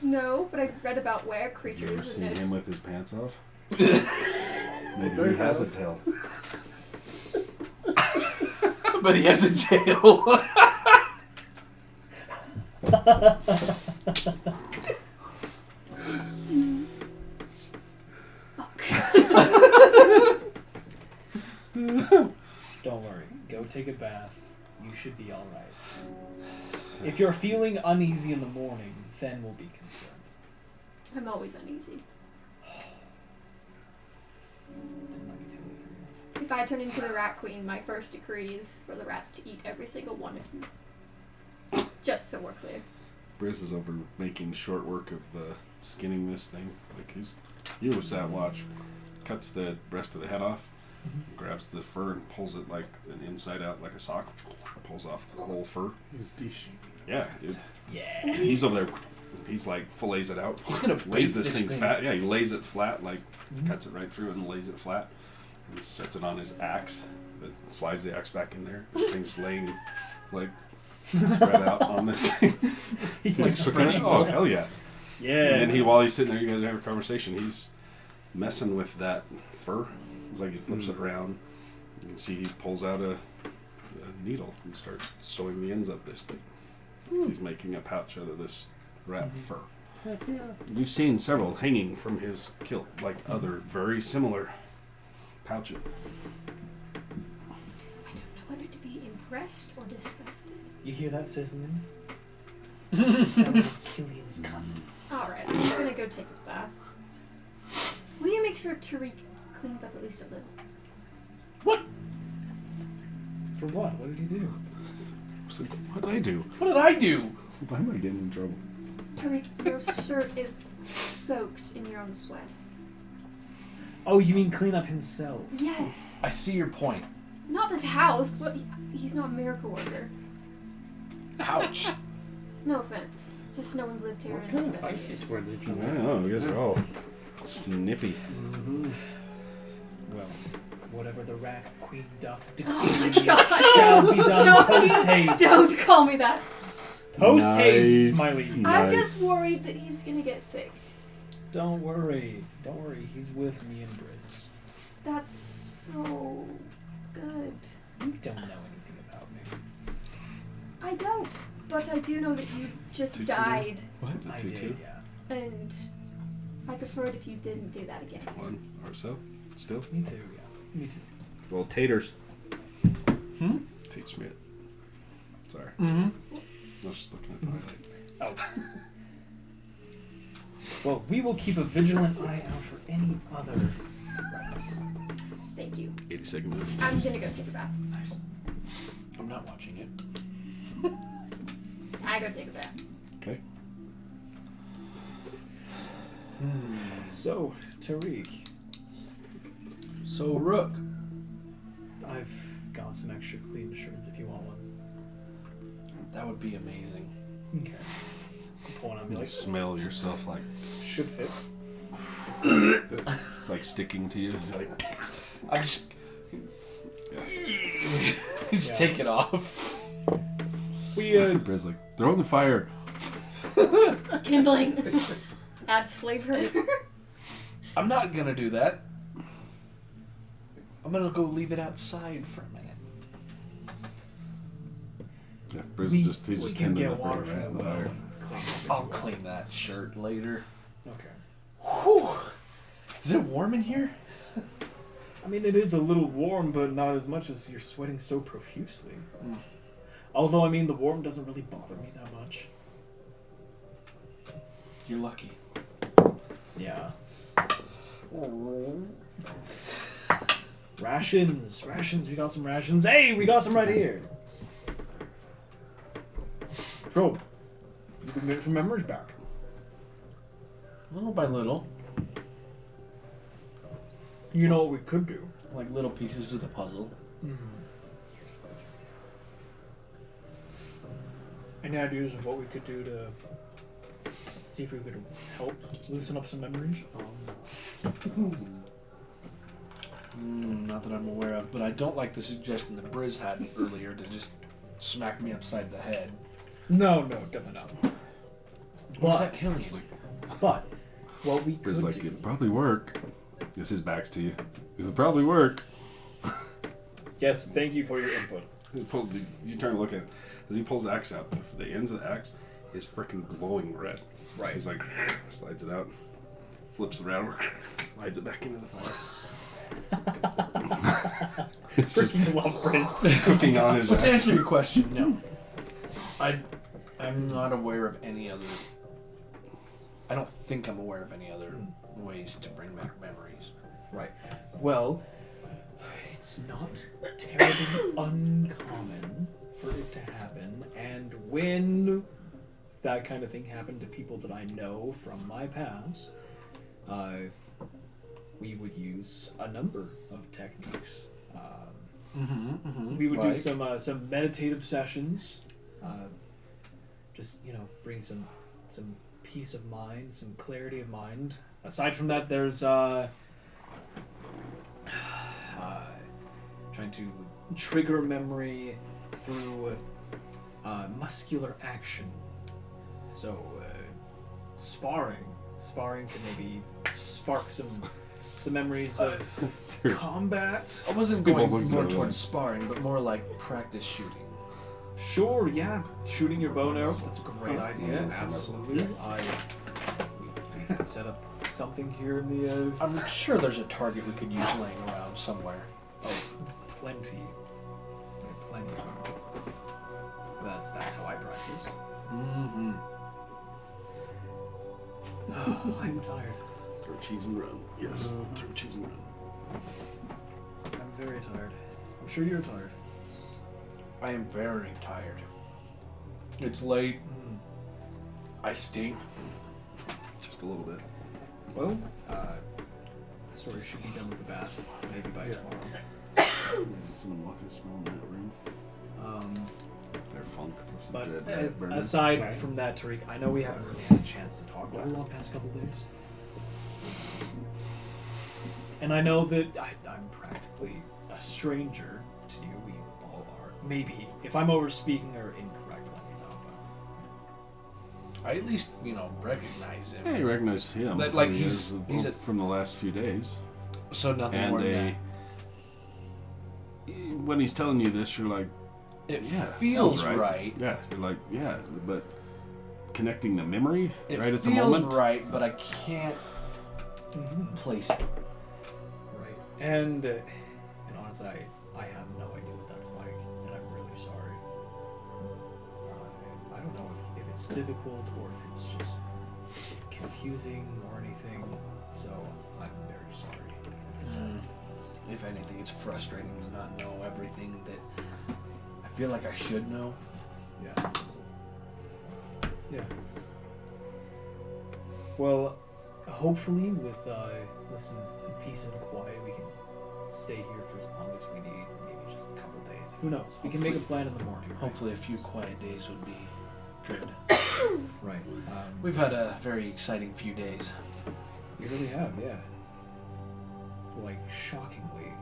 No, but I've read about were You ever creatures. seen And him with his pants off? Maybe he has a tail. But he has a tail. Don't worry. Go take a bath. You should be alright. If you're feeling uneasy in the morning, then we'll be concerned. I'm always uneasy. It might be too late for you. If I turn into the rat queen, my first decree is for the rats to eat every single one of you. Just so we're clear. Briz is over making short work of skinning this thing. Like he was that watch. Cuts the rest of the head off, grabs the fur and pulls it like an inside out, like a sock. Pulls off the whole fur. He's de-sheeping. Yeah, dude. Yeah. He's over there. He's like fillets it out. He's gonna lays bake this this thing thing. fat. Yeah, he lays it flat, like cuts it right through and lays it flat. And sets it on his axe. But slides the axe back in there. This thing's laying like spread out on this thing. He's Like, spreading oh out. hell yeah! Yeah. And then while he's sitting there, you guys have a conversation. He's messing with that fur. It's like he flips it around. You can see he pulls out a a needle and starts sewing the ends of this thing. He's making a pouch out of this rat fur. Heck yeah. You've seen several hanging from his kilt, like other very similar pouches. I don't know whether to be impressed or disgusted. You hear that sizzling? Sounds like Killian's cousin. Alright, I'm just gonna go take a bath. Will you make sure Tariq cleans up at least a little? What? For what? What did he do? So, what did I do? What did I do? Why am I getting in trouble? Tariq, your shirt is soaked in your own sweat. Oh, you mean clean up himself? Yes. I see your point. Not this house. What? He's not a miracle worker. Ouch. No offense. Just no one's lived here What in kind a of second. fight is towards each I other? don't know. You guys are all snippy. Mm-hmm. Well, whatever the rat queen doth do Oh my god. shall be done No, post haste. don't call me that. Post haste, Nice. my liege. I'm Nice. just worried that he's gonna get sick. Don't worry. Don't worry. He's with me and Briz. That's so good. You don't know anything about me. I don't, but I do know that you just Tutu. died, What? The I 2-2? did, yeah. and I prefer it if you didn't do that again. 1 or so. Still. Me too, yeah. Me too. Well, taters. Hmm? Tate Schmidt. Sorry. Mm-hmm. I was just looking at the highlight. Oh. Well, we will keep a vigilant eye out for any other rats. Thank you. 82nd movie. I'm gonna go take a bath. Nice. I'm not watching it. I go take a bath. Okay. So, Tariq, So, Rook. I've got some extra clean shirts if you want one. That would be amazing. Okay. I'll pull one on and be You like, smell yourself like should fit. it's like sticking to you. You're like, I just yeah. just Yeah. take it off. We, Briz like, throw in the fire. Kindling. Adds flavor. I'm not gonna do that. I'm gonna go leave it outside for a minute. Yeah, Briz we, just he's we just can tending get the water fire. from Right? the The well. fire. and clean it if I'll you want. clean that shirt later. Okay. Whew. Is it warm in here? I mean, it is a little warm, but not as much as you're sweating so profusely. Mm. Although, I mean, the warm doesn't really bother me that much. You're lucky. Yeah. Rations! Rations! We got some rations. Hey, we got some right here! Bro, you can get some memories back. Little by little, You know what we could do? like little pieces of the puzzle. Any ideas of what we could do to see if we could help loosen up some memories? Not that I'm aware of, but I don't like the suggestion that Briz had earlier to just smack me upside the head. No, definitely not. What does But, that kill you? but what we could Briz like, do... it'd probably work. Yes, his back's to you. It would probably work. Yes, thank you for your input. You turn and look at it. As he pulls the axe out, the ends of the axe is freaking glowing red. Right. He's like, slides it out, flips the router, slides it back into the fire. It's just Freaking love Briz. cooking on his But to axe. answer your question, no. I'm not aware of any other. I don't think I'm aware of any other ways to bring back memories. Right. Well, it's not terribly uncommon for it to happen, and when that kind of thing happened to people that I know from my past, we would use a number of techniques. We would do some meditative sessions, just bring some peace of mind, some clarity of mind. Aside from that, there's trying to trigger memory through muscular action. So sparring can maybe spark some some memories of combat. I wasn't People going look more good. towards sparring, but more like practice shooting. Sure, yeah, shooting your bow and arrow, that's a great idea. Absolutely. We can set up something here in the. I'm sure there's a target we could use laying around somewhere. Plenty. We have plenty of them. That's how I practice. Mm-hmm. I'm tired. Throw cheese and run. Yes, throw cheese and run. I'm very tired. I'm sure you're tired. I am very tired. It's late. I stink. Just a little bit. Well, the story should be done with the bath maybe by tomorrow. Someone walking smell in that room. They're funk. Listen But to that burner. aside Right. from that, Tariq, I know we haven't really had a chance to talk over the past couple days. And I know that I'm practically a stranger to you. We all are. Maybe. If I'm overspeaking or incorrect, let me know. I at least, recognize him. Yeah, you recognize him. Like, I mean, he's a- from the last few days. So nothing And more than when he's telling you this, you're like, that. It yeah, feels sounds right. Yeah, you're like, yeah, but connecting the memory It right at the feels moment. right, but I can't Mm-hmm. place it. Right. And honestly, I have no idea what that's like, and I'm really sorry. I don't know if it's difficult or if it's just confusing or anything, so I'm very sorry. If anything, it's frustrating to not know everything that I feel like I should know. Yeah. Yeah. Well, hopefully with some peace and quiet, we can stay here for as long as we need. Maybe just a couple days. Who knows? We can make a plan in the morning. Right? Hopefully, a few quiet days would be good. Right. We've had a very exciting few days. We really have, yeah. Like shockingly,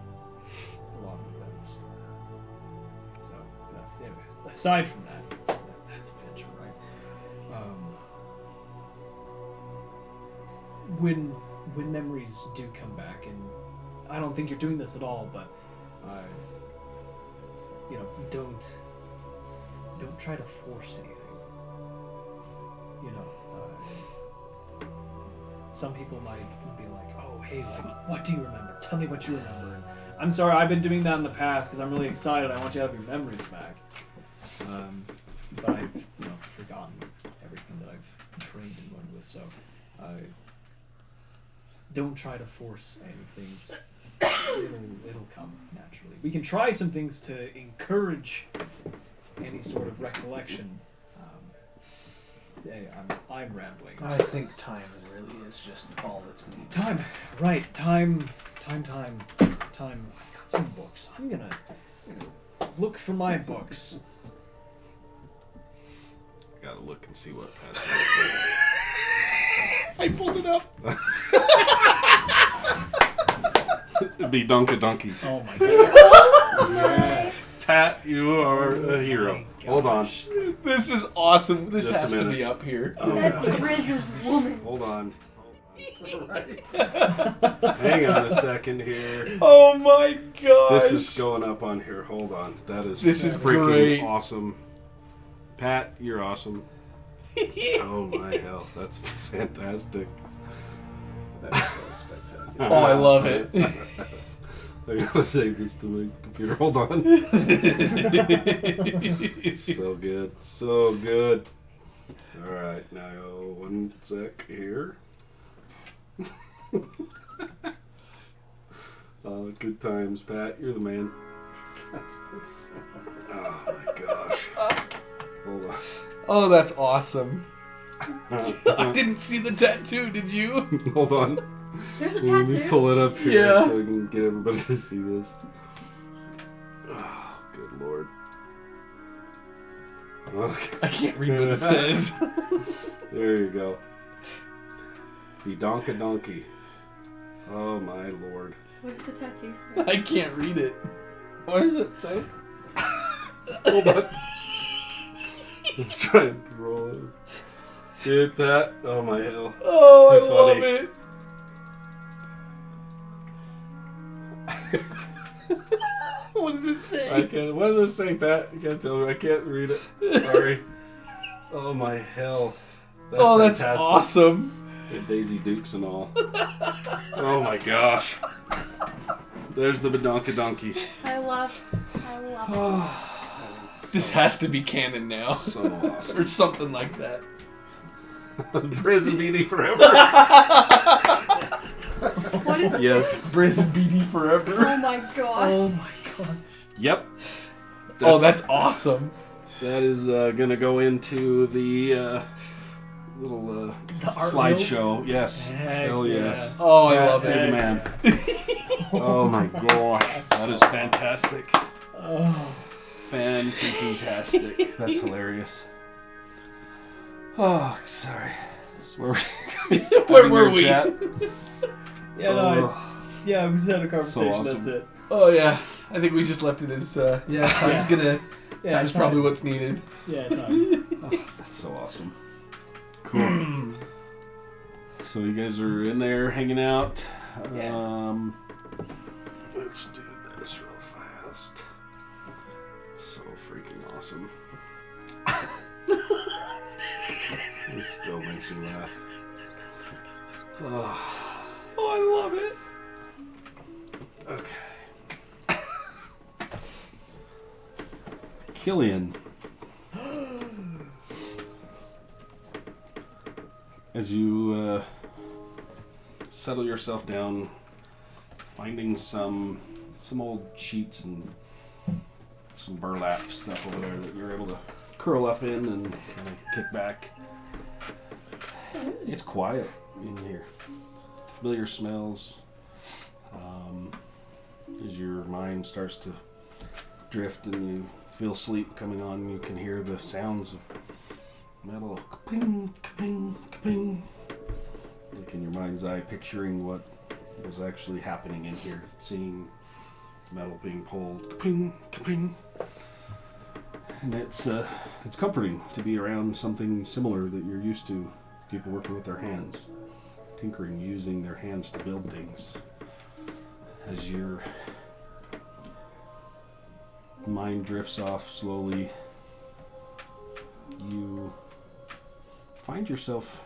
a lot of events. So, anyway, aside from that, that's adventure, right? When memories do come back, and I don't think you're doing this at all, but don't try to force anything. Some people might be like, "Oh, hey, like, what do you remember? Tell me what you remember." And I'm sorry, I've been doing that in the past because I'm really excited. I want you to have your memories back. But I've forgotten everything that I've trained and learned with. So, don't try to force anything. Just it'll come naturally. We can try some things to encourage any sort of recollection. I'm rambling. I think time really is just all that's needed. Time. I've got some books. I'm gonna look for my books. Gotta look and see what Pat's I pulled it up. It'd be Donkey. Oh my god. Yes. Pat, you are a hero. Hold on. This is awesome. This Just a has to minute. be up here. That's Griz's woman. Hold on. Right. Hang on a second here. Oh my gosh. This is going up on here. Hold on. That is This is freaking great. awesome. Pat, you're awesome. Oh my hell. That's fantastic. That's so spectacular. Oh, I love it. I gotta save this to my computer. Hold on. So good. So good. Alright, now 1 sec here. Good times, Pat. You're the man. Oh my gosh. Hold on. Oh, that's awesome. I didn't see the tattoo, did you? Hold on. There's a Let me tattoo. pull it up here Yeah. so we can get everybody to see this. Oh, good lord. Okay. I can't read what it says. There you go. Be donkey. Oh my lord. What does the tattoo say? I can't read it. What does it say? Hold on. I'm trying to roll it. Dude, Pat. Oh my hell. Oh, Too I love funny. it. What does it say? I can't. What does it say, Pat? You can't tell me. I can't read it. Sorry. Oh my hell. That's fantastic. awesome. And Daisy Dukes and all. Oh my gosh. There's the Badonkadonky. I love it. This has to be canon now. So awesome. Or something like that. Prison BD forever. What is it? Yes. Prison BD forever. Oh my god. Oh my god. Yep. That's awesome. That is gonna go into the little The art slideshow. Yes. Heck Hell yes. Oh, I love You're the it. man. Oh my gosh. That is fantastic. Oh. Fan-freaking-tastic. That's hilarious. Oh, sorry. Where were we? Yeah, no, Oh, we just had a conversation. awesome. That's it. Oh yeah, I think we just left it as Yeah, time's gonna. Yeah, time's time. probably what's needed. Yeah, time. that's so awesome. Cool. So you guys are in there hanging out. Yeah. Let's do this real fast. It's so freaking awesome. It still makes me laugh. Oh, Oh, I love it. okay. Killian. As you settle yourself down, finding some old sheets and some burlap stuff over there that you're able to curl up in and kind of kick back. It's quiet in here. Familiar smells. As your mind starts to drift and you feel sleep coming on, you can hear the sounds of metal ka-ping, ka-ping, ka-ping. Like in your mind's eye, picturing what was actually happening in here, seeing metal being pulled, ka-ping, ka-ping. And it's comforting to be around something similar that you're used to. People working with their hands, tinkering, using their hands to build things. As your mind drifts off slowly, you find yourself,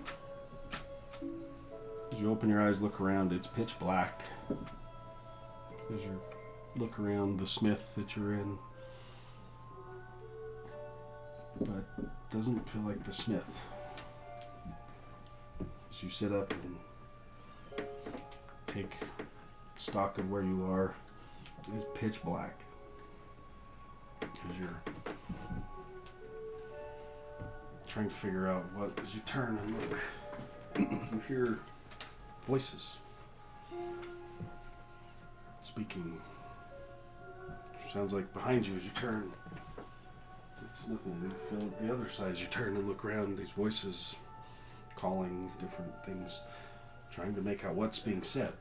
as you open your eyes, look around, it's pitch black. As you look around the smith that you're in, but doesn't feel like the smith. As you sit up and take stock of where you are, it is pitch black. As you're trying to figure out what, as you turn and look, you hear voices speaking. Sounds like behind you as you turn. It's nothing. You feel it the other side as you turn and look around. These voices calling different things, trying to make out what's being said.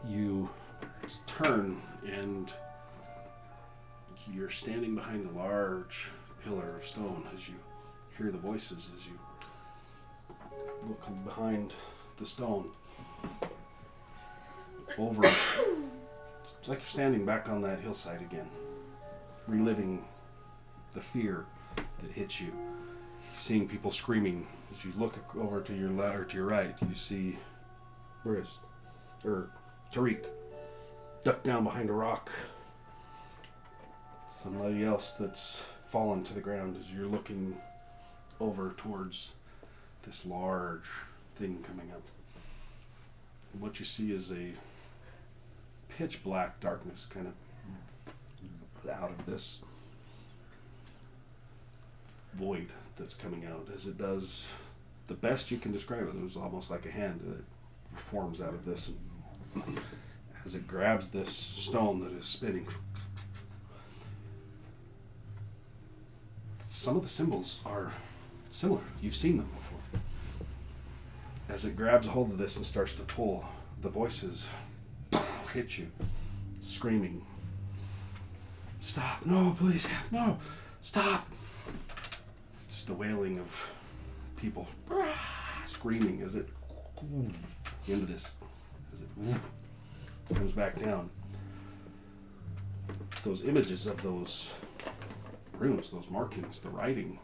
You turn and you're standing behind a large pillar of stone as you hear the voices, as you look behind the stone. Over, it's like you're standing back on that hillside again, reliving the fear that hits you. Seeing people screaming. As you look over to your left or to your right, you see Tariq ducked down behind a rock. Somebody else that's fallen to the ground as you're looking over towards this large thing coming up. And what you see is a pitch black darkness kind of out of this void that's coming out. As it does, the best you can describe it, it was almost like a hand that forms out of this. And as it grabs this stone that is spinning, some of the symbols are similar. You've seen them before. As it grabs a hold of this and starts to pull, the voices hit you, screaming, "Stop, no, please, no, stop." It's the wailing of people screaming as it into this, as it comes back down, those images of those runes, those markings, the writing,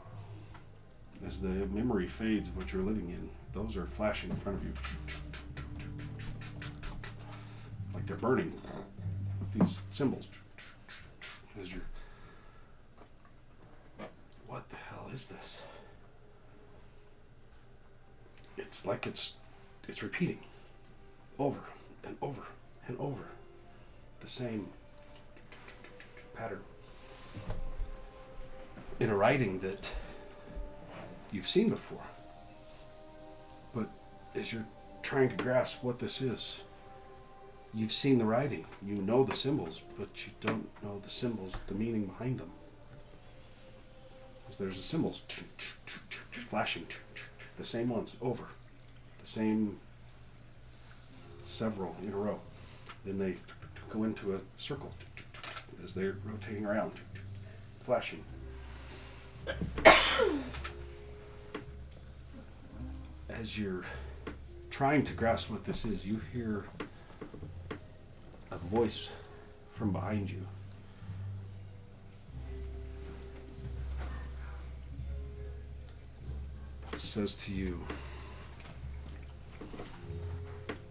as the memory fades of what you're living in, those are flashing in front of you. Like they're burning. These symbols. As you're... What the hell is this? It's like it's repeating over and over and over the same pattern in a writing that you've seen before. But as you're trying to grasp what this is, you've seen the writing, you know the symbols, but you don't know the symbols, the meaning behind them. Because there's the symbols flashing, the same ones over, the same several in a row. Then they go into a circle as they're rotating around, flashing. As you're trying to grasp what this is, you hear a voice from behind you. It says to you,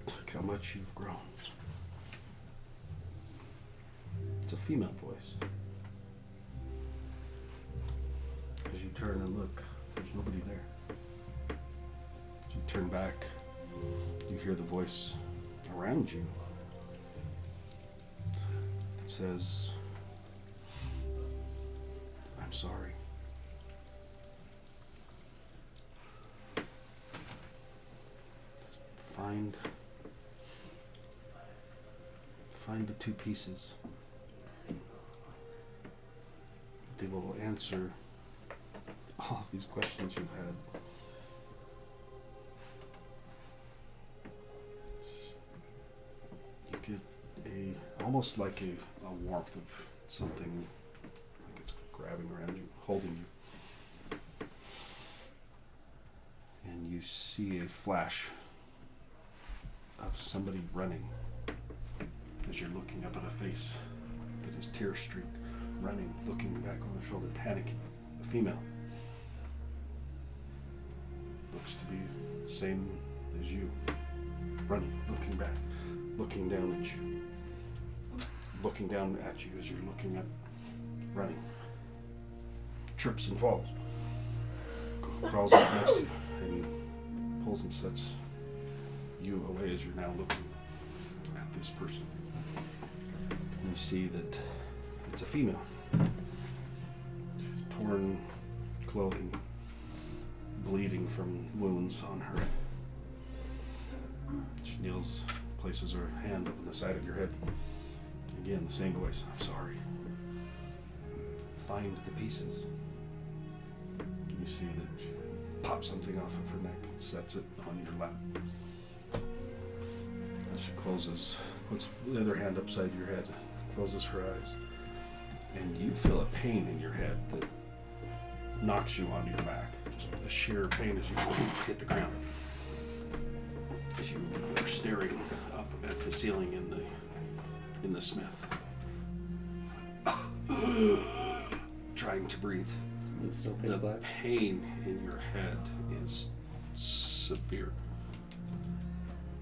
look how much you've grown. It's a female voice. As you turn and look, there's nobody there. As you turn back, you hear the voice around you. It says, I'm sorry. Find the two pieces. They will answer all of these questions you've had. You get almost like a warmth of something, like it's grabbing around you, holding you. And you see a flash of somebody running as you're looking up at a face that is tear-streaked, running, looking back over their shoulder, panicking. A female. Looks to be the same as you. Running, looking back, looking down at you. Looking down at you as you're looking up, running. Trips and falls. Crawls up next to you and pulls and sets you away as you're now looking at this person. And you see that it's a female. Torn clothing, bleeding from wounds on her. She kneels, places her hand up on the side of your head. Again, the same voice. I'm sorry. Find the pieces. You see that she pops something off of her neck and sets it on your lap. And she closes, puts the other hand upside your head, closes her eyes. And you feel a pain in your head that knocks you onto your back. Just a sheer pain as you hit the ground. As you are staring up at the ceiling in the smith. Trying to breathe. It's still pitch The black. pain in your head is severe.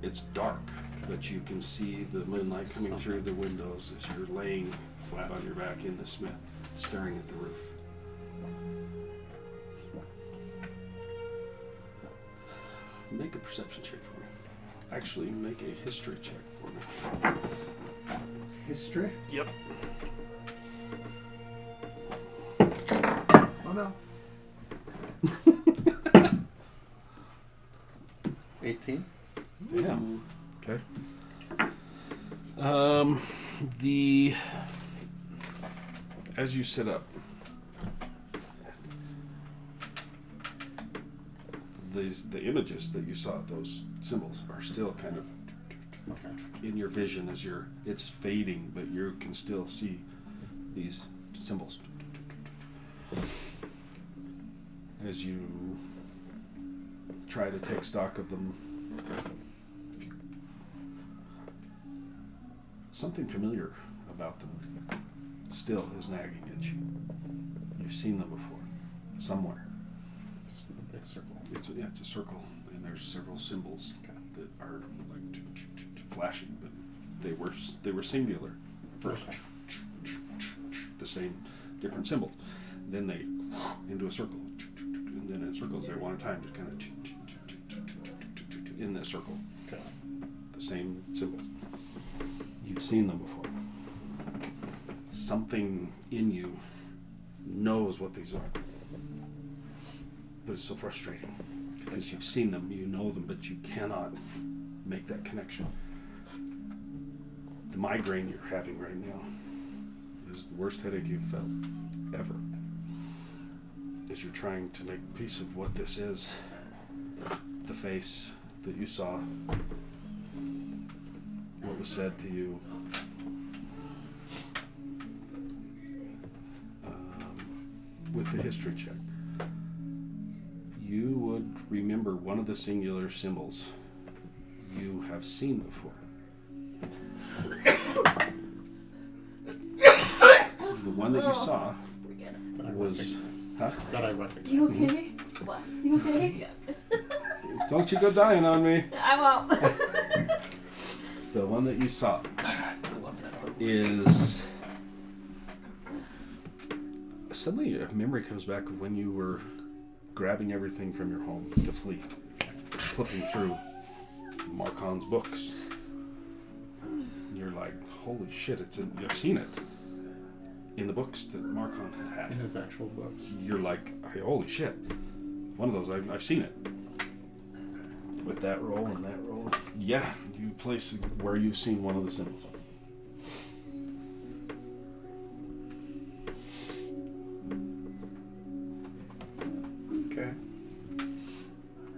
It's dark, but you can see the moonlight coming through the windows as you're laying flat on your back in the smith, staring at the roof. Make a perception check for me. Actually, make a history check for me. History? Yep. Oh no. 18. Yeah. Okay. As you sit up, the images that you saw, those symbols, are still kind of in your vision as it's fading, but you can still see these symbols. As you try to take stock of them, something familiar about them still is nagging at you. You've seen them before, somewhere. Just a big circle. It's a circle, and there's several symbols that are like flashing, but they were singular first. Okay. The same, different symbol. Then they into a circle, and then in circles there one at a time, just kind of in this circle. Okay. The same symbol. You've seen them before. Something in you knows what these are. But it's so frustrating because you've seen them, you know them, but you cannot make that connection. The migraine you're having right now is the worst headache you've felt ever. As you're trying to make peace of what this is, the face that you saw, what was said to you, with the history check, you would remember one of the singular symbols you have seen before. The one that you saw was... Huh? That I recognize. You okay? What? You okay? Yeah. Don't you go dying on me. I won't. The one that you saw is... Suddenly a memory comes back of when you were grabbing everything from your home to flee. Flipping through Marcon's books. You're like, holy shit, I've seen it. In the books that Marcon had. In his actual books. You're like, hey, holy shit. One of those, I've seen it. With that roll and that roll. Yeah, you place where you've seen one of the symbols. Okay.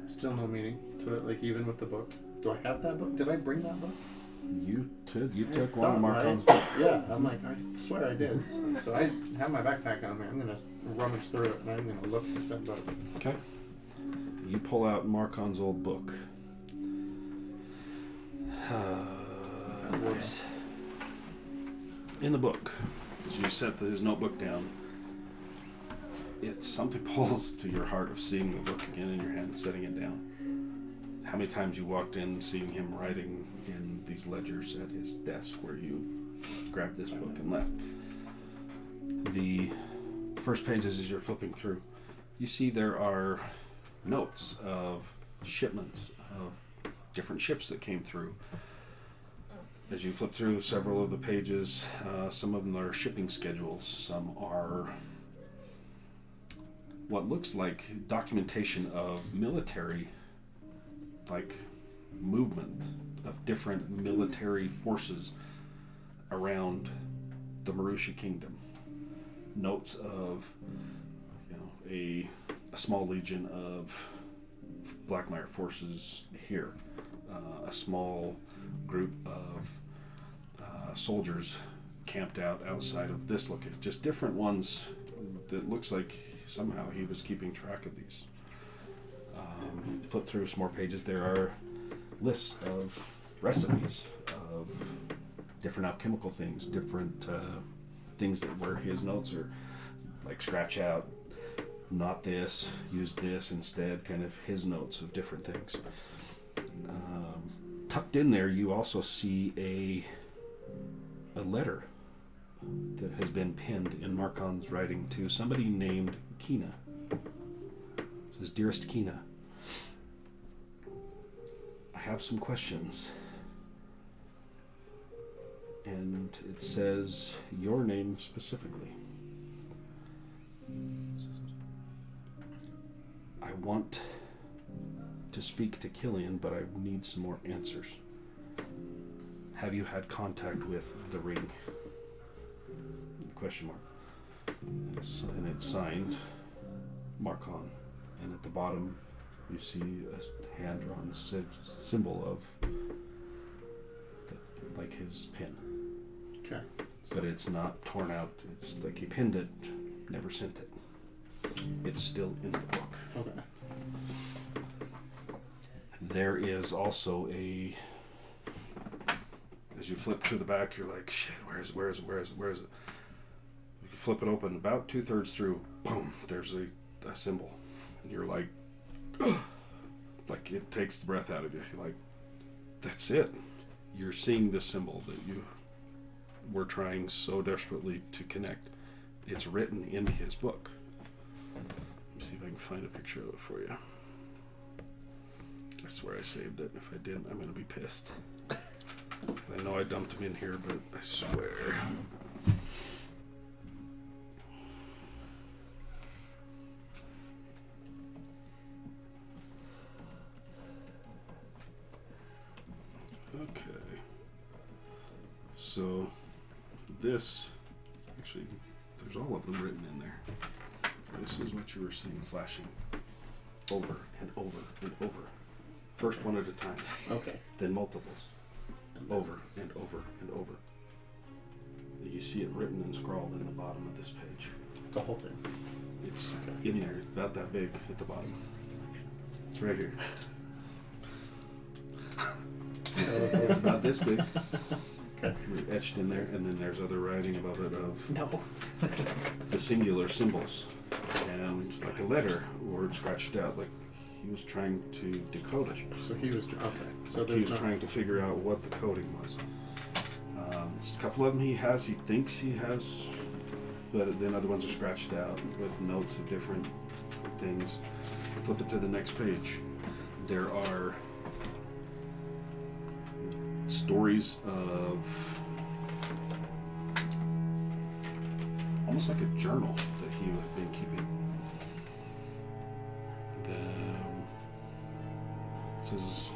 Still no meaning to it, like even with the book. Do I have that book? Did I bring that book? You took I one of thought, Marcon's right? books. Yeah, I'm like, I swear I did. So I have my backpack on there. I'm gonna rummage through it and I'm gonna look for said book. Okay. You pull out Marcon's old book. What's in the book? As you set his notebook down, it's something pulls to your heart of seeing the book again in your hand and setting it down. How many times you walked in seeing him writing in these ledgers at his desk where you grabbed this book and left. The first pages as you're flipping through, you see there are notes of shipments of different ships that came through. As you flip through several of the pages, some of them are shipping schedules, some are what looks like documentation of military movement of different military forces around the Marusha Kingdom. Notes of, a small legion of Blackmire forces here, a small group of soldiers camped out outside of this location. Just different ones that looks like somehow he was keeping track of these. Flip through some more pages. There are lists of recipes of different alchemical things, different things that where his notes are like scratch out, not this, use this instead, kind of his notes of different things. Tucked in there, you also see a letter that has been penned in Marcon's writing to somebody named Kina. It says, "Dearest Kina, I have some questions." And it says your name specifically. I want to speak to Killian, but I need some more answers. Have you had contact with the ring? Question mark. And it's signed Marcon. And at the bottom you see a hand-drawn symbol of like his pen. Okay. But it's not torn out. It's like he pinned it, never sent it. It's still in the book. Okay. There is also as As you flip to the back, you're like, shit, where is it? You flip it open, about 2/3 through, boom, there's a symbol. And you're like, ugh. Like it takes the breath out of you. You're like, that's it. You're seeing this symbol that you were trying so desperately to connect. It's written in his book. Let me see if I can find a picture of it for you. I swear I saved it. If I didn't, I'm going to be pissed. I know I dumped him in here, but I swear. Okay. So, this, actually, there's all of them written in there. This is what you were seeing flashing over and over and over. First one at a time. Okay. Then multiples. Over and over and over. You see it written and scrawled in the bottom of this page. The whole thing. It's in there. It's about that big at the bottom. It's right here. It's about this big. Okay. Etched in there, and then there's other writing above it of No. the singular symbols. And like a letter word scratched out, like he was trying to decode it. So he was okay. So Like he was trying to figure out what the coding was. A couple of them he thinks he has, but then other ones are scratched out with notes of different things. Flip it to the next page. There are stories of almost like a journal that he had been keeping. This is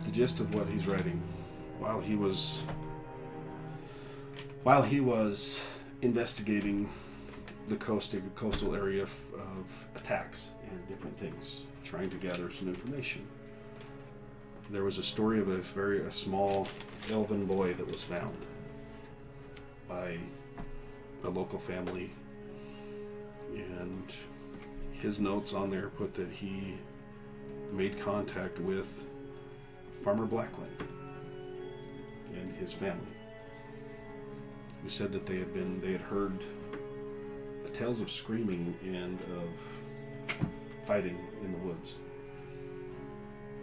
the gist of what he's writing. While he was investigating the coastal area of attacks and different things, trying to gather some information, there was a story of a small elven boy that was found by a local family, and his notes on there put that he made contact with Farmer Blackwind and his family, who said that they had heard tales of screaming and of fighting in the woods.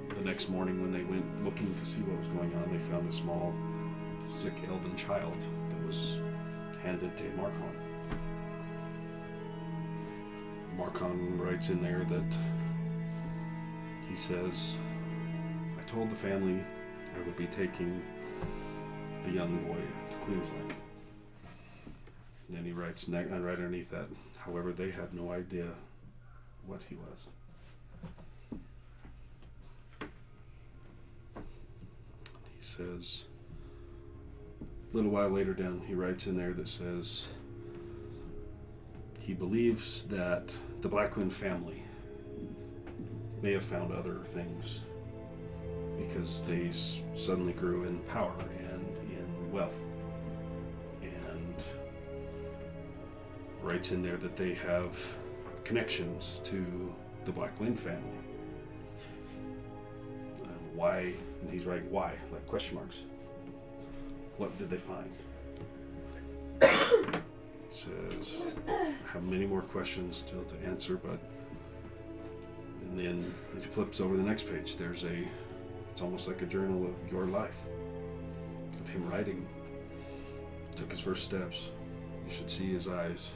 The next morning when they went looking to see what was going on, they found a small, sick elven child that was handed to Marcon. Marcon writes in there that he says, I told the family I would be taking the young boy to Queensland. And then he writes right underneath that, however, they had no idea what he was. He says, a little while later down, he writes in there that says, he believes that the Blackwind family may have found other things because they suddenly grew in power and in wealth. And writes in there that they have connections to the Blackwind family. Why? And he's writing why, like question marks. What did they find? He says, I have many more questions still to answer, but... And then as he flips over the next page, it's almost like a journal of your life, of him writing. Took his first steps. You should see his eyes.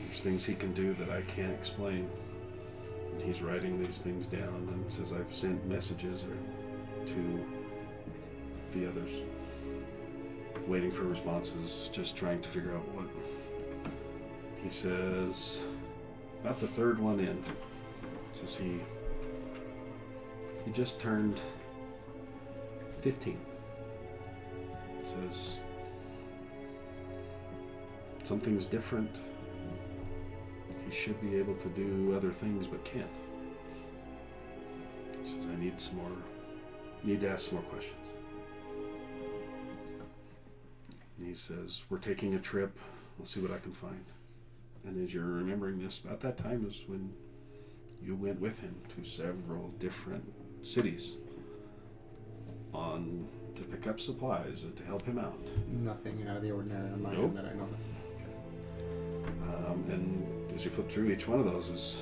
There's things he can do that I can't explain. And he's writing these things down and says, I've sent messages to the others, waiting for responses, just trying to figure out what. He says, about the third one in, says he just turned 15. It says, something's different. He should be able to do other things but can't. He says, I need to ask some more questions. And he says, we're taking a trip. We'll see what I can find. And as you're remembering this, about that time is when you went with him to several different cities. on to pick up supplies to help him out. Nothing out of the ordinary on my Nope. end that I noticed. And as you flip through, each one of those is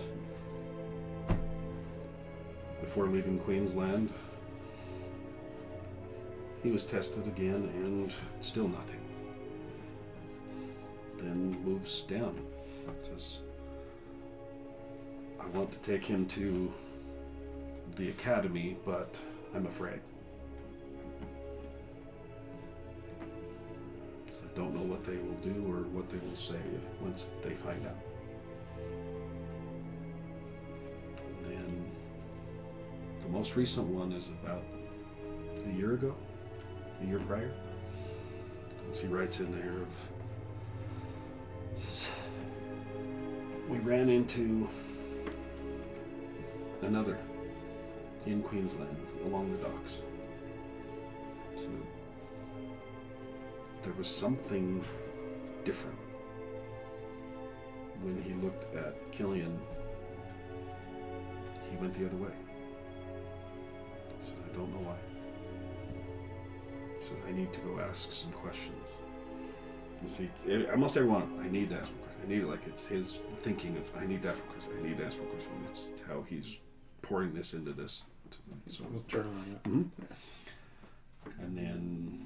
before leaving Queensland. He was tested again and still nothing. Then moves down. Says, I want to take him to the academy, but I'm afraid. So I don't know what they will do or what they will say once they find out. And then the most recent one is about a year ago, a year prior. As he writes in there says, we ran into another in Queensland along the docks. So there was something different when he looked at Killian. He went the other way. He says, I don't know why. He says, I need to go ask some questions. You see, almost everyone, I need to ask a question. I need, like, it's his thinking of, I need to ask a question. I need to ask a question. It's how he's pouring this into this. So, I was journaling it. mm-hmm. And then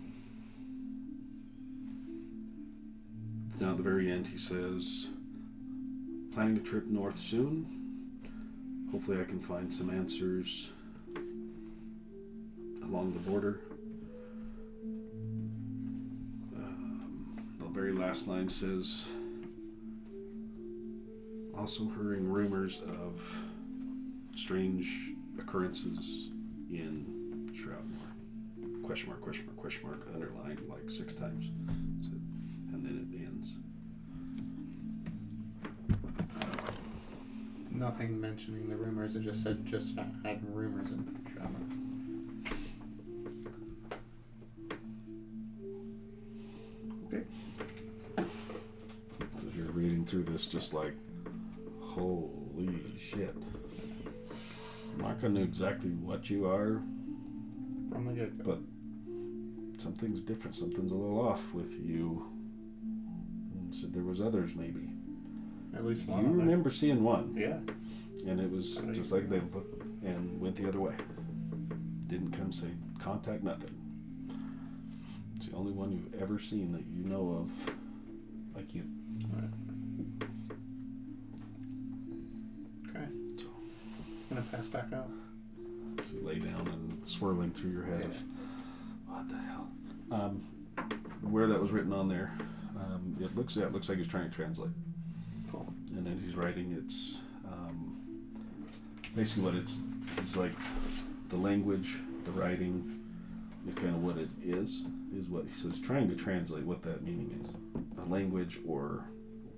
down at the very end, he says, planning a trip north soon. Hopefully I can find some answers along the border. The very last line says, also hearing rumors of strange occurrences in Shroudmore. Question mark, question mark, question mark, underlined like 6 times. So, and then it ends. Nothing mentioning the rumors. It just said had rumors in Shroudmore. Okay. As you're reading through this, just like, holy shit. I'm not going to know exactly what you are, From the get-go. but something's different. Something's a little off with you. And said there was others, maybe. At least one. You of them. remember seeing one, Yeah. and it was just like they looked and went the other way. Didn't come say contact, nothing. It's the only one you've ever seen that you know of, like you. Right. Okay. So, Gonna pass back out. so you lay down and swirling through your head of, what the hell? Where that was written on there, it looks like he's trying to translate. Cool. And then he's writing, it's basically what it's like the language, the writing is kind of what it is what so he's trying to translate what that meaning is. A language, or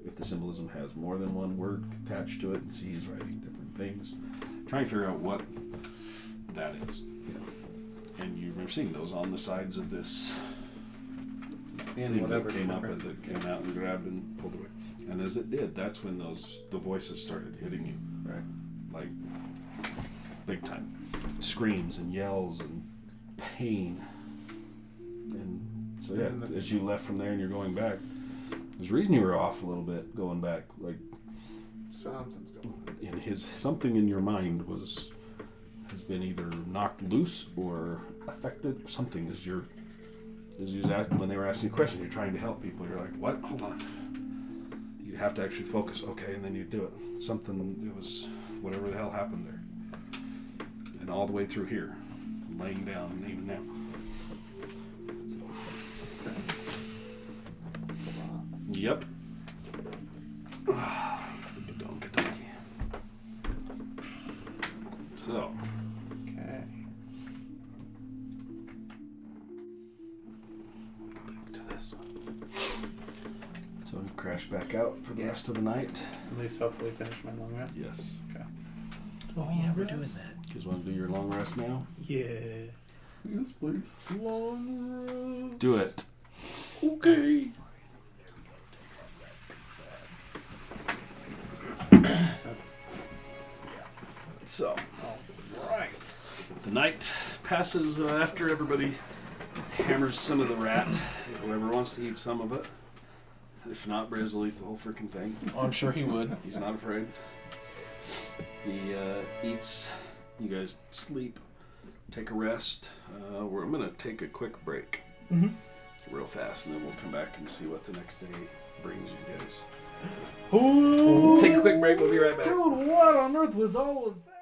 if the symbolism has more than one word attached to it, and see he's writing different things. Trying to figure out what that is. And you remember seeing those on the sides of this And thing whatever that came up different- as it came out and grabbed and pulled away. And as it did, that's when the voices started hitting you. Right. Like, big time. Screams and yells and pain. And so yeah, as you left from there and you're going back, there's a reason you were off a little bit going back. Like, Something's going on. something in your mind has been either knocked loose or affected or something. As you was asking, when they were asking you questions, you're trying to help people. You're like, what? Hold on. You have to actually focus. Okay, and then you do it. It was whatever the hell happened there. And all the way through here, laying down, and even now. Yep. Donka-donkey. So. Okay. Back to this one. So we crash back out for the rest of the night. At least hopefully finish my long rest. Yes. Okay. Oh yeah, we're doing that. You guys want to do your long rest now? Yeah. Yes, please. Long rest. Do it. Okay. That's So, all right. the night passes after everybody hammers some of the rat. Whoever wants to eat some of it. If not, Briz will eat the whole freaking thing. Oh, I'm sure he would. He's not afraid. He eats. You guys sleep. Take a rest. I'm going to take a quick break. Mm-hmm. Real fast, and then we'll come back and see what the next day brings you guys. Ooh. Take a quick break. We'll be right back. Dude, what on earth was all of that?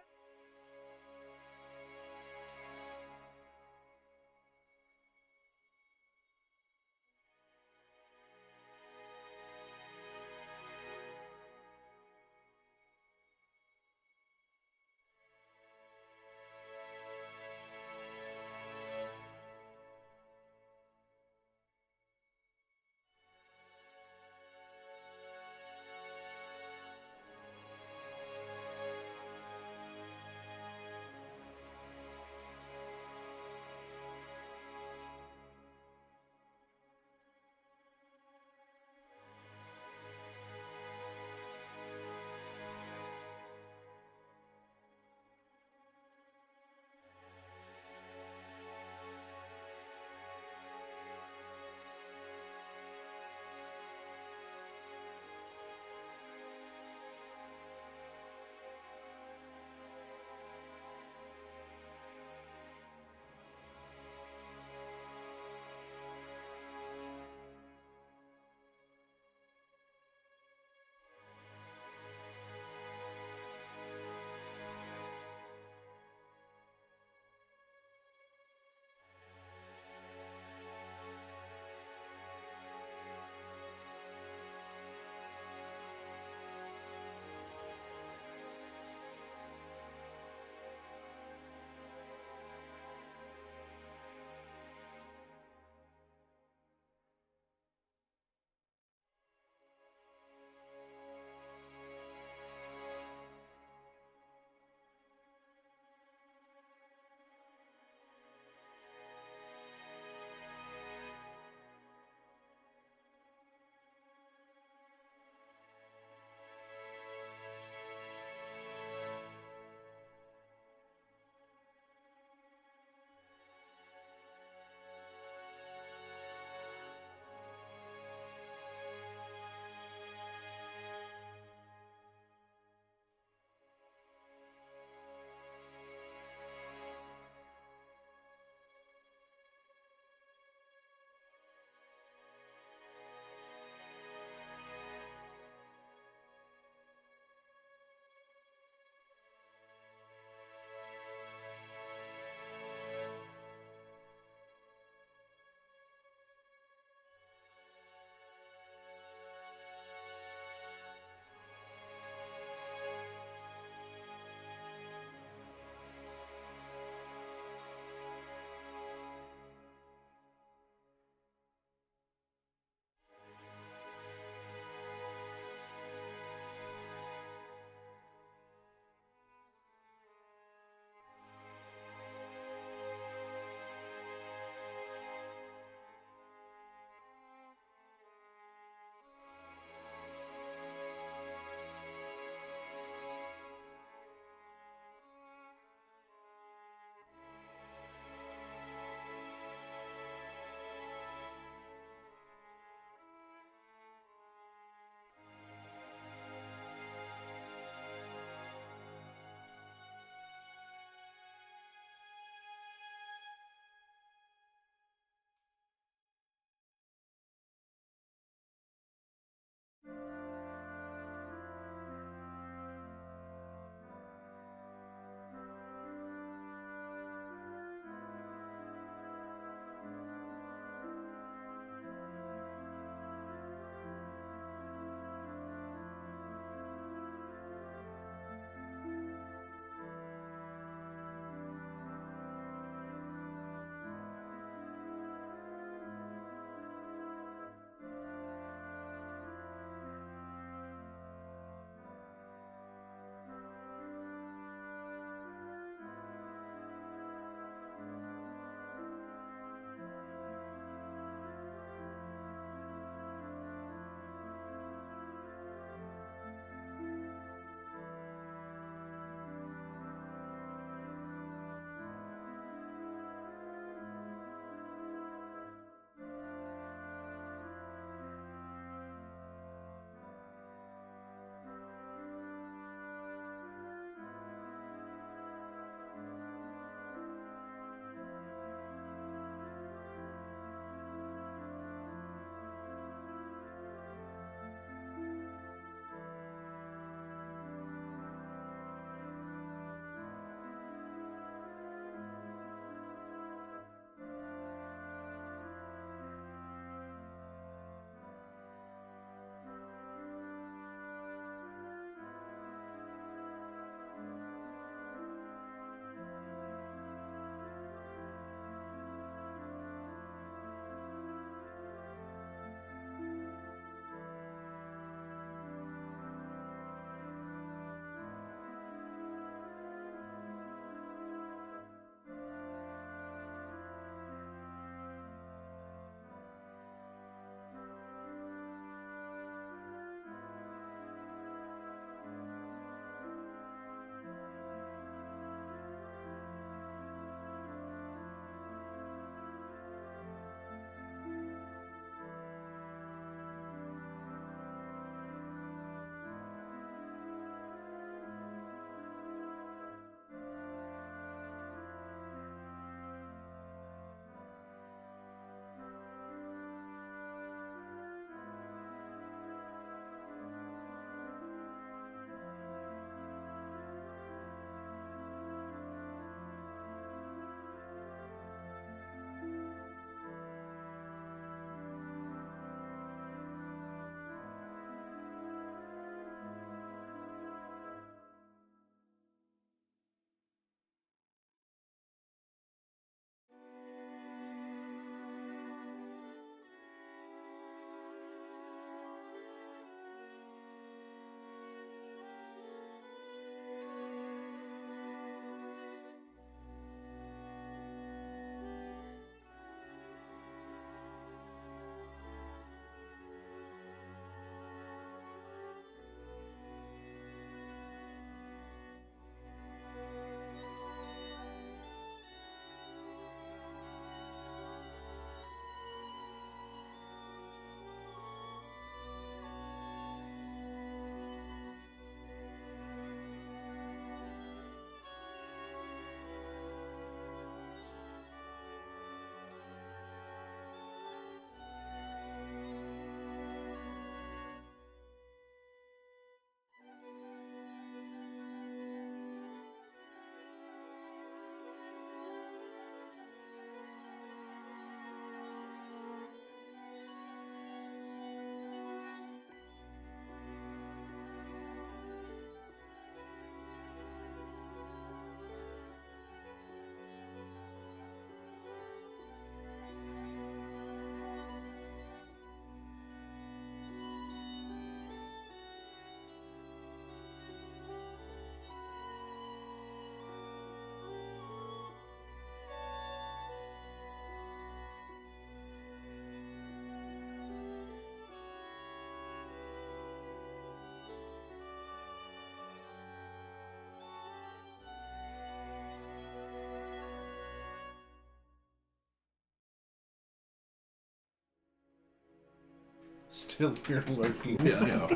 Still here lurking. Yeah, I know.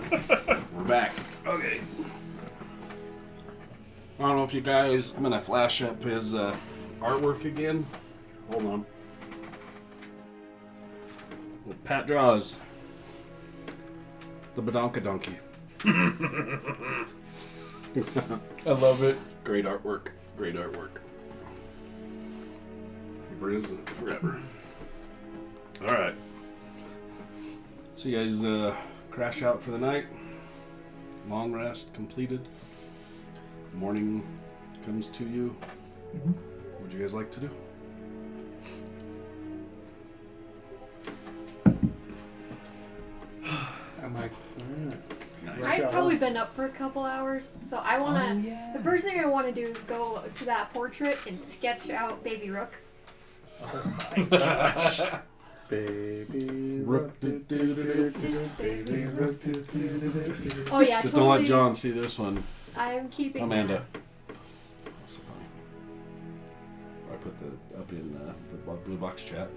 We're back. Okay. I don't know if you guys... I'm going to flash up his artwork again. Hold on. Well, Pat draws the Badonka Donkey. I love it. Great artwork. Great artwork. Briz forever. Alright. So you guys crash out for the night. Long rest completed. Morning comes to you. What would you guys like to do? I'm like, Nice. I've probably been up for a couple hours, so I wanna. Oh, yeah. The first thing I want to do is go to that portrait and sketch out Baby Rook. baby Rook, rook, baby rook, Oh yeah, Just totally. don't let John see this one. I am keeping Amanda. that. I put the up in the Blue Box chat.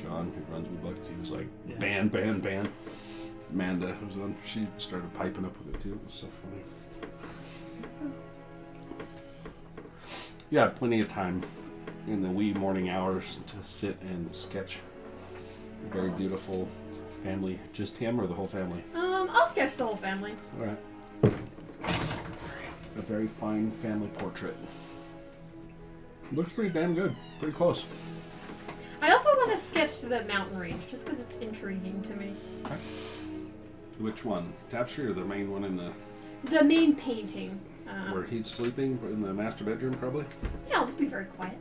John, who runs Blue Box, he was like, Yeah. ban. Amanda was on. She started piping up with it too. It was so funny. Yeah, plenty of time in the wee morning hours to sit and sketch a very beautiful family. Just him or the whole family? I'll sketch the whole family. All right. A very fine family portrait. Looks pretty damn good. Pretty close. I also want to sketch the mountain range, just because it's intriguing to me. Okay. Which one? Tapestry or the main one in the The main painting. where he's sleeping in the master bedroom, probably? Yeah, I'll just be very quiet.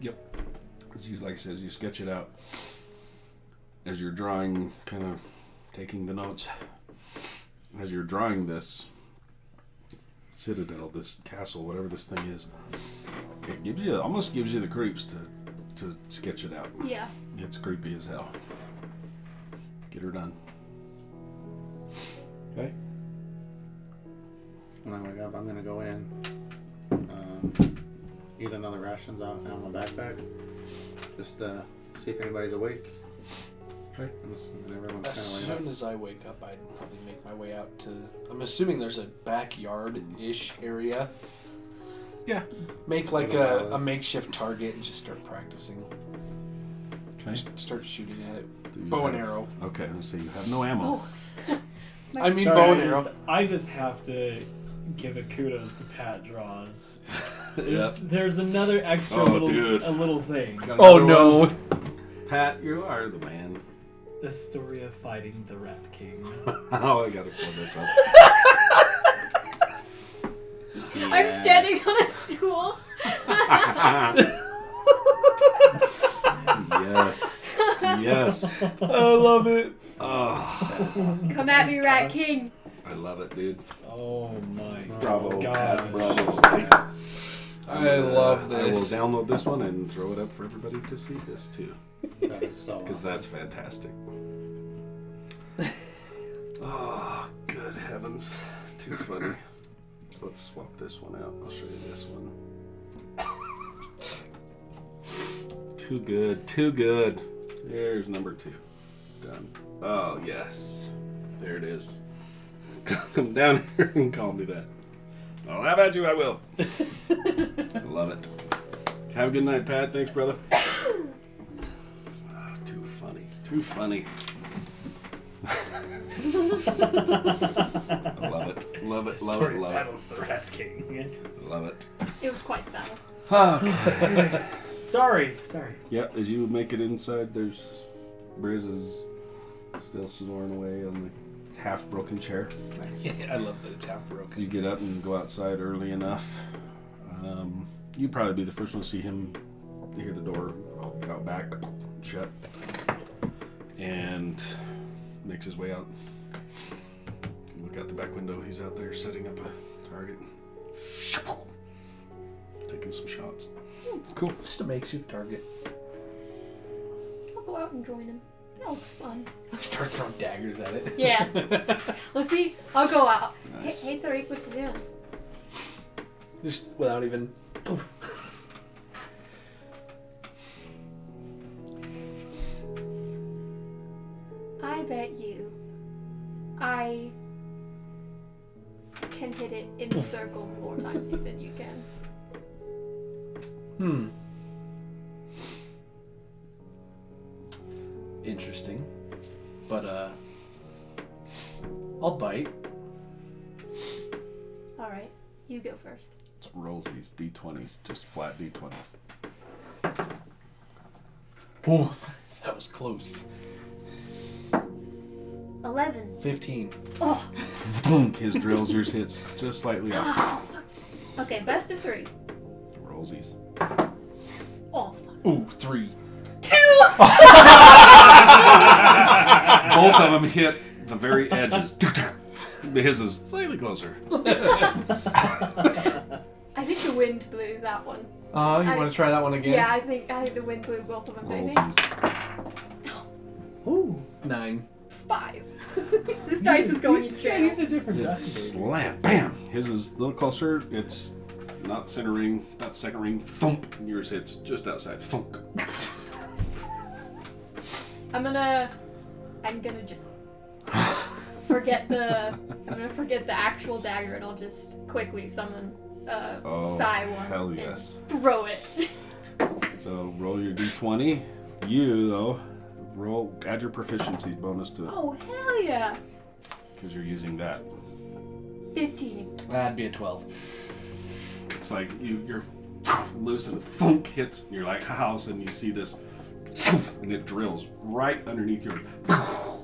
Yep. As you, like I said, as you sketch it out, as you're drawing, kind of taking the notes, as you're drawing this citadel, this castle, whatever this thing is, it gives you, almost gives you the creeps to sketch it out. Yeah. It's creepy as hell. Get her done. Okay. When I wake up, I'm gonna go in, eat another rations out of my backpack, just see if anybody's awake. Okay. I'm assuming everyone's As kind of laid soon up. as I wake up, I'd probably make my way out to. I'm assuming there's a backyard-ish area. Yeah. Make like Where the a wall is. makeshift target and just start practicing. Okay. Just start shooting at it. Do you Bow and have- arrow. Okay, so you have no ammo. Oh. I mean Sorry, bow and arrow. I just have to give a kudos to Pat Draws. There's another extra Oh, little dude. a little thing. Got Oh another no! one? Pat, you are the man. The story of fighting the Rat King. Oh, I gotta pull this up. I'm standing on a stool. Yes. Yes. I love it. Oh, Come at me, Rat King. I love it, dude. Oh my Bravo, God. Pat. Bravo. I love I will this. download this one and throw it up for everybody to see this too, That is so because awesome. that's fantastic. Oh, good heavens. Too funny. Let's swap this one out. I'll show you this one. Too good. Too good. There's number 2. Done. Oh, yes. There it is. Come down here and call me that. I'll have at you, I will. I love it. Have a good night, Pat. Thanks, brother. Oh, too funny. Too funny. I love it. Love it. Love it. Love it. Battles the Rat King. Love it. It was quite the battle. Okay. Sorry. Yep, as you make it inside, there's Briz is still snoring away on the half-broken chair. I love that it's half broken. You get up and go outside early enough. You'd probably be the first one to see him. You hear the door out back shut, and makes his way out. You look out the back window. He's out there setting up a target, taking some shots. Cool. Just a makeshift target. I'll go out and join him. That looks fun. Start throwing daggers at it. Yeah. Let's see. I'll go out. Nice. Hey, Tariq, what you doing? Just without even. it in the circle more times than you can. Interesting. But, I'll bite. Alright, you go first. Let's roll these d20s, just flat d20s. Oh, that was close. 11. 15. Oh, Thunk, his drills, yours hits just slightly off. okay, best of 3. Rollsies. Oh, fuck. Ooh, 3. 2! Both of them hit the very edges. His is slightly closer. I think the wind blew that one. Oh, you want to try that one again? Yeah, I think the wind blew both of them. I think. Rollsies. Ooh. 9. 5. This dice is going in Yeah, jail. use a different It's dice. slam. Bam! His is a little closer. It's not center ring, not second ring. Thump. And yours hits just outside. Thunk. I'm gonna just forget the actual dagger, and I'll just quickly summon Psy one hell and yes. throw it. So roll your d20. You, though, add your proficiency bonus to it. Oh hell yeah! Because you're using that. 15. That'd be a 12. It's like you're loose and thunk hits, and you're like, house, and you see this, and it drills right underneath your. Yeah,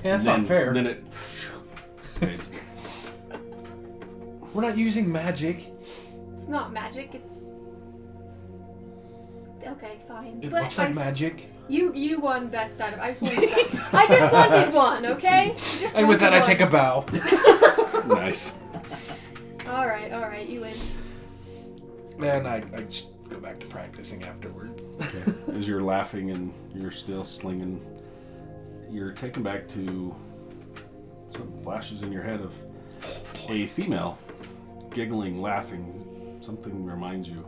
that's not fair. Then it. We're not using magic. It's not magic. It's okay, fine. It But looks like magic. You won best item. I just wanted one. Okay. Just And with that, I wanted take a bow. Nice. one. All right. You win. And I just go back to practicing afterward. Okay. As you're laughing and you're still slinging, you're taken back to some flashes in your head of a female giggling, laughing. Something reminds you.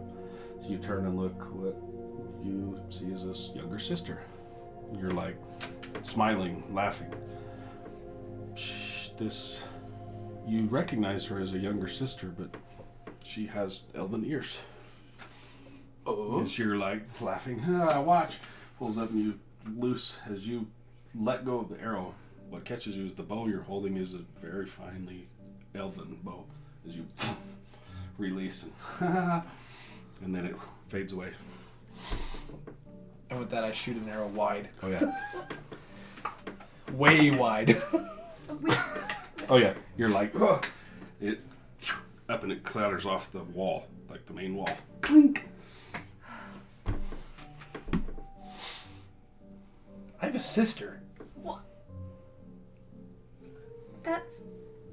You turn and look. What you see is this younger sister. You're like smiling, laughing. You recognize her as a younger sister, but she has elven ears. Oh. As you're like laughing, watch, pulls up and you loose as you let go of the arrow. What catches you is the bow you're holding is a very finely elven bow. As you release and then it fades away. And with that, I shoot an arrow wide. Oh yeah. Way wide. Oh yeah. You're like, it up and it clatters off the wall, like the main wall. Clink. I have a sister. What? That's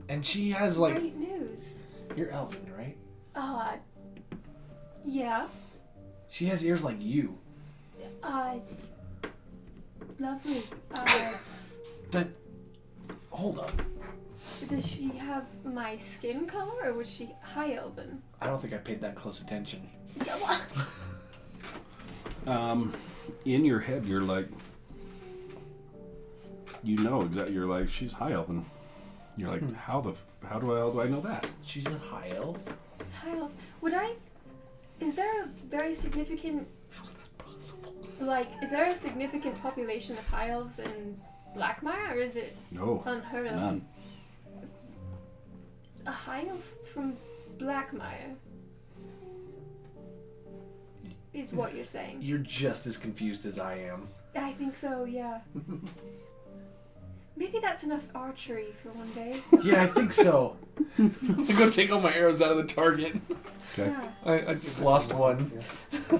And she has like... great news. You're elven, right? Yeah. She has ears like you. It's lovely. That... Hold up. Does she have my skin color, or was she high elven? I don't think I paid that close attention. In your head, you're like, you know exactly. You're like, she's high elven. You're like, how do I know that? She's a high elf? High elf. Is there a very significant... How's that possible? Like, is there a significant population of high elves in Blackmire, or is it No, unheard of? none. A high elf from Blackmire is what you're saying. You're just as confused as I am. I think so, yeah. Maybe that's enough archery for one day. Yeah, I think so. I go take all my arrows out of the target. Okay. Yeah. I just lost one.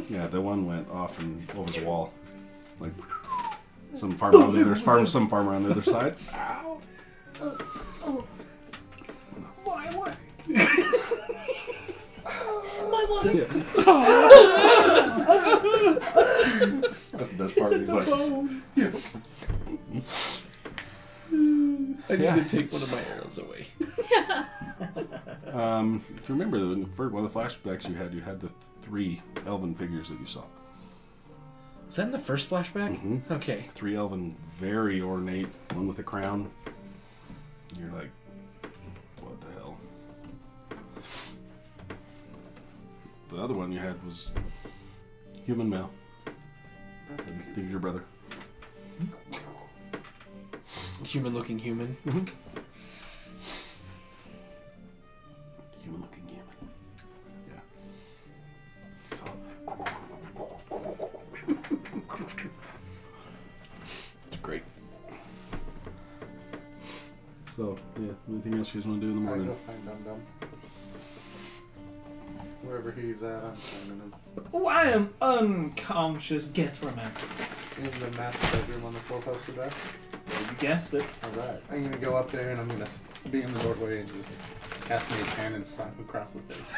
Yeah, the one went off and over the wall, like some farmer on the other some farmer on the other side. Ow. Oh. My leg. My leg. Yeah. That's the best part. He's like, I need Yeah. to take one of my arrows away. if you remember, one of the flashbacks you had the 3 elven figures that you saw. Was that in the first flashback? Mhm. Okay. 3 elven, very ornate, one with a crown. You're like, what the hell? The other one you had was human male. I think he's your brother. Human-looking human. Mm-hmm. Human-looking human. Yeah. So. It's great. So, yeah, anything else you guys want to do in the I morning? go find Dum Dum. Wherever he's at, I'm finding him. Oh, I am unconscious. Guess where I'm at. In the master bedroom on the four-poster bed. Well, you guessed it. Alright. I'm gonna go up there and I'm gonna be in the doorway and just cast me a 10 and slap him across the face.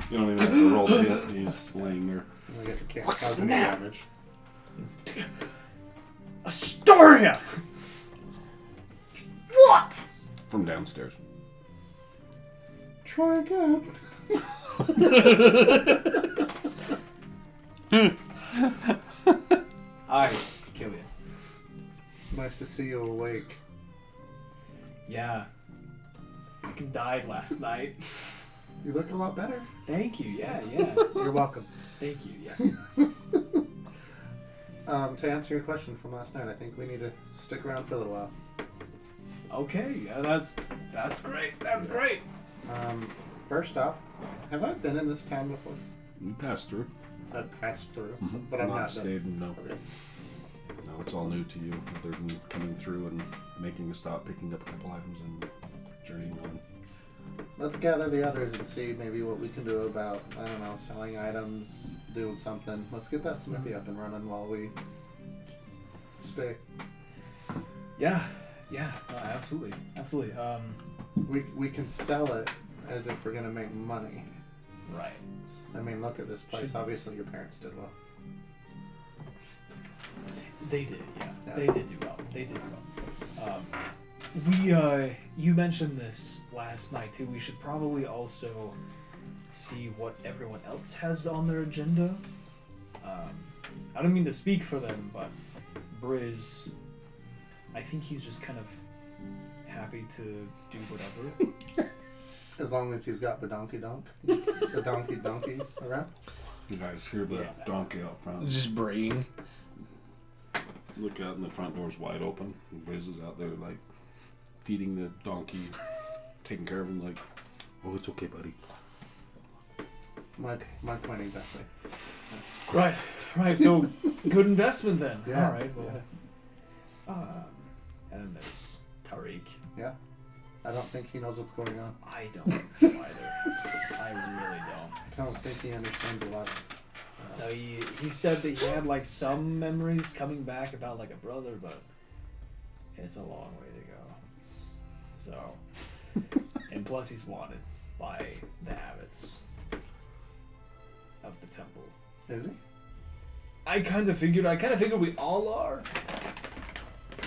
You don't even have to roll to hit. He's laying there. I'm gonna get the cat cause any Snap! damage. Astoria! What? From downstairs. Try again. I kill you. Nice to see you awake. Yeah. Fucking died last night. You look a lot better. Thank you. Yeah. You're welcome. Thank you. Yeah. To answer your question from last night, I think we need to stick around for a little while. Okay. Yeah. That's great. That's great. First off, have I been in this town before? We passed through. I've passed through, Mm-hmm. but I'm not done. stayed. No. Okay. No, it's all new to you. Other than coming through and making a stop, picking up a couple items, and journeying on. Let's gather the others and see maybe what we can do about, I don't know, selling items, doing something. Let's get that smithy up and running while we stay. Yeah. Yeah. Absolutely. Absolutely. We can sell it as if we're gonna make money. Right. I mean, look at this place. Obviously, your parents did well. They did, yeah. Yeah. They did do well. They did do well. You mentioned this last night too. We should probably also see what everyone else has on their agenda. I don't mean to speak for them, but Briz, I think he's just kind of happy to do whatever. As long as he's got the donkey around. You guys hear the Yeah. donkey out front. Just braying. Look out, and the front door's wide open. And Briz is out there, like, feeding the donkey, taking care of him, like, oh, it's okay, buddy. My point exactly. Right. So good investment then. Yeah. All right. Well, and there's Tariq. Yeah. I don't think he knows what's going on. I don't think so either. I really don't. I don't think he understands a lot. No, he said that he had like some memories coming back about like a brother, but it's a long way to go. So, and plus he's wanted by the abbots of the temple. Is he? I kind of figured we all are,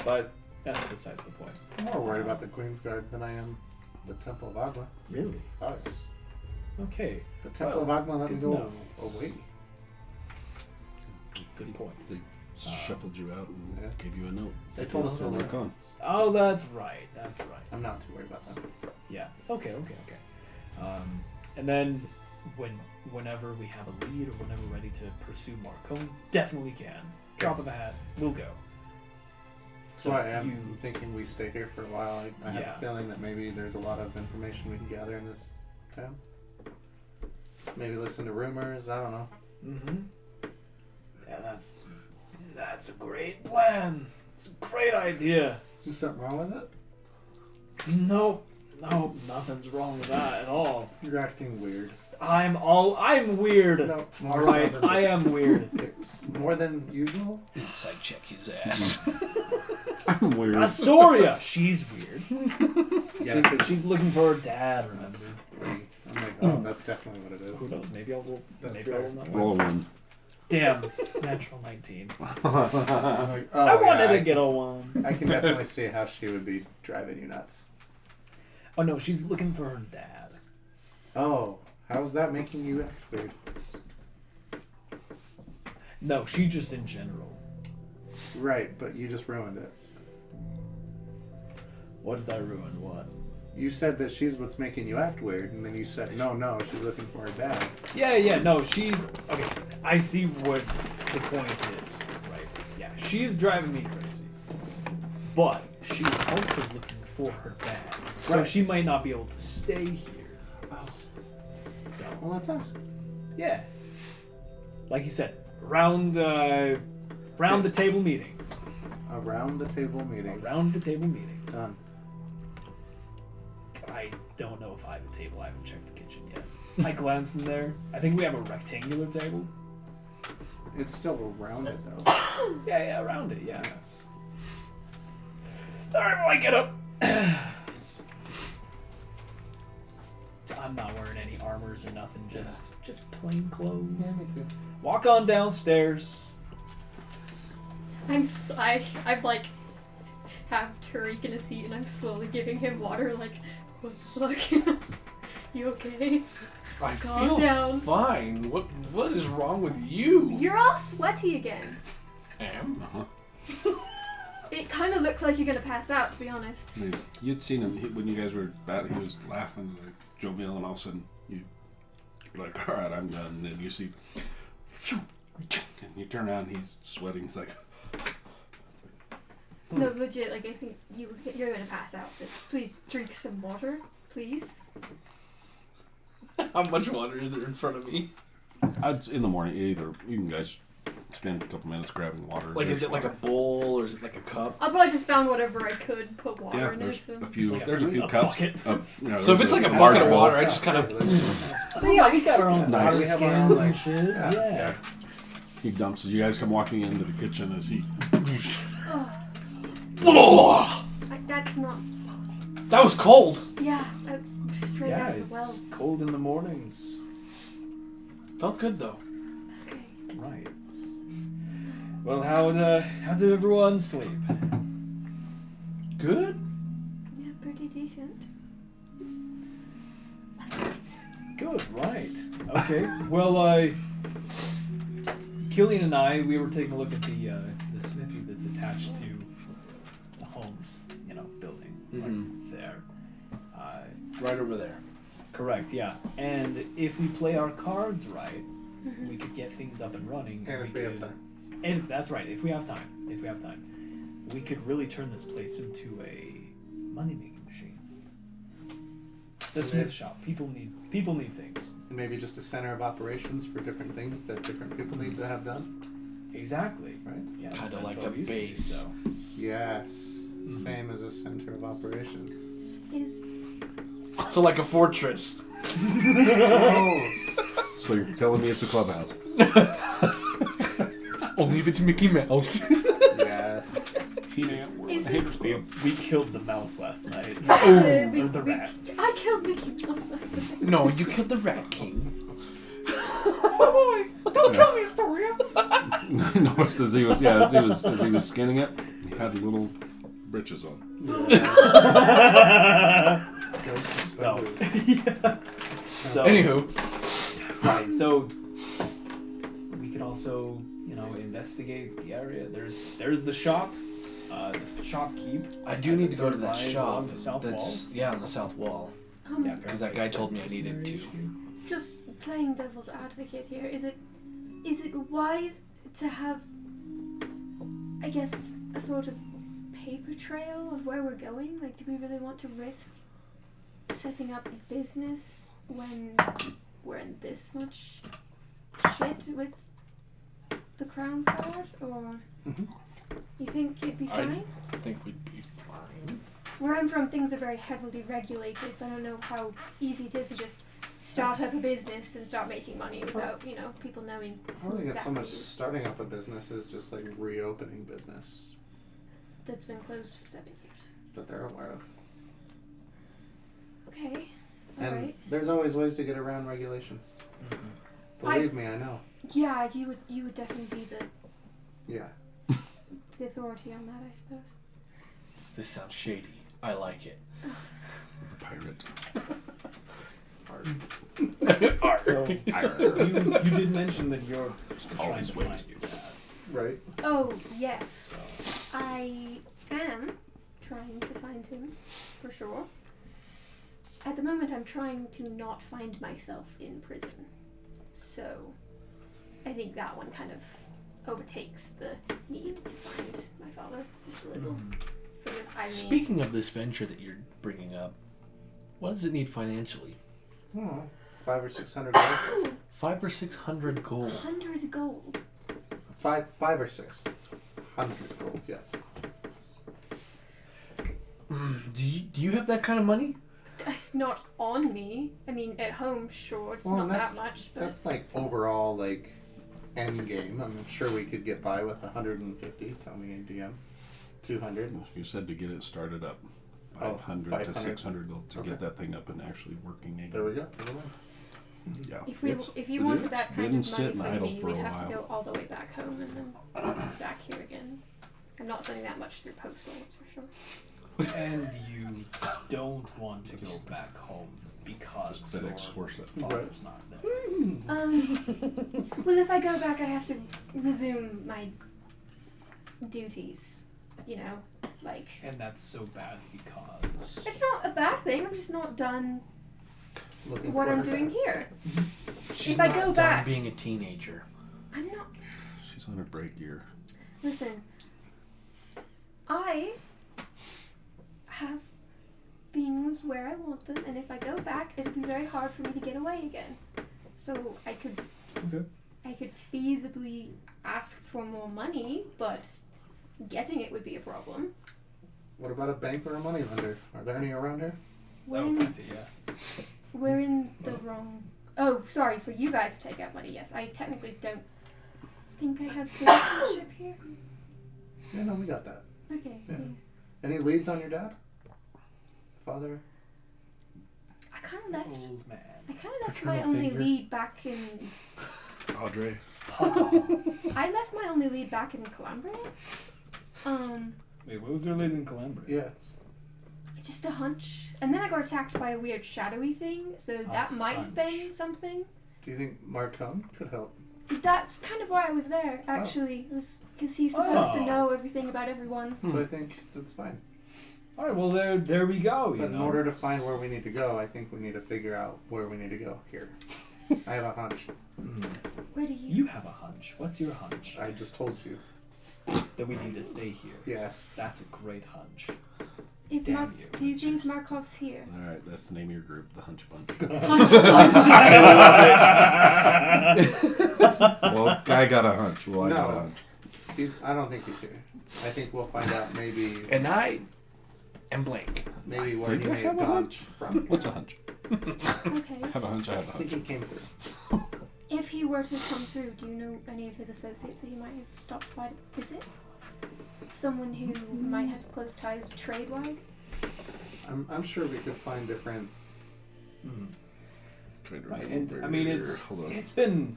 but that's besides the point. I'm more worried about the Queen's Guard than I am the Temple of Agma. Really? Oh, yeah. Okay. The Temple Well, of Agma let me good to go know. away. Good point. They shuffled you out and Yeah. gave you a note. They told us Sounds to like on. Oh, that's right. That's right. I'm not too worried about that. Yeah. Okay. And then whenever we have a lead or whenever we're ready to pursue Marcone, definitely can. Drop of a hat, we'll go. So I am thinking we stay here for a while. I have Yeah. a feeling that maybe there's a lot of information we can gather in this town. Maybe listen to rumors. I don't know. Mm-hmm. Yeah, that's a great plan. It's a great idea. Is something wrong with it? No, nothing's wrong with that at all. You're acting weird. I'm weird. No, All right, I am weird. It's more than usual. Inside check his ass. I'm weird. Astoria, she's weird. Yeah, She's looking for her dad. Remember? I'm like, oh, that's definitely what it is. Who knows? Maybe I'll roll. That's Maybe I'll roll fair. that Roll one. one. Damn, natural 19. I'm like, oh, I wanted yeah, to get a 1. I can definitely see how she would be driving you nuts. Oh no, she's looking for her dad. Oh, how is that making you act weird? No, she just in general. Right, but you just ruined it. What did I ruin? What? You said that she's what's making you act weird, and then you said, no, she's looking for her dad. Yeah, no, she... Okay, I see what the point is, right? Yeah, she is driving me crazy. But she's also looking for her dad. So Right. she might not be able to stay here. Oh. So, Well, that's us. yeah. Like you said, round the table meeting. Around the table meeting. Around the table meeting. Done. I don't know if I have a table. I haven't checked the kitchen yet. I glanced in there. I think we have a rectangular table. It's still around it, though. Yeah, around it, yeah. Alright, well, I get up. I'm not wearing any armors or nothing, just plain clothes. Me too. Walk on downstairs. I'm like have Tariq in a seat and I'm slowly giving him water. Like, what the fuck? You okay? I Calm feel down. fine. What is wrong with you? You're all sweaty again. Am? It kind of looks like you're gonna pass out, to be honest. I mean, you'd seen him when you guys were bad. He was laughing, like jovial, and all of a sudden you're like, "All right, I'm done." And you see, and you turn around, he's sweating. He's like, No, legit. Like, I think you're gonna pass out. Just please drink some water, please. How much water is there in front of me? in the morning, either you can guys spend a couple minutes grabbing water. Like, is There's it like a water. bowl or is it like a cup? I probably just found whatever I could put water Yeah, in it. there's So. a few. Like There's a few a cups. bucket. So if it's like a large bucket of bowl. water, I just kind of. Yeah, we got our own Nice. water We have our own, skins like- and shiz. yeah. Yeah. He dumps. As you guys come walking into the kitchen, as he That's not. That was cold. Yeah, that's straight Yeah, out of the well. it's cold in the mornings. Felt good though. Okay. Right. Well, how did everyone sleep? Good. Yeah, pretty decent. Good, right. Okay. Well, Killian and I, we were taking a look at the smithy that's attached to the Holmes, building Mhm. right there. Right over there. Correct, yeah. And if we play our cards right, we could get things up and running. And if we have time. And that's right, if we have time. We could really turn this place into a money-making machine. The Smith shop. People need things. And maybe just a center of operations for different things that different people need to have done. Exactly. Right? Yes, Kinda that's like what a we used to do, base. so. Yes. Same as a center of operations. Is So like a fortress. Oh, So you're telling me it's a clubhouse? Only if it's Mickey Mouse. yes. Is it- We killed the mouse last night. we- Or the we- rat. I killed Mickey Mouse last night. No, you killed the Rat King. Don't tell me a story. Noticed as he was skinning it, he had little britches on. Ghost So, suspenders. so Anywho, right, so we could also, investigate the area. There's the shop, the shop keep. I do need to go to that Lies shop. along the south wall. Yeah, on the south wall. Yeah, Because that guy told me I needed to. Just playing devil's advocate here. Is it wise to have, I guess, a sort of paper trail of where we're going? Like, do we really want to risk setting up a business when we're in this much shit with the Crown's Guard? Or you think it'd be fine? I think we'd be fine. Where I'm from, things are very heavily regulated, so I don't know how easy it is to just start up a business and start making money without, people knowing. I don't think it's so exactly much starting up a business as just like reopening business that's been closed for 7 years. that they're aware of. Okay, And alright. there's always ways to get around regulations. Believe me, I know. Yeah, you would definitely be Yeah. the authority on that, I suppose. This sounds shady. I like it. Pirate. So you did mention that you're trying Always to ways. find your dad. Right? Oh, yes. So I am trying to find him, for sure. at the moment I'm trying to not find myself in prison. So I think that one kind of overtakes the need to find my father just a little. So that I may... Speaking of this venture that you're bringing up, what does it need financially? Oh, $500 or $600. 500 or 600 gold. 100 gold. Five or 600 gold. Yes. Do you have that kind of money? Not on me. I mean, at home, sure, it's not that much, but... That's like overall, like, end game. I'm sure we could get by with 150. Tell me DM. 200. You said to get it started up. 500 to 600 gold to get that thing up and actually working again. There we go. Yeah. If you wanted that kind of money from idle me, for we'd a have to while. go all the way back home and then back here again. I'm not sending that much through postal, that's for sure. And you don't want to go back home because That your X-Force that father's not there. Well, if I go back, I have to resume my duties, you know, like... And that's so bad because... It's not a bad thing, I'm just not done what I'm doing here. She's If I not go done back... being a teenager. I'm not... She's on her break year. Listen, I have things where I want them, and if I go back, it'll be very hard for me to get away again. So I could feasibly ask for more money, but getting it would be a problem. What about a bank or a money lender? Are there any around here? We're Oh, in, plenty, yeah. we're in the wrong... Oh, sorry, for you guys to take out money, yes. I technically don't think I have citizenship here. Yeah, no, we got that. Okay. Yeah. Yeah. Any leads on your dad? Father? I kind of left... Old man. I kind of left Paternal my only figure. lead back in... Audrey. I left my only lead back in Columbia. Wait, what was their lead in Columbia? Yes. Just a hunch. And then I got attacked by a weird shadowy thing, so that might have been something. Do you think Marcom could help? That's kind of why I was there, actually. It was because he's supposed to know everything about everyone. So I think that's fine. All right, well there we go. But in order to find where we need to go, I think we need to figure out where we need to go. Here. I have a hunch. Where do you... You have a hunch. What's your hunch? I just told you. That we need to stay here. Yes. That's a great hunch. Is Damn Mark... you. Do you think Markov's here? Alright, that's the name of your group, the Hunch Bunch. Well, guy got a hunch. Well, I got a No. hunch. I don't think he's here. I think we'll find out maybe And I am blank. where he think I may have have a gone hunch. from. What's a hunch? Okay. I have a hunch, I have a I think hunch. he came through. If he were to come through, do you know any of his associates that he might have stopped by to visit? Someone who might have close ties trade-wise? I'm sure we could find different. Trying to Right, remember and I mean here. it's Hold on. it's been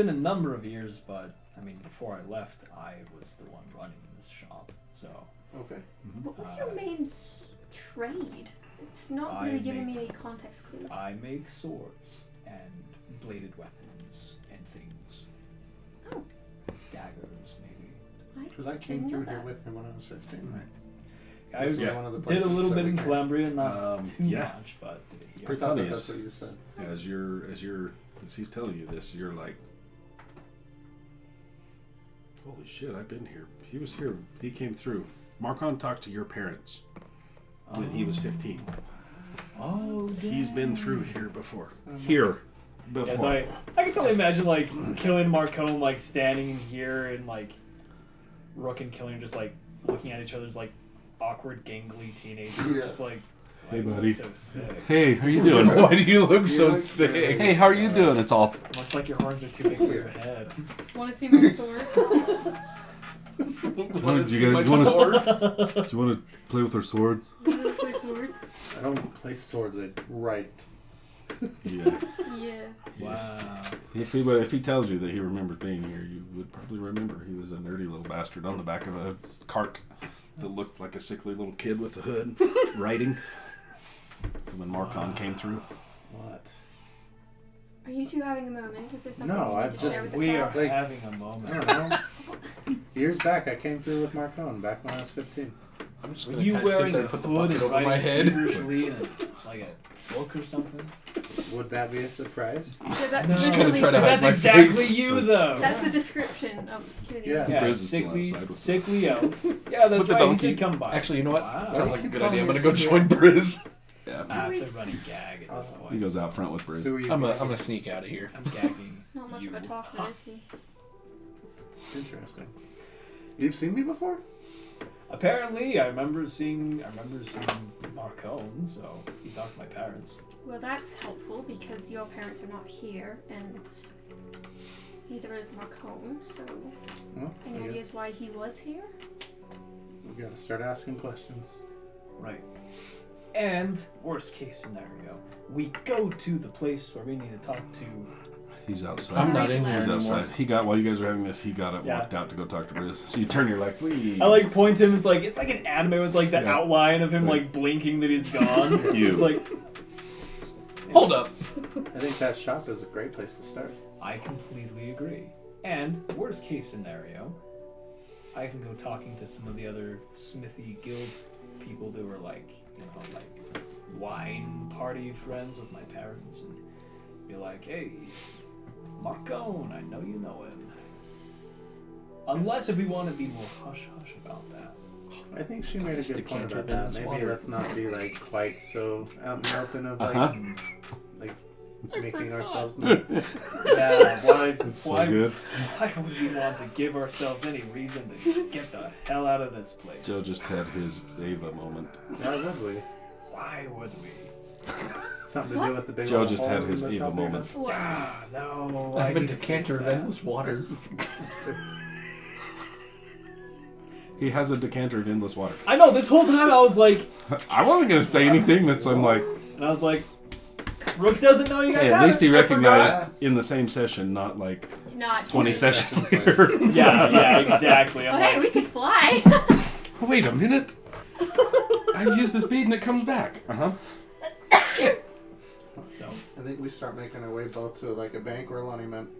a number of years, but I mean before I left, I was the one running this shop, so Okay. What was your main trade? It's not I really giving me make- any context clues. I make swords and bladed weapons and things. Oh. Daggers, maybe. Because I came didn't know through here that. with him when I was 15. Right. I This was Yeah. one of the did a places little that bit we in came. Columbia, not too Yeah. much, but did it here. Pretty I thought funny that's is- what you said. as he's telling you this, you're like, holy shit, I've been here. He was here. He came through. Marcon talked to your parents when he was 15. Oh, He's been through here before. Here. Yes, I can totally imagine like killing Marcone, like standing in here and like Rook and Killian just like looking at each other's like awkward, gangly teenagers, Yeah. just like, Hey, like, buddy. so sick. Hey, how you doing? Why do you look so look sick? sick. Hey, how are you doing? It's all. Looks like your horns are too big for your head. Want to see my sword? Do you want to play with our swords? My swords? I don't play swords, I write. Yeah. Yeah. Wow. If he tells you that he remembers being here, you would probably remember he was a nerdy little bastard on the back of a cart that looked like a sickly little kid with a hood, writing. When Marcon came through. What? Are you two having a moment? Is there something No, you I've need to just- share with the We are class? Like- having a I moment. don't know. Years back, I came through with Marcone back when I was 15. I'm just Were gonna you kind of sit wearing there a and put the hood bucket and over my writing head. feverishly in like a book or something? Would that be a surprise? So that's No. Just gonna literally try to hide That's my exactly face. you, though. that's the description of Kennedy. Yeah. Yeah, Briz is still sickly, outside with sickly elf. Yeah, that's With the right. He donkey. did come by. Actually, you know what? Wow. Sounds like a good Keep idea. I'm calling gonna go me join Briz. Yeah. That's a running gag at this He He point. goes out front with Briz. Who are you? I'm gonna sneak out of here. I'm gagging. Not much of a you. talker, is he? Interesting. You've seen me before? Apparently, I remember seeing Marcone, so he talked to my parents. Well, that's helpful because your parents are not here, and neither is Marcone. So, Well, any ideas why he was here? we gotta start asking questions. Right. And worst case scenario, we go to the place where we need to talk to. He's outside. I'm not in here He's anymore. outside. He got while you guys were having this. He got up, Yeah. walked out to go talk to Briz. So you turn. You're like, "Wee." I like point to him. It's like an anime. It's like the Yeah. outline of him Right. like blinking that he's gone. You. It's like Hold up. I think that shop is a great place to start. I completely agree. And worst case scenario, I can go talking to some of the other Smithy Guild people that were like wine party friends with my parents and be like, hey, Marcone, I know you know him. Unless if we want to be more hush-hush about that. I think she made a good point decanter about of that. endless Maybe water. let's not be like quite so out in the open of like, Uh-huh. like making ourselves known. Yeah, why So good. why would we want to give ourselves any reason to get the hell out of this place? Joe just had his Ava moment. Why would we? Why would we? Something to What? do with the big Joe old just hole had in his the Ava top of your moment. head? What? Ah, no. I have a need to decanter fix of that. endless water. He has a decanter of endless water. I know, this whole time I was like, I wasn't gonna say anything. That's I'm like, and I was like, Rook doesn't know you guys hey, have at least it. he I recognized forgot. in the same session, not like Not 20 too- sessions sessions later. forgot. Yeah, exactly. I'm Oh, hey, like, we could fly. Wait a minute. I use this bead and it comes back. so, I think we start making our way both to like a bank or a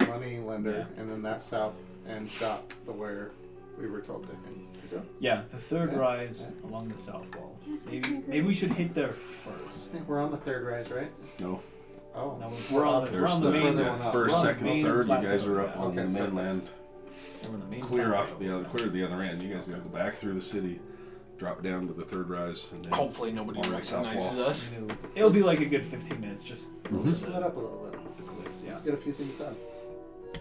money lender, and then that south end shop where we were told to go. yeah, the third Yeah. rise along the south wall. Yes, I Maybe agree. we should hit there I first. think we're on the third rise, right? No, Oh, No, we're on the there's main- further the one up. first, We're on the second, main third. You guys plateau, are up yeah. on Okay, the perfect. mainland. We're on the main Clear plateau. off the other end. You guys gotta go back through the city, drop down to the third rise, and then Hopefully nobody On the south recognizes wall. us. It'll be like a good 15 minutes, just Mhm. split up a little bit. the cliffs, yeah. Let's get a few things done.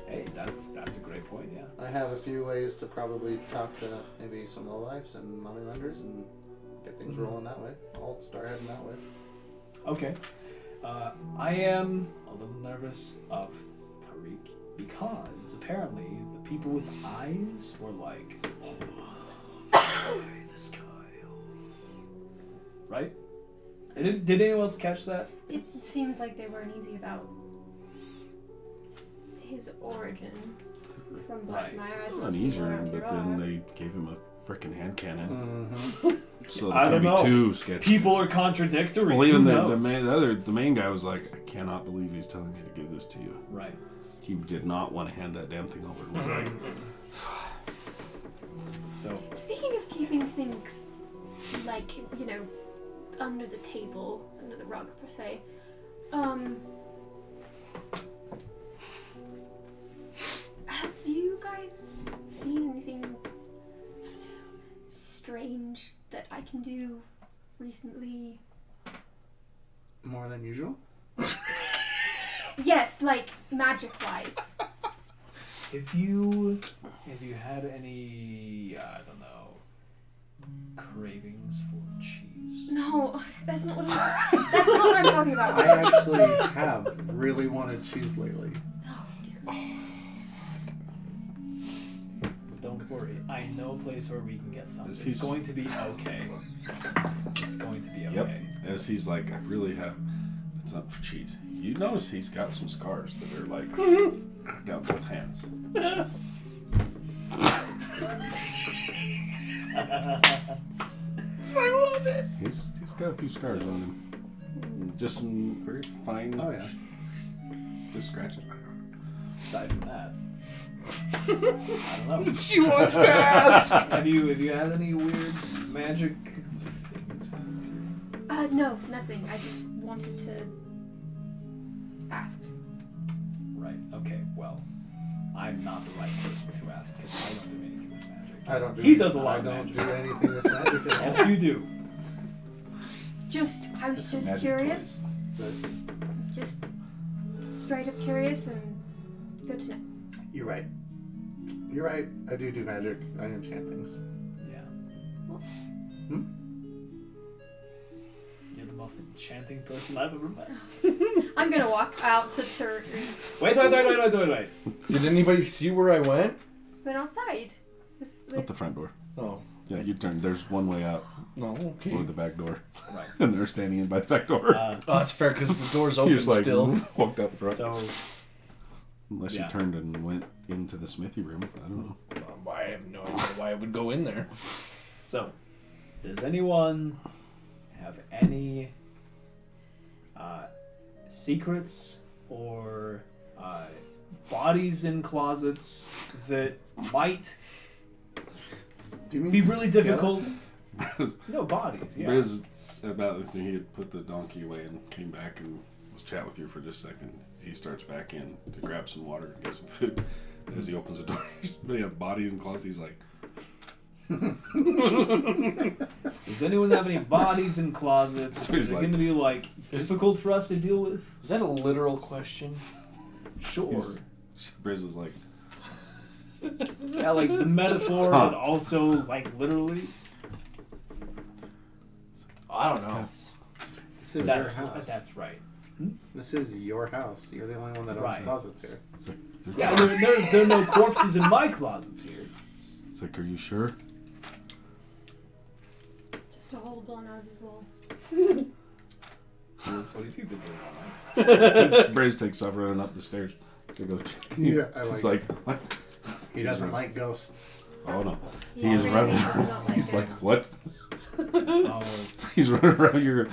Hey, that's a great point, yeah. I have a few ways to probably talk to maybe some low lives and money lenders and get things Mhm. rolling that way. I'll start heading that way. Okay. I am a little nervous of Tariq because apparently the people with eyes were like, oh, this guy. Right? Did anyone else catch that? It seemed like they weren't easy about his origin from Black Right. Mire. it's not easier. But then they gave him a freaking hand cannon, Mm-hmm. so I that could don't be know. too sketchy. People are contradictory. Well, even Who the knows? main guy was like, I cannot believe he's telling me to give this to you. Right. He did not want to hand that damn thing over. It was like, So, Speaking of keeping things, like, you know, under the table, under the rug per se, have you guys seen anything, I don't know, strange that I can do recently? More than usual. Yes, like magic-wise. have you had any, I don't know, cravings for cheese? No, that's not what I'm talking about. I actually have really wanted cheese lately. Oh, dear. Don't worry, I know a place where we can get some. He's- It's going to be okay. It's going to be okay. yep. As he's like, I really have. It's not for cheese. You notice he's got some scars that are like down both hands. He's got a few scars on him. Just some very fine. Oh, yeah. Just scratching. Aside from that, I don't know. She wants to ask. Have you had any weird magic things? No, nothing. I just wanted to ask. Right. Okay. Well, I'm not the right person to ask because I don't do anything with magic. I don't do He does a lot I of don't magic. do anything with magic at all. Yes, you do. I was just Magic curious. But Just straight up curious and good to know. you're right. You're right. I do magic. I enchant things. Yeah. Hmm? You're the most enchanting person I've ever met. I'm gonna walk out to Turk. Wait. Did anybody see where I went? Went outside. At the front door. Oh, Yeah, you turn. There's one way out, no, okay. or the back door, Right. and they're standing in by the back door. Uh, Oh, that's fair because the door's You open just like still. walked out the front. so Unless yeah. you turned and went into the smithy room. I don't know. I have no idea why I would go in there. does anyone have any secrets or bodies in closets that might Do you mean be really difficult? skeletons? No bodies. Yeah. Briz, about he had put the donkey away and came back and was chatting with you for just a second. He starts back in to grab some water and get some food. As he opens the door, they have bodies in closets. He's like, Does anyone have any bodies in closets? That's what he's Is it like. going to be like difficult for us to deal with? Is that a literal question? Sure. Briz is like, Yeah, like the metaphor, but also like literally. I don't know. This is That's your house. that's right. This is your house. You're the only one that owns Right. closets here. Yeah, there are no corpses in my closets here. it's like, are you sure? Just a hole blown out of his wall. What have you been doing all night? Briz takes off running up the stairs to go check. Yeah, I It's like. like, what? He doesn't like ghosts. Oh no. Yeah, He is Brandon running does not like He's like, ghosts. what? Oh, He's running around. You're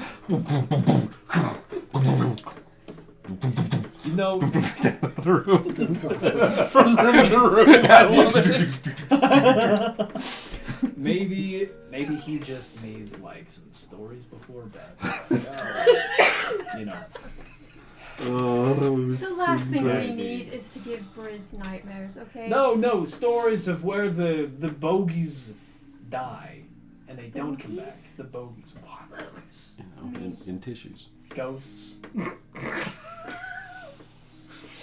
you know, the room. From room to room. I love it. maybe he just needs like some stories before bed. You know. The last thing we Right. need is to give Briz nightmares, okay? No, stories of where the bogies die and they don't come back. Bogies? The bogies. What? You know, in tissues. Ghosts.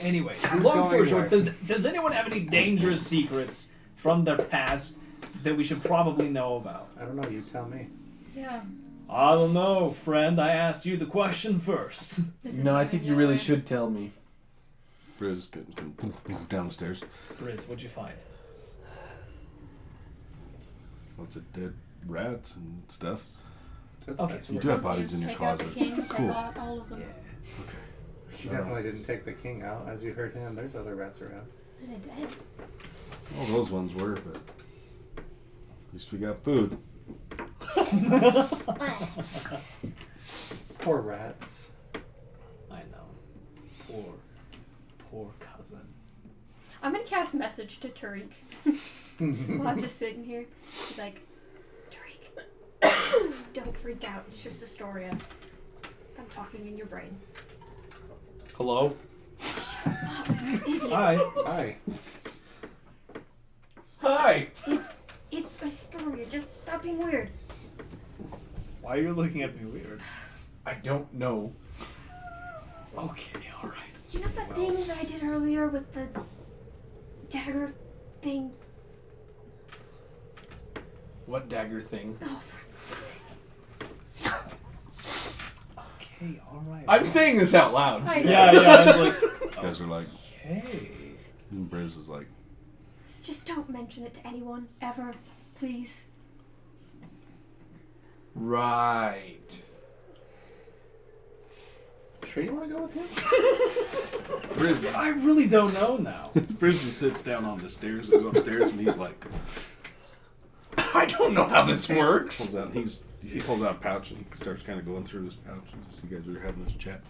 Anyway, long story going short, where? does anyone have any dangerous secrets from their past that we should probably know about? I don't know. You tell me. Yeah. I don't know, friend. I asked you the question first. This is No, I going think you really nowhere. should tell me. Briz can downstairs. Briz, what'd you find? Lots of dead rats and stuff. That's Okay, fine. so You we're do have Don't bodies in your take out the closet. king, take Cool. out all of them. He definitely didn't take the king out. As you heard him, there's other rats around. Are they dead? All those ones were, but at least we got food. Poor rats. I know. Poor cousin. I'm gonna cast message to Tariq while I'm just sitting here. He's like, Tariq, don't freak out. It's just Astoria. I'm talking in your brain. Hello? Idiot. Hi. Hi. Hi! It's Astoria. Just stop being weird. Why are you looking at me weird? I don't know. Okay, alright. You know that thing that I did earlier with the dagger thing? What dagger thing? Oh, for fuck's sake. Okay, alright. I'm saying this out loud. I know. Yeah, I was like, You guys are like, okay. and Briz is like, Just don't mention it to anyone, ever. Please. Right. Sure you want to go with him? Briz, I really don't know now. Briz just sits down on the stairs and go upstairs, and he's like, I don't know how this works. he pulls out a pouch and he starts kind of going through this pouch. And you guys are having this chat.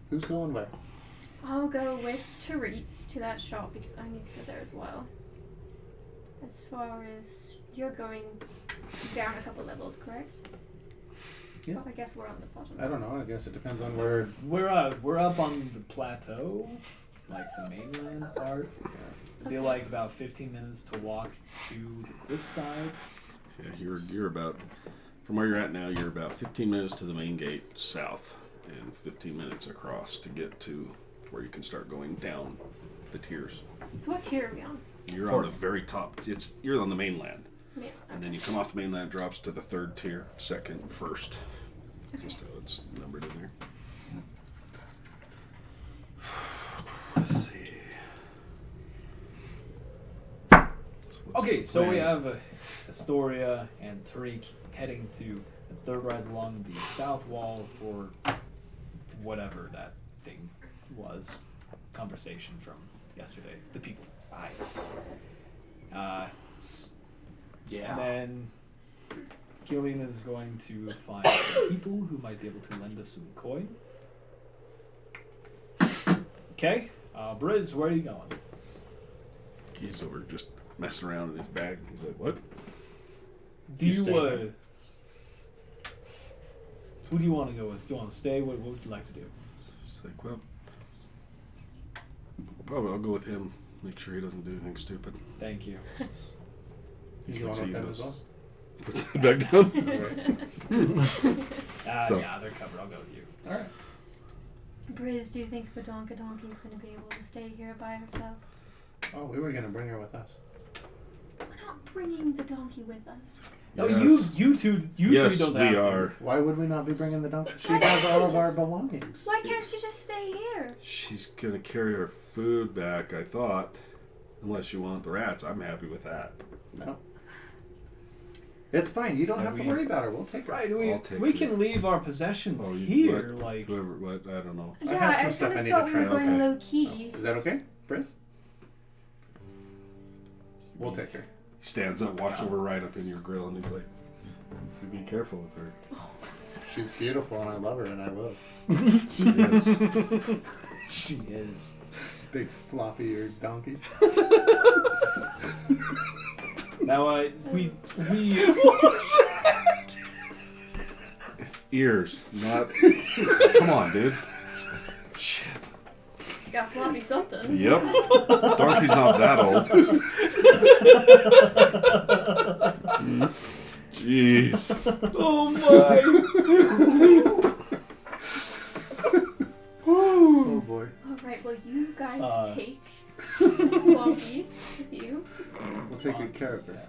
Who's going where? I'll go with Tariq. to that shop because I need to go there as well. As far as you're going down a couple levels, correct? Yeah. Oh, I guess we're on the bottom. I don't know. I guess it depends on where. We're up on the plateau, like the mainland part. It'd be like about 15 minutes to walk to the cliff side. Yeah, you're about, from where you're at now, you're about 15 minutes to the main gate south, and 15 minutes across to get to where you can start going down the tiers. So what tier are we on? You're on the very top. You're on the mainland, Yeah. and then you come off the mainland, it drops to the third tier, second, first. Just how it's numbered in there. Let's see. What's Okay, the so we plan? have Astoria and Tariq heading to the third rise along the south wall for whatever that thing was. Conversation from yesterday. The people. Yeah. And then Killian is going to find some people who might be able to lend us some coin. Okay, Briz, where are you going? He's over just messing around in his bag. He's like, what? Do You you, stay here. who do you want to go with? Do you want to stay? What would you like to do? It's like, well, probably I'll go with him. Make sure he doesn't do anything stupid. Thank you. You want with them as well? Puts it back down. So- Yeah, they're covered. I'll go with you. All right. Briz, do you think Badonka Donkey's going to be able to stay here by herself? Oh, we were gonna bring her with us. We're not bringing the donkey with us. No, Yes. you two, you Yes, three don't we have are. to. Why would we not be bringing the donkey? She Why has can't all she of our just- belongings. Why can't she just stay here? She's gonna carry her food back, I thought. Unless you want the rats, I'm happy with that. No. It's fine. You don't Yeah, have to we- worry about her. We'll take her. Right, I'll take we it. can leave our possessions Oh, you- here, what? like. Whoever, what? I don't know. I Yeah, have I, some stuff kind I of need thought to we were try. going Okay. low key. Is that okay, Briz? We'll take her. He stands up, walks over right up in your grill, and he's like, "You be careful with her." She's beautiful, and I love her, and I will. She is. She is. Big floppy-eared donkey. Now, we. It's ears, not. Come on, dude. Shit. You got floppy something. Yep. Donkey's not that old. Jeez. Oh my! Oh boy. Alright, well, you guys Uh, take Wonky with you, We'll take good care of her.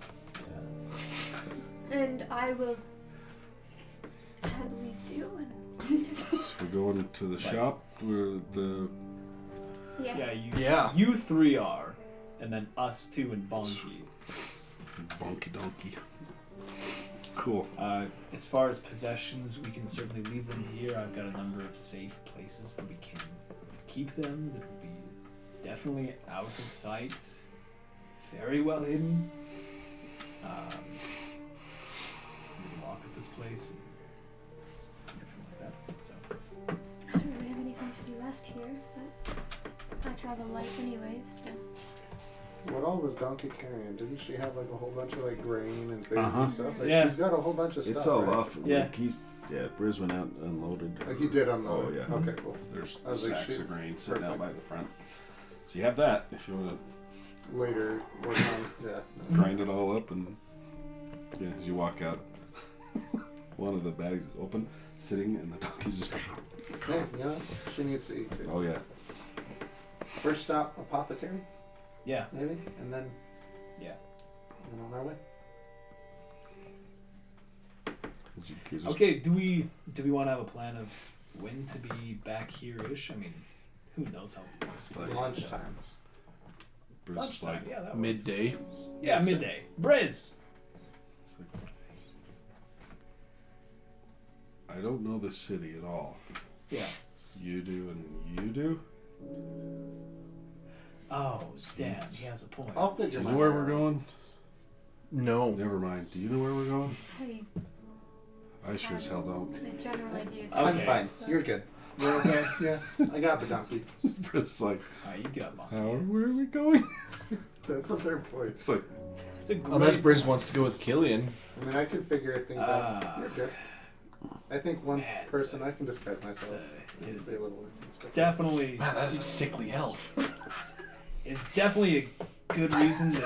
and I will handle these two. And So we're going to the shop where the. yes. Yeah. You three are, and then us two and Bonky. Bonky donkey. Cool. As far as possessions, we can certainly leave them here. I've got a number of safe places that we can keep them that will be definitely out of sight, very well hidden. We can walk at this place and everything like that. So. I don't really have anything to be left here, but I travel light anyways, so. What all was Donkey carrying? Didn't she have like a whole bunch of like grain and things Uh-huh. and stuff? Like, Yeah. She's got a whole bunch of stuff. It's all right? off. Yeah. Like Briz went out and unloaded. Like you did on the. Oh, yeah. Okay, cool. There's I was like, sacks shit. of grain sitting out Perfect. by the front. So you have that if you want to Later, work on. Yeah. grind it all up, and yeah, as you walk out, one of the bags is open, sitting, and the donkey's just. Hey, you know, she needs to eat too. Oh yeah. First stop, apothecary, Yeah. maybe, and then. Yeah. And on our way. He's just- Okay. Do we want to have a plan of when to be back here-ish? I mean, who knows how? like, Lunchtime. Briz is Lunchtime. like, Yeah, that works. Midday. Yeah, midday. Briz. I don't know the city at all. Yeah. You do, and you do. Oh, damn. He has a point. I'll Do figure you my know where we're going? No. Never mind. Do you know where we're going? I I sure as hell don't. have a general idea. Okay. I'm fine. You're good. We're okay. Yeah, I got the donkey. Briz like, Alright, you got mine. where are we going? That's a fair point. It's like, It's a great... Unless Briz wants to go with Killian. I mean, I can figure things out. You're good. I think one Man, it's person I can describe myself. it is Say a little inconspicuous. definitely... Man, that's a sickly elf. It's definitely a good reason to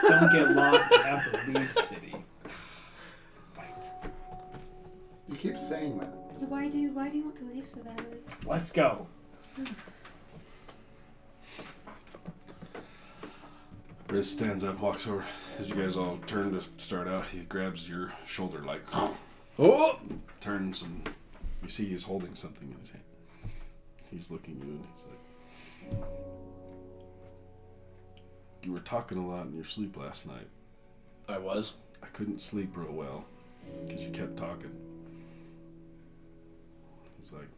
don't get lost and have to leave the city. Right. You keep saying that. Why do you want to leave so badly? Let's go. Briz stands up, walks over. As you guys all turn to start out, he grabs your shoulder like, Oh! turns, and you see he's holding something in his hand. He's looking at you and he's like, you were talking a lot in your sleep last night. I was. I couldn't sleep real well because you kept talking. He's like,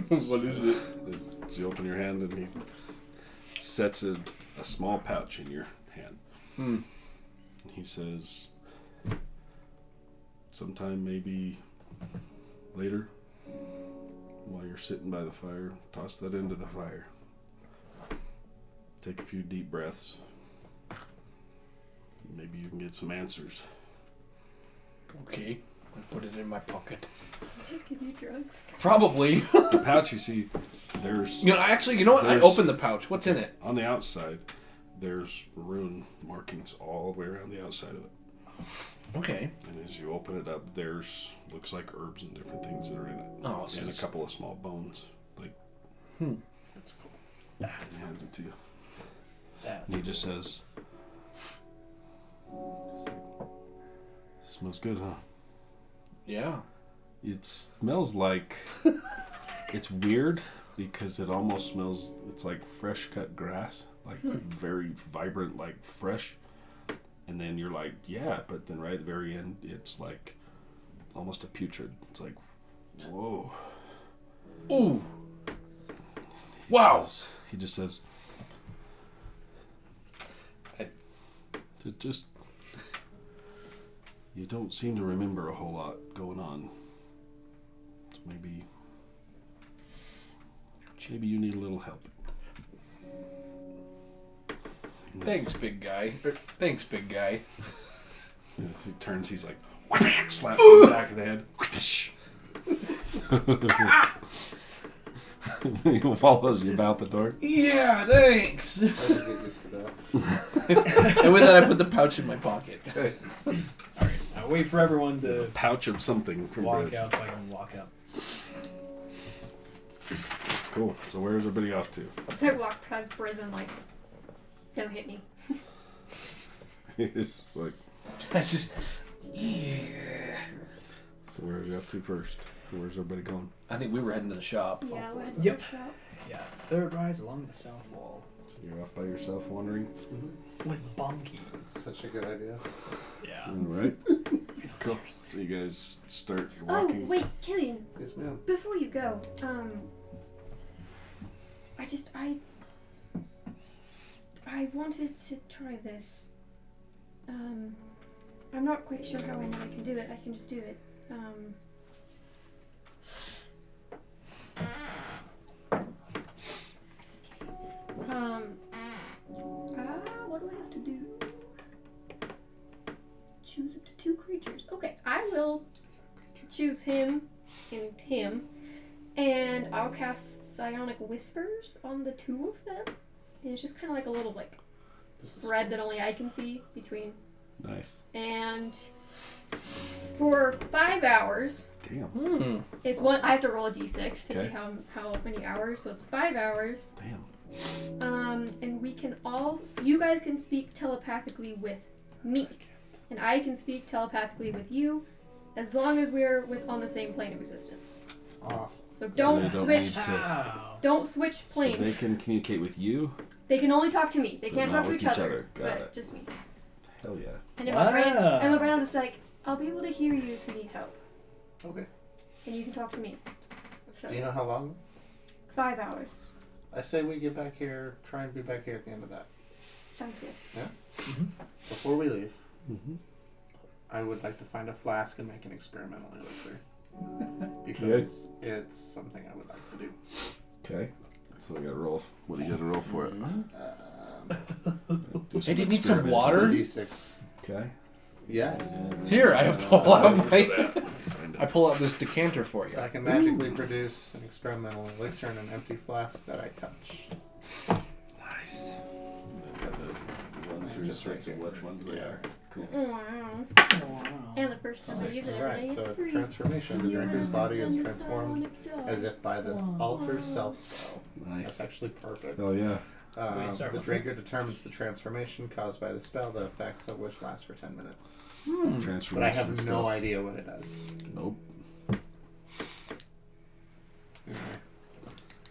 What is it? as you open your hand and he sets a small pouch in your hand. Hmm. He says, sometime maybe later, while you're sitting by the fire, toss that into the fire. Take a few deep breaths. Maybe you can get some answers. Okay. I put it in my pocket. Just give you drugs. Probably. The pouch, you see, there's... You know what? I There's- opened the pouch. What's in it? On the outside, there's rune markings all the way around the outside of it. Okay. And as you open it up, there's looks like herbs and different things that are in it. Oh, so And a it's- couple of small bones. Like, That's cool. That's he hands it to you. that's And he just says, smells good, huh? Yeah. It smells like... It's weird because it almost smells... It's like fresh cut grass. Like very vibrant, like fresh. And then you're like, yeah, but then right at the very end, it's like almost a putrid. It's like, whoa. Ooh. Wow. He just says, I- "It just, you don't seem to remember a whole lot going on. So maybe you need a little help." Thanks, big guy. Thanks, big guy. Yeah, he turns, he's like, slaps him in the back of the head. He follows you about the door. Yeah, thanks. I can get used to that. And with that, I put the pouch in my pocket. I wait for everyone to Pouch of something from walk Briz. out so I can walk out. Cool. So where's everybody off to? So I walk past prison like, don't hit me. He's like, That's just. Yeah. so where's you off to first? Where's everybody going? I think we were heading to the shop. Yeah, we're Yep. shop. Yeah, third rise along the south wall So you're off by yourself wandering? with Bunky. Such a good idea. Yeah. All right. Cool. Seriously. So you guys start Oh, walking. wait, Killian, Yes, ma'am. before you go, I wanted to try this. I'm not quite sure how I know I can do it. I can just do it. What do I have to do? Choose up to 2 creatures. Okay, I will choose him and him, and I'll cast Psionic Whispers on the 2 of them. And it's just kind of like a little like thread that only I can see between. Nice. And it's for 5 hours. Damn. It's one. I have to roll a d6 to Okay. see how many hours. So it's 5 hours. Damn. And we can all. So you guys can speak telepathically with me, and I can speak telepathically with you, as long as we're on the same plane of existence. Awesome. So don't they don't switch. need to- Wow. Don't switch So planes. they can communicate with you? They can only talk to me. They But can't not talk to with each each other. other. Got But it. just me. Hell yeah. And in my brain, Wow. and my brain, I'm just like, I'll be able to hear you if you need help, Okay. and you can talk to me. So Do you know how long? 5 hours. I say we get back here, try and be back here at the end of that. Sounds good. Before we leave, Mm-hmm. I would like to find a flask and make an experimental elixir. Because it's something I would like to do. Okay. So I got to roll. What do you got to roll for it? Hey, do you need some water? It's a D6. Okay. Yes. Here, I pull out I pull out this decanter for you. So I can magically produce an experimental elixir in an empty flask that I touch. Nice. Just like which ones they are. Cool. Wow. And the first time I use it every Alright, day, so it's it's free. transformation. The drinker's body is Yes, transformed Sonic as does. if by the altar's self-spell. Nice. That's actually perfect. Oh yeah. Wait, sorry, The what's drinker determines the transformation caused by the spell, the effects of which last for 10 minutes. Transformation. But I have no stuff. idea what it does. Nope.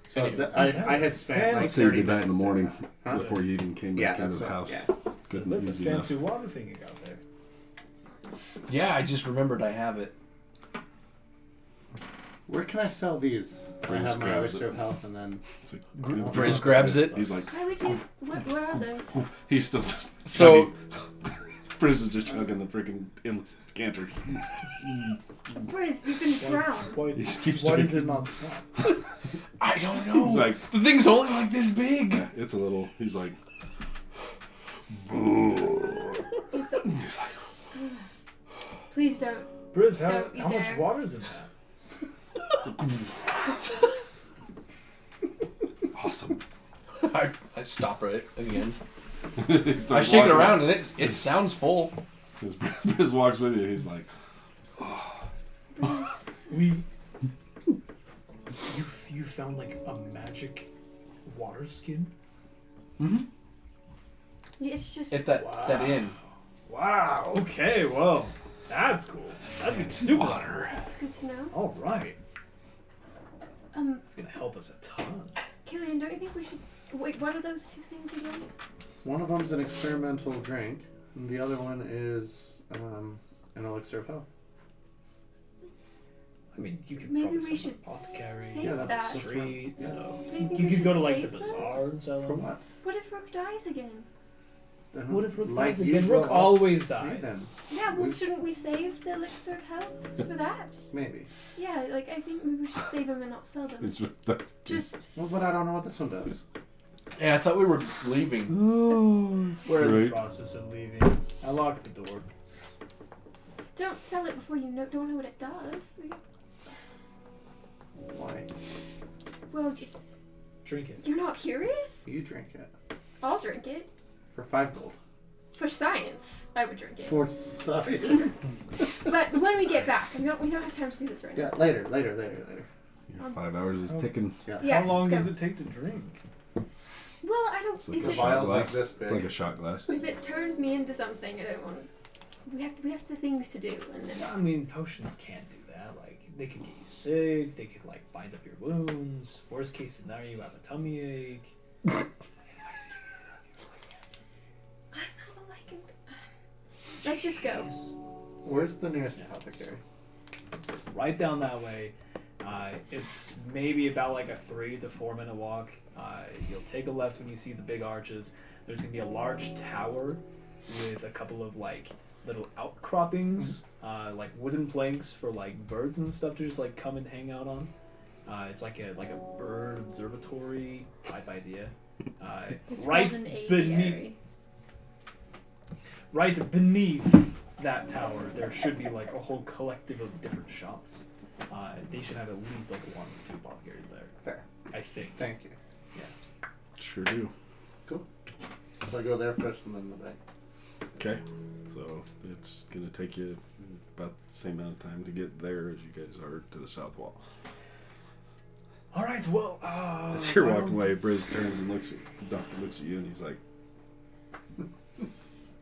So I had spent like I'd say you 30 did that in the minutes morning Huh? before you even came Yeah, back into that's the what, house. yeah. So Good, that's a easy fancy enough. water thing you got there. Yeah, I just remembered I have it. Where can I sell these? I have my grabs elixir it. of health and then... It's like, Briz grabs it. He's like, Why would you? What are those? he's still just So- chugging. Briz is just chugging the freaking endless decanter. Briz, you've been drowned. Why, He just keeps why does drinking. it not stop? I don't know. He's like, the thing's only like this big. it's a little. He's like, It's a, he's like, please don't. Briz, Don't you how much dare. water's in that? awesome. I stop it again. He I starts shake it walking. around and it sounds full. As Briz walks with you, he's like, Briz, You found like a magic water skin? it's just. At that inn. Wow. Okay. Well, that's cool. That's gonna super water. It's good to know. All right. It's It's gonna help us a ton. Killian, don't you think we should wait? What are those two things again? One of them's an experimental drink, and the other one is an elixir of health. I mean, you could Maybe probably we sell should an apothecary. save Yeah, that. that's- Street. Yeah. So Do you think you we could go should to like the save bazaar those? and sell For them. what? What if Rook dies again? What if Rook Like dies again? usual, Rook I'll always save dies. Yeah, well, shouldn't we save the elixir of health for that? Maybe. Yeah, like I think maybe we should save them and not sell them. it's the, Just Well, but I don't know what this one does. Yeah, I thought we were leaving. We're in Right. the process of leaving. I locked the door. don't sell it before you don't know what it does. Why? Well, Drink it. you're not curious? You drink it. I'll drink it. For 5 gold. For science, I would drink it. For science. But when we get back, we don't have time to do this right Yeah, later. your 5 hours is ticking. Yeah. now. Yes, How long let's does go. it take to drink? Well, I don't. It's like If a it, shot vial's like glass. this big. It's like a shot glass. if it turns me into something, I don't want. We have the things to do, and then I mean, potions can't do that. Like, they could get you sick. They could like bind up your wounds. Worst case scenario, you have a tummy ache. I'm not like. Let's just go. Where's the nearest apothecary? Right down that way. It's maybe about like a 3 to 4 minute walk. You'll take a left when you see the big arches. There's gonna be a large tower with a couple of like little outcroppings, like wooden planks for like birds and stuff to just like come and hang out on. It's like a bird observatory type idea. It's Right called an beneath aviary. right beneath that tower, there should be like a whole collective of different shops. They should have at least like 1 or 2 apothecaries there. Fair. I think. Thank you. Sure do. So I go there first and then the back. Okay. So it's gonna take you about the same amount of time to get there as you guys are to the south wall. All right. Well, As you're walking away, Briz turns and looks at the doctor, looks at you, and he's like,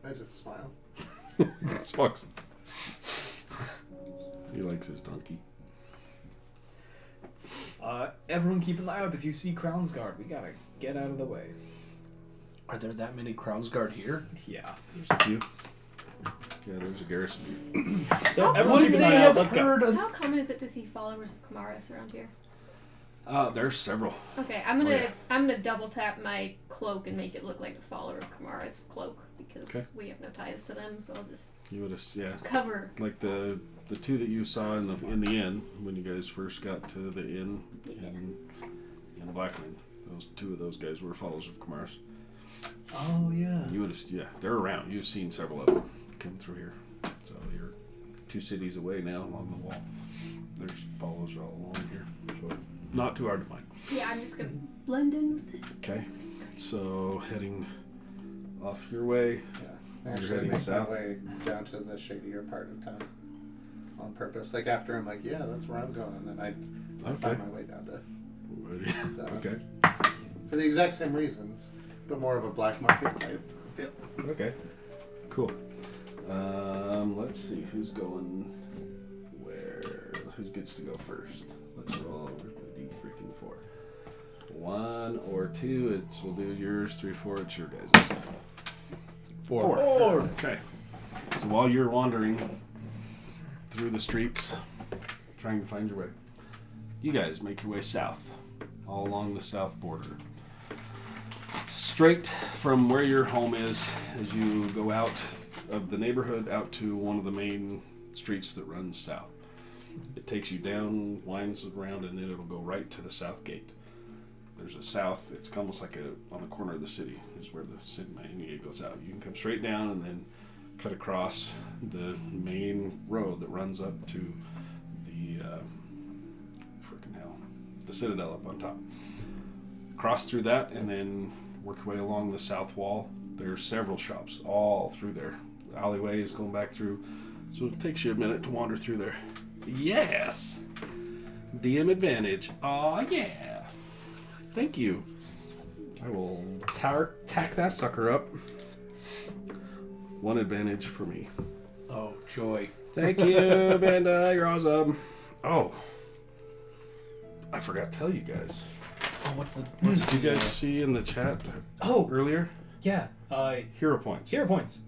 I just smile. "Sucks." He likes his donkey. Everyone, keep an eye out. If you see Crown's Guard, we gotta get out of the way. Are there that many Crownsguard here? Yeah. There's a few. Yeah, there's a garrison. So How everyone, would keep an they eye out. have Let's go. heard of? How common is it to see followers of Kamaris around here? There's several. Okay, I'm gonna Oh, yeah. I'm gonna double tap my cloak and make it look like the follower of Kamara's cloak because Okay. we have no ties to them, so I'll just You would have, yeah. cover. Like the two that you saw in the inn when you guys first got to the inn in Blackland. Those two of those guys were followers of Kamara's. Oh yeah. You would have, yeah, they're around. You've seen several of them come through here. So you're 2 cities away now along the wall. There's followers all along here. So not too hard to find. Yeah, I'm just gonna blend in with it. Okay. So heading off your way. Yeah. You're Actually, heading make south? my way down to the shadier part of town on purpose. Like after I'm like, yeah, that's where I'm going, and then I Okay. find my way down to Okay. for the exact same reasons, but more of a black market type feel. Okay. Cool. Let's see who's going where. Who gets to go first? Let's roll over the freaking 4. 1 or 2. We'll do yours. 3, 4. It's your guys'. 4. Okay. So while you're wandering through the streets, trying to find your way, you guys make your way south, all along the south border. Straight from where your home is, as you go out of the neighborhood out to one of the main streets that runs south. It takes you down, winds around, and then it'll go right to the south gate. There's a south, it's almost like on the corner of the city is where the city main gate goes out. You can come straight down and then cut across the main road that runs up to the the citadel up on top. Cross through that and then work your way along the south wall. There's several shops all through there. The alleyways going back through. So it takes you a minute to wander through there. Yes! DM advantage. Aw, yeah. Thank you. I will tack that sucker up. 1 advantage for me. Oh, joy. Thank you, Amanda. You're awesome. Oh. I forgot to tell you guys. Oh, what's Did you guys see in the chat Oh earlier? yeah. Hero points. Hero points.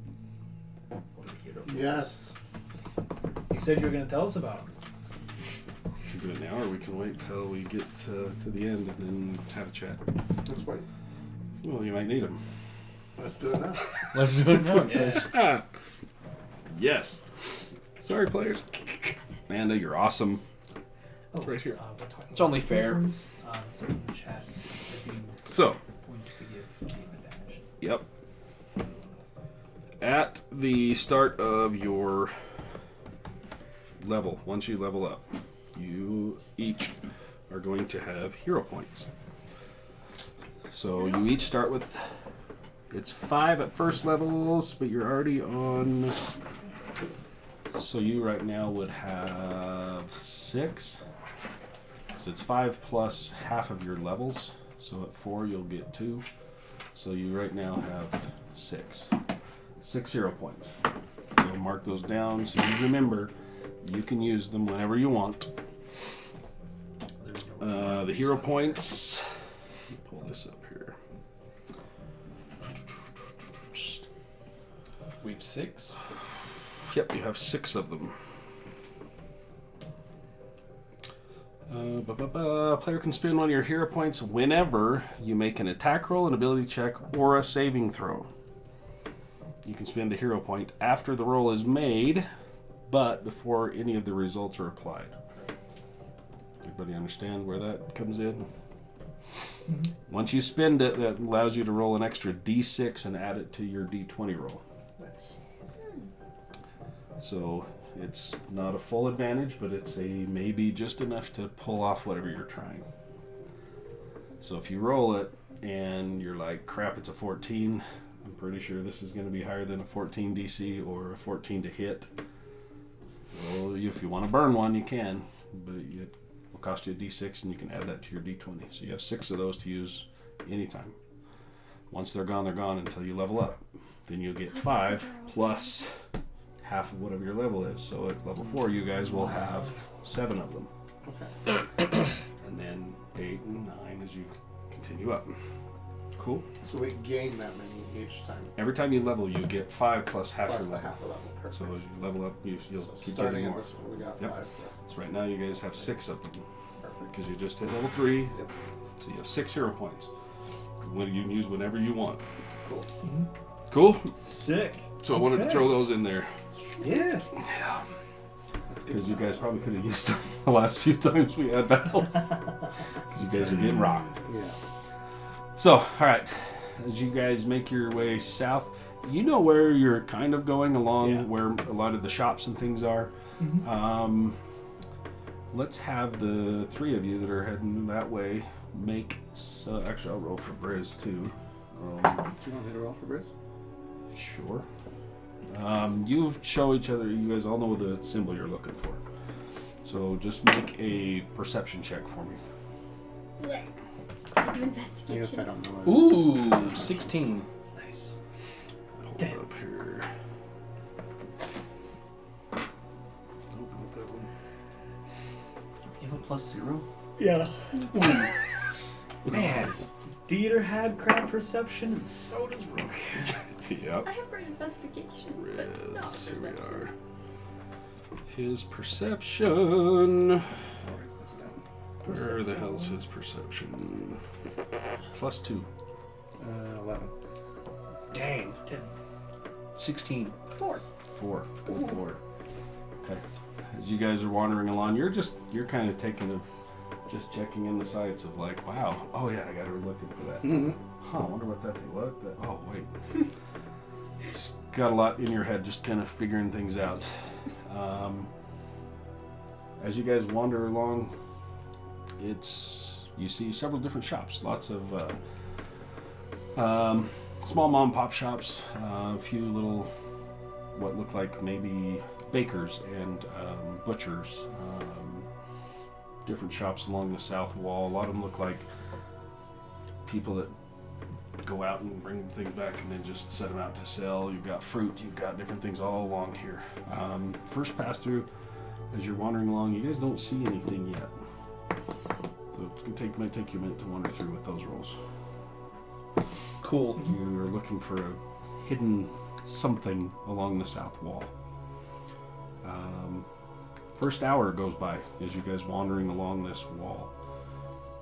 Yes. You said you were going to tell us about them. We can do it now, or we can wait till we get to the end and then have a chat. Let's wait. Well, you might need them. Let's do it now. Let's do it now. Yeah. Yes. Sorry, players. Amanda, you're awesome. Oh, It's right here. We're talking It's only about fair. points. So in the chat, there being So, points to give game advantage. yep. At the start of your level, once you level up, you each are going to have hero points. So you each start with, it's 5 at first levels, but you're already on, so you right now would have 6. So it's 5 plus half of your levels. So at 4 you'll get 2. So you right now have 6. 6 hero points. So mark those down so you remember you can use them whenever you want. The hero points. Let me pull this up here. We have 6. Yep, you have 6 of them. Player can spend one of your hero points whenever you make an attack roll, an ability check, or a saving throw. You can spend the hero point after the roll is made, but before any of the results are applied. Everybody understand where that comes in? Mm-hmm. Once you spend it, that allows you to roll an extra d6 and add it to your d20 roll. So it's not a full advantage, but it's a maybe just enough to pull off whatever you're trying. So if you roll it and you're like, crap, it's a 14, I'm pretty sure this is going to be higher than a 14 DC or a 14 to hit. Well, if you want to burn one, you can, but it will cost you a d6 and you can add that to your d20. So you have 6 of those to use anytime. Once they're gone until you level up. Then you'll get 5 plus half of whatever your level is. So at level 4, you guys will have 7 of them. Okay. And then 8 and 9 as you continue up. Cool. So we gain that many each time. Every time you level, you get 5 plus half Plus your the level. half a level. Perfect. So as you level up, you'll So keep starting getting at more. this one, we got Yep. 5 plus. So right now, you guys have 6 of them Perfect. because you just hit level 3. Yep. So you have 6 hero points. When you can use whenever you want. Cool. Cool. Sick. So I wanted to Okay. throw those in there Yeah. That's good. because you guys probably could have used them the last few times we had battles. Because you guys are getting rocked. Yeah. So, all right, as you guys make your way south, you know where you're kind of going along, Yeah. where a lot of the shops and things are. Mhm. Let's have the 3 of you that are heading that way make. So actually, I'll roll for Briz too. Do you want me to roll for Briz? Sure. You show each other. You guys all know the symbol you're looking for. So just make a perception check for me. I do I guess I investigation. don't know. Ooh, 16. Nice. Pull Damn. it up here. Nope, not that one. You have a +0? Yeah. Man. Dieter had crap perception, and so does Rook. Yep. I have great investigation, but not Riz, here we perception. are. His perception. Where the hell's his perception? +2. 11. Dang. 10. 16. 4. 4. Good lord. Okay. As you guys are wandering along, you're kind of just checking in the sights of like, wow, oh yeah, I gotta be looking for that. Mm-hmm. Huh, I wonder what that thing was. Oh, wait. Just got a lot in your head, just kind of figuring things out. As you guys wander along, you see several different shops, lots of small mom and pop shops, a few little what look like maybe bakers and butchers, different shops along the south wall. A lot of them look like people that go out and bring things back and then just set them out to sell. You've got fruit, you've got different things all along here. First pass through, as you're wandering along, you guys don't see anything yet. So it might take you a minute to wander through with those rolls. Cool. You're looking for a hidden something along the south wall. First hour goes by as you guys wandering along this wall.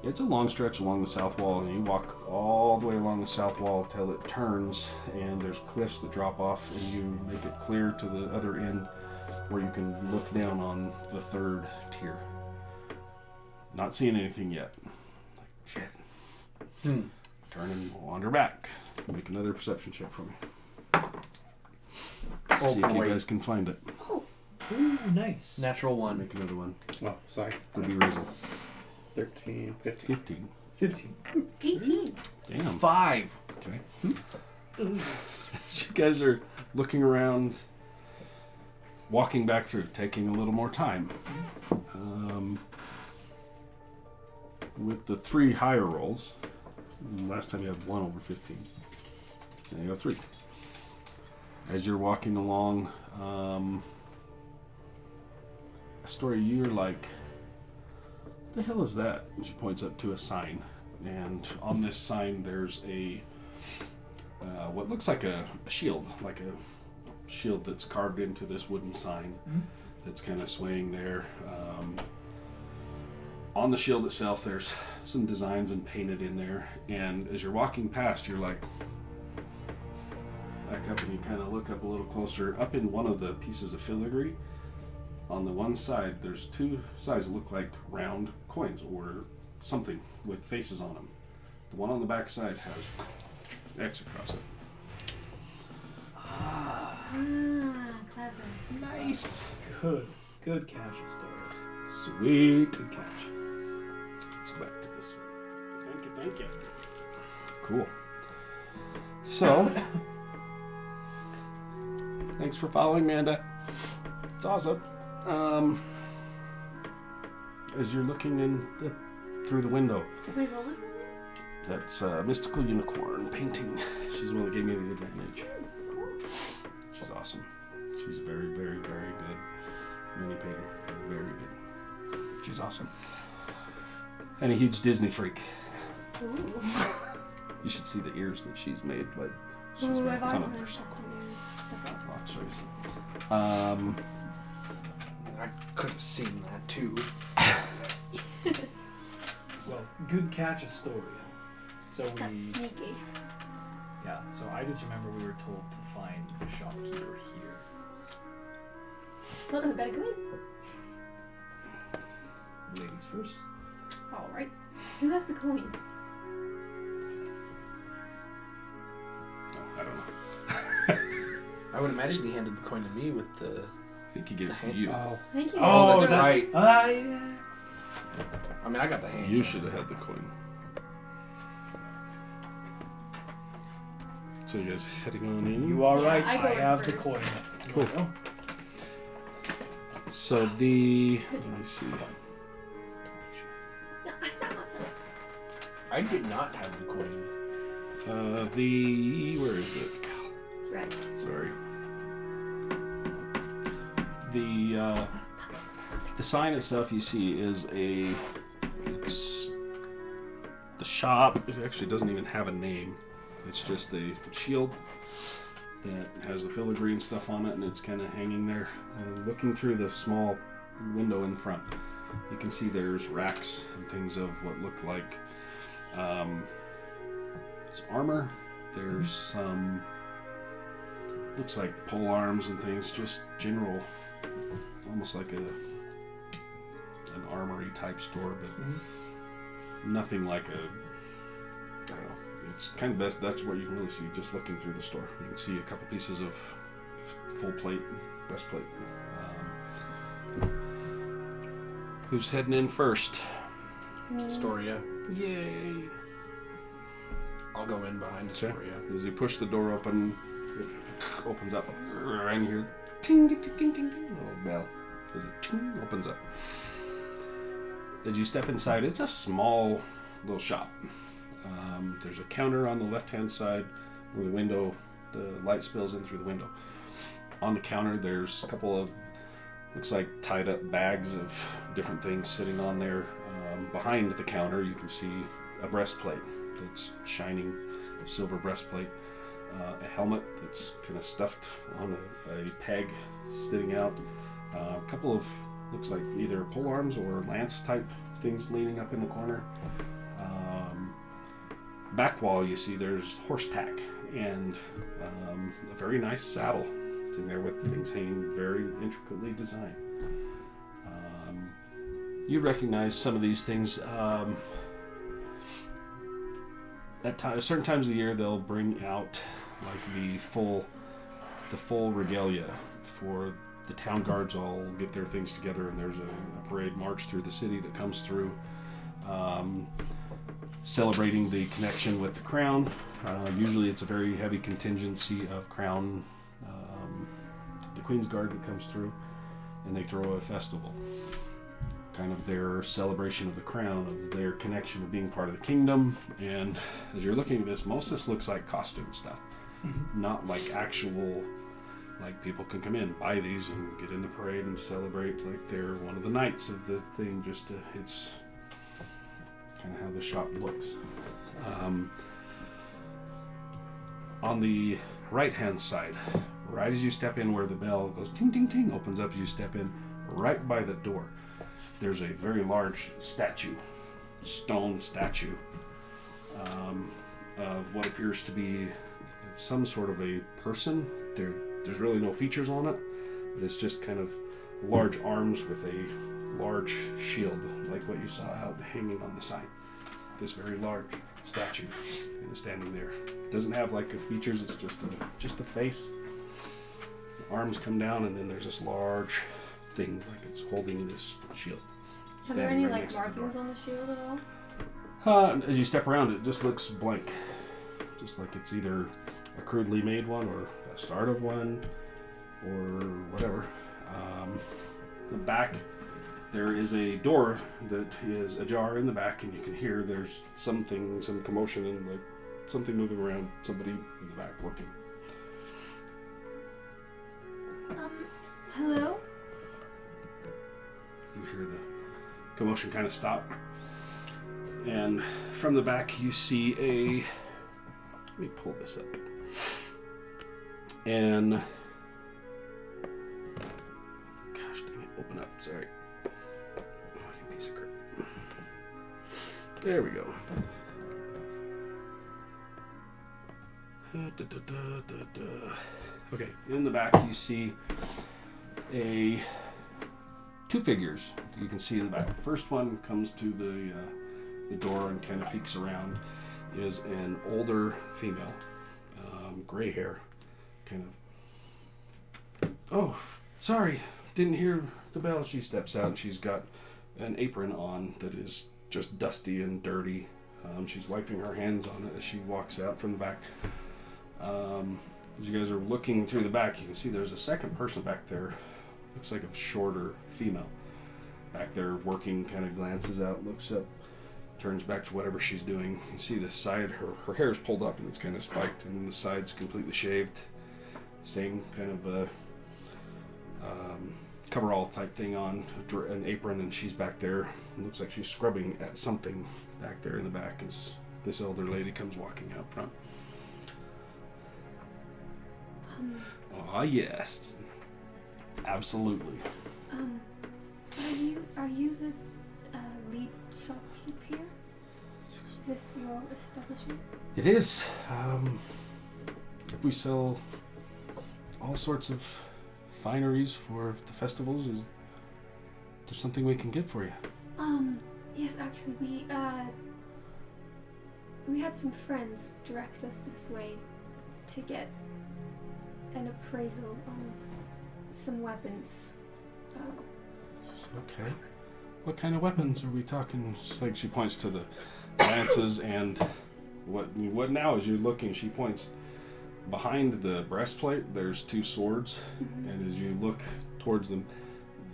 It's a long stretch along the south wall, and you walk all the way along the south wall till it turns, and there's cliffs that drop off, and you make it clear to the other end where you can look down on the 3rd tier. Not seeing anything yet. Like, shit. Turn and wander back. Make another perception check for me. Oh, See if you boy. guys can find it. Ooh, nice. Natural 1. Make another one. Oh, sorry. For be Rizzle. 13, 15. 15. 15. 18. Damn. 5. Okay. You guys are looking around, walking back through, taking a little more time. With the 3 higher rolls, last time you had 1 over 15. Now you have 3. As you're walking along, Story, you're like, what the hell is that? And she points up to a sign. And on this sign, there's a what looks like a shield, like a shield that's carved into this wooden sign that's kind of swaying there. On the shield itself, there's some designs and painted in there. And as you're walking past, you're like, back up and you kind of look up a little closer. Up in one of the pieces of filigree, on the one side, there's 2 sides that look like round coins or something with faces on them. The one on the back side has an X across it. Clever. Nice. Good catch, Story. Sweet. Good catch. Let's go back to this one. Thank you. Cool. So, thanks for following, Manda. It's awesome. As you're looking through the window, Wait, what was it? that's a mystical unicorn painting. She's the one that gave me the advantage. She's awesome. She's a very, very, very good mini painter. Very good. She's awesome. And a huge Disney freak. Ooh. You should see the ears that she's made. Like she's Ooh, made I've a ton always of wanted their custom stuff. ears. That's awesome. I'll have to show you some. I could have seen that too. Well, good catch, Astoria. So That's sneaky. yeah. So I just remember we were told to find the shopkeeper here. Well, then we better go in. Ladies first. Alright. Who has the coin? I don't know. I would imagine he handed the coin to me with the. I think he gave it to hand- you. Thank you. Oh, that's right. Yeah. I mean, I got the hand. You should have had the coin. So you guys heading on in? You are Yeah, right. I go I in have the first. coin. Cool. Oh. So the let me see. I did not have the coin. The where is it? Right. Sorry. The sign itself you see is it's the shop. It actually doesn't even have a name. It's just a shield that has the filigree and stuff on it, and it's kind of hanging there. Looking through the small window in front, you can see there's racks and things of what look like it's armor. There's some looks like pole arms and things, just general, almost like an armory type store, but nothing like a, I don't know. It's kind of best. That's what you can really see just looking through the store. You can see a couple pieces of full plate, breastplate. Who's heading in first? Me. Astoria. Yay! I'll go in behind Okay. Astoria. As you push the door open, it opens up, and you hear ting, ting, ting, ting, ting, ting, little bell. As it ting, opens up. As you step inside, it's a small little shop. There's a counter on the left-hand side where the window, the light spills in through the window. On the counter, there's a couple of, looks like tied up bags of different things sitting on there. Behind the counter, you can see a breastplate that's shining, silver breastplate. A helmet that's kind of stuffed on a peg sitting out. A couple of, looks like either pole arms or lance type things leaning up in the corner. Back wall, you see there's horse tack and a very nice saddle sitting there with things hanging very intricately designed. You recognize some of these things. At certain times of the year, they'll bring out like the full regalia for the town guards. All get their things together, and there's a parade march through the city that comes through, celebrating the connection with the crown. Usually, it's a very heavy contingency of crown, the Queen's Guard that comes through, and they throw a festival. Kind of their celebration of the crown, of their connection of being part of the kingdom. And as you're looking at this, most of this looks like costume stuff, not like actual, like people can come in, buy these and get in the parade and celebrate like they're one of the knights of the thing. It's kind of how the shop looks. On the right hand side, right as you step in where the bell goes ting ting ting, opens up as you step in, right by the door, there's a very large statue, stone statue, of what appears to be some sort of a person. There's really no features on it, but it's just kind of large arms with a large shield, like what you saw out hanging on the sign. This very large statue is standing there. Doesn't have like a features. It's just a face. The arms come down, and then there's this large thing like it's holding this shield. Are there standing any right like next to the door. markings on the shield at all? As you step around, it just looks blank. Just like it's either a crudely made one or a start of one or whatever. The back, there is a door that is ajar in the back, and you can hear there's some commotion and like something moving around, somebody in the back working. Hello? You hear the commotion kind of stop. And from the back, you see Let me pull this up. And gosh dang it, open up. Sorry. Oh, you piece of crap. There we go. Okay, in the back you see two figures. You can see in the back. The first one comes to the door and kind of peeks around. Is an older female, gray hair, kind of. Oh, sorry, didn't hear the bell. She steps out and she's got an apron on that is just dusty and dirty. She's wiping her hands on it as she walks out from the back. As you guys are looking through the back, you can see there's a second person back there. Looks like a shorter female back there working, kind of glances out, looks up, turns back to whatever she's doing. You see the side, her hair is pulled up and it's kind of spiked, and then the side's completely shaved. Same kind of coverall type thing on, an apron, and she's back there. It looks like she's scrubbing at something back there in the back as this elder lady comes walking out front. Ah, yes. Absolutely. Are you the lead shopkeep here? Is this your establishment? It is. We sell all sorts of fineries for the festivals. Is there something we can get for you? Yes, actually, we had some friends direct us this way to get an appraisal on some weapons. Okay. What kind of weapons are we talking? It's like she points to the lances and what now as you're looking, she points behind the breastplate, there's two swords, and as you look towards them,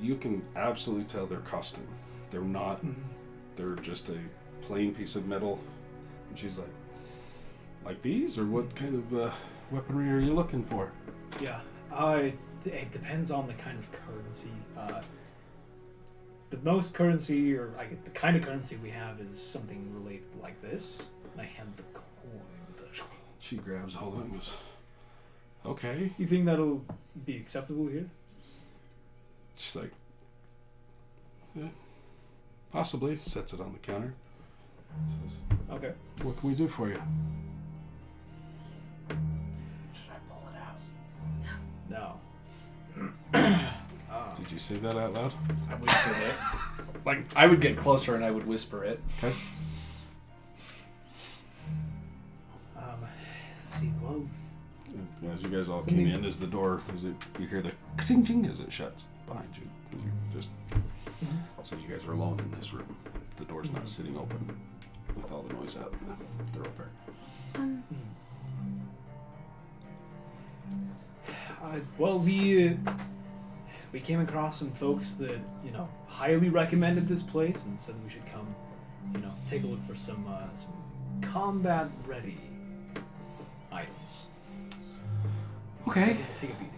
you can absolutely tell they're custom. They're not, they're just a plain piece of metal. And she's like these? Or what kind of weaponry are you looking for? Yeah, it depends on the kind of currency. The most currency, or the kind of currency we have is something related like this. And I hand the coin. She grabs all of them and goes, okay. You think that'll be acceptable here? She's like, yeah, possibly. Sets it on the counter. Says, Okay. what can we do for you? Should I pull it out? No. Did you say that out loud? I whispered it. Like, I would get closer and I would whisper it. Okay. Let's see. Well, As you guys all came in, as the door, you hear the ching ching as it shuts behind you. So you guys are alone in this room. The door's not sitting open with all the noise out in the thoroughfare. Well, we came across some folks that highly recommended this place and said we should come, take a look for some combat ready items. Okay. Take a beating.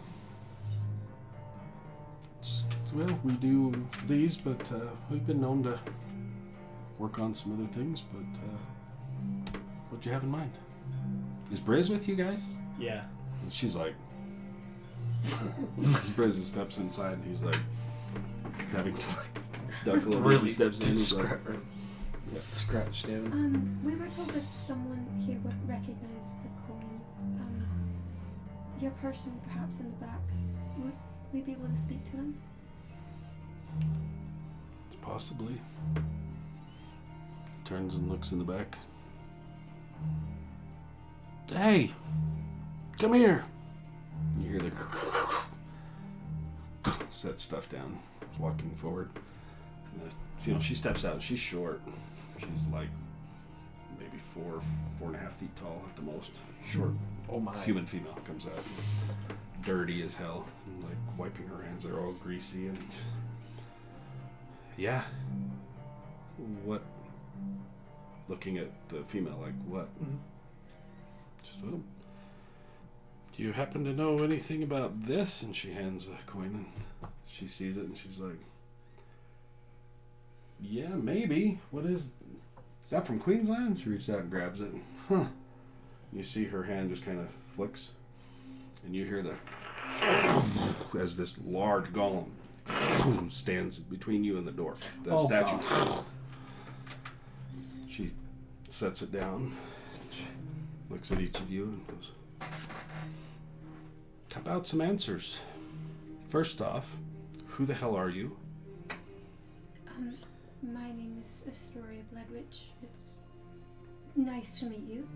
Well, we do these, but we've been known to work on some other things, but what do you have in mind? Is Briz with you guys? Yeah. And she's like, Briz steps inside and he's like, having to duck a little bit. He steps in. He's like, Scratched in. We were told that someone here would recognize the coin. Your person perhaps in the back. Would we be able to speak to them? possibly. Turns and looks in the back. Hey, come here. You hear the set stuff down. He's walking forward. And she steps out. She's short. She's like maybe 4.5 feet tall at the most. Short. Oh my. Human female comes out. Dirty as hell. And like wiping her hands. They're all greasy and yeah. What? Looking at the female like what? Mm-hmm. She says, well, do you happen to know anything about this? And she hands a coin and she sees it and she's like, yeah, maybe. What is that from Queensland? She reaches out and grabs it. Huh. You see her hand just kind of flicks, and you hear as this large golem stands between you and the door. The statue. God. She sets it down, she looks at each of you, and goes, "How about some answers? First off, who the hell are you?" My name is Astoria Bloodwitch. It's nice to meet you.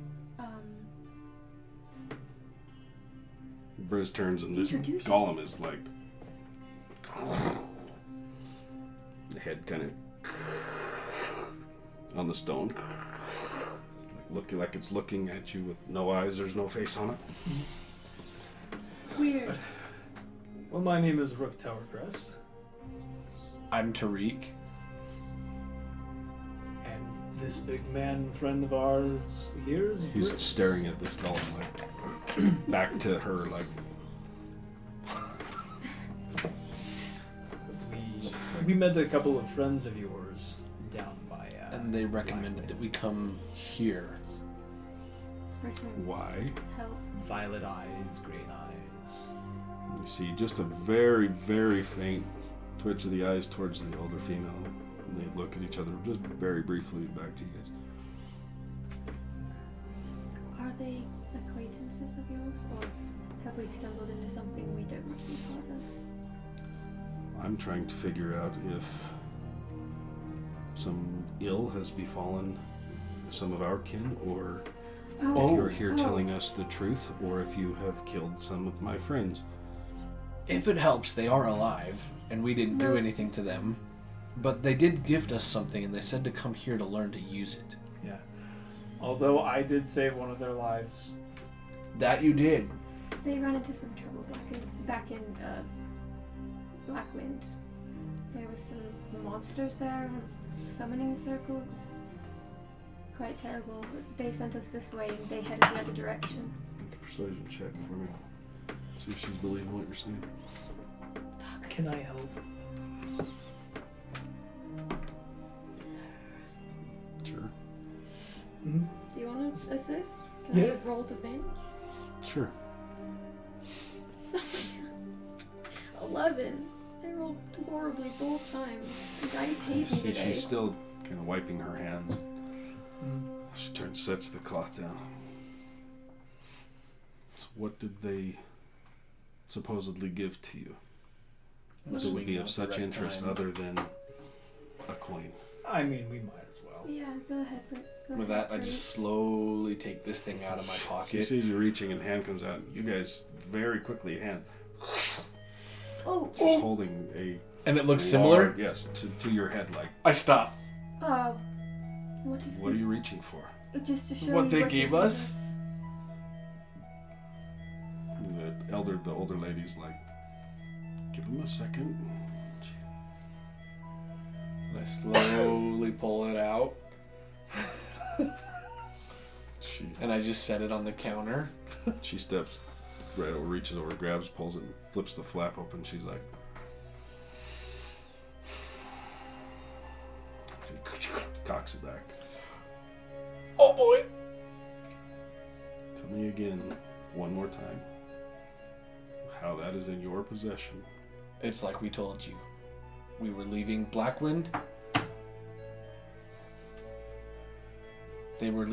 Bruce turns, and this Introduce golem is like, the head kind of on the stone, like looking like it's looking at you with no eyes. There's no face on it. Weird. Well, my name is Rook Towercrest, I'm Tariq. and this big man friend of ours here is He's Briss. staring at this golem, like back to her, like. We met a couple of friends of yours down by. And they recommended that we come here. For some Why? help. Violet eyes, green eyes. You see just a very, very faint twitch of the eyes towards the older female, and they look at each other just very briefly. Back to you guys. Are they acquaintances of yours, or have we stumbled into something we don't want to be part of? I'm trying to figure out if some ill has befallen some of our kin, or if you're here telling us the truth, or if you have killed some of my friends. If it helps, they are alive, and we didn't do Most- anything to them. But they did gift us something, and they said to come here to learn to use it. Yeah. Although I did save one of their lives. That you did. They ran into some trouble back in Blackwind. There was some monsters there, and summoning circle. It was quite terrible. They sent us this way, and they headed the other direction. Make a persuasion check for me. See if she's believing what you're saying. Can I help? Sure. Mm-hmm. Do you want to assist? Can Yeah. I roll with advantage? Sure. 11. I rolled horribly both times. You guys hate me See, today. she's still kind of wiping her hands. Mm-hmm. She turns, sets the cloth down. So what did they supposedly give to you that would be of such interest other than a coin? I mean, we might as well. Yeah, go ahead. Go With ahead, that, I Tariq. just slowly take this thing out of my She pocket. sees you reaching, and hand comes out. You guys very quickly hand. Oh, She's holding a And it looks large- similar. Yes, to your head. Like, I stop. what are you reaching for? Just to show What you they what gave you us? The older lady's like, give him a second. And I slowly pull it out, She and I just set it on the counter. She steps right over, reaches over, grabs, pulls it, and flips the flap open. She's like, cocks it back. Oh boy! Tell me again, one more time, how that is in your possession. It's like we told you. We were leaving Blackwind. They were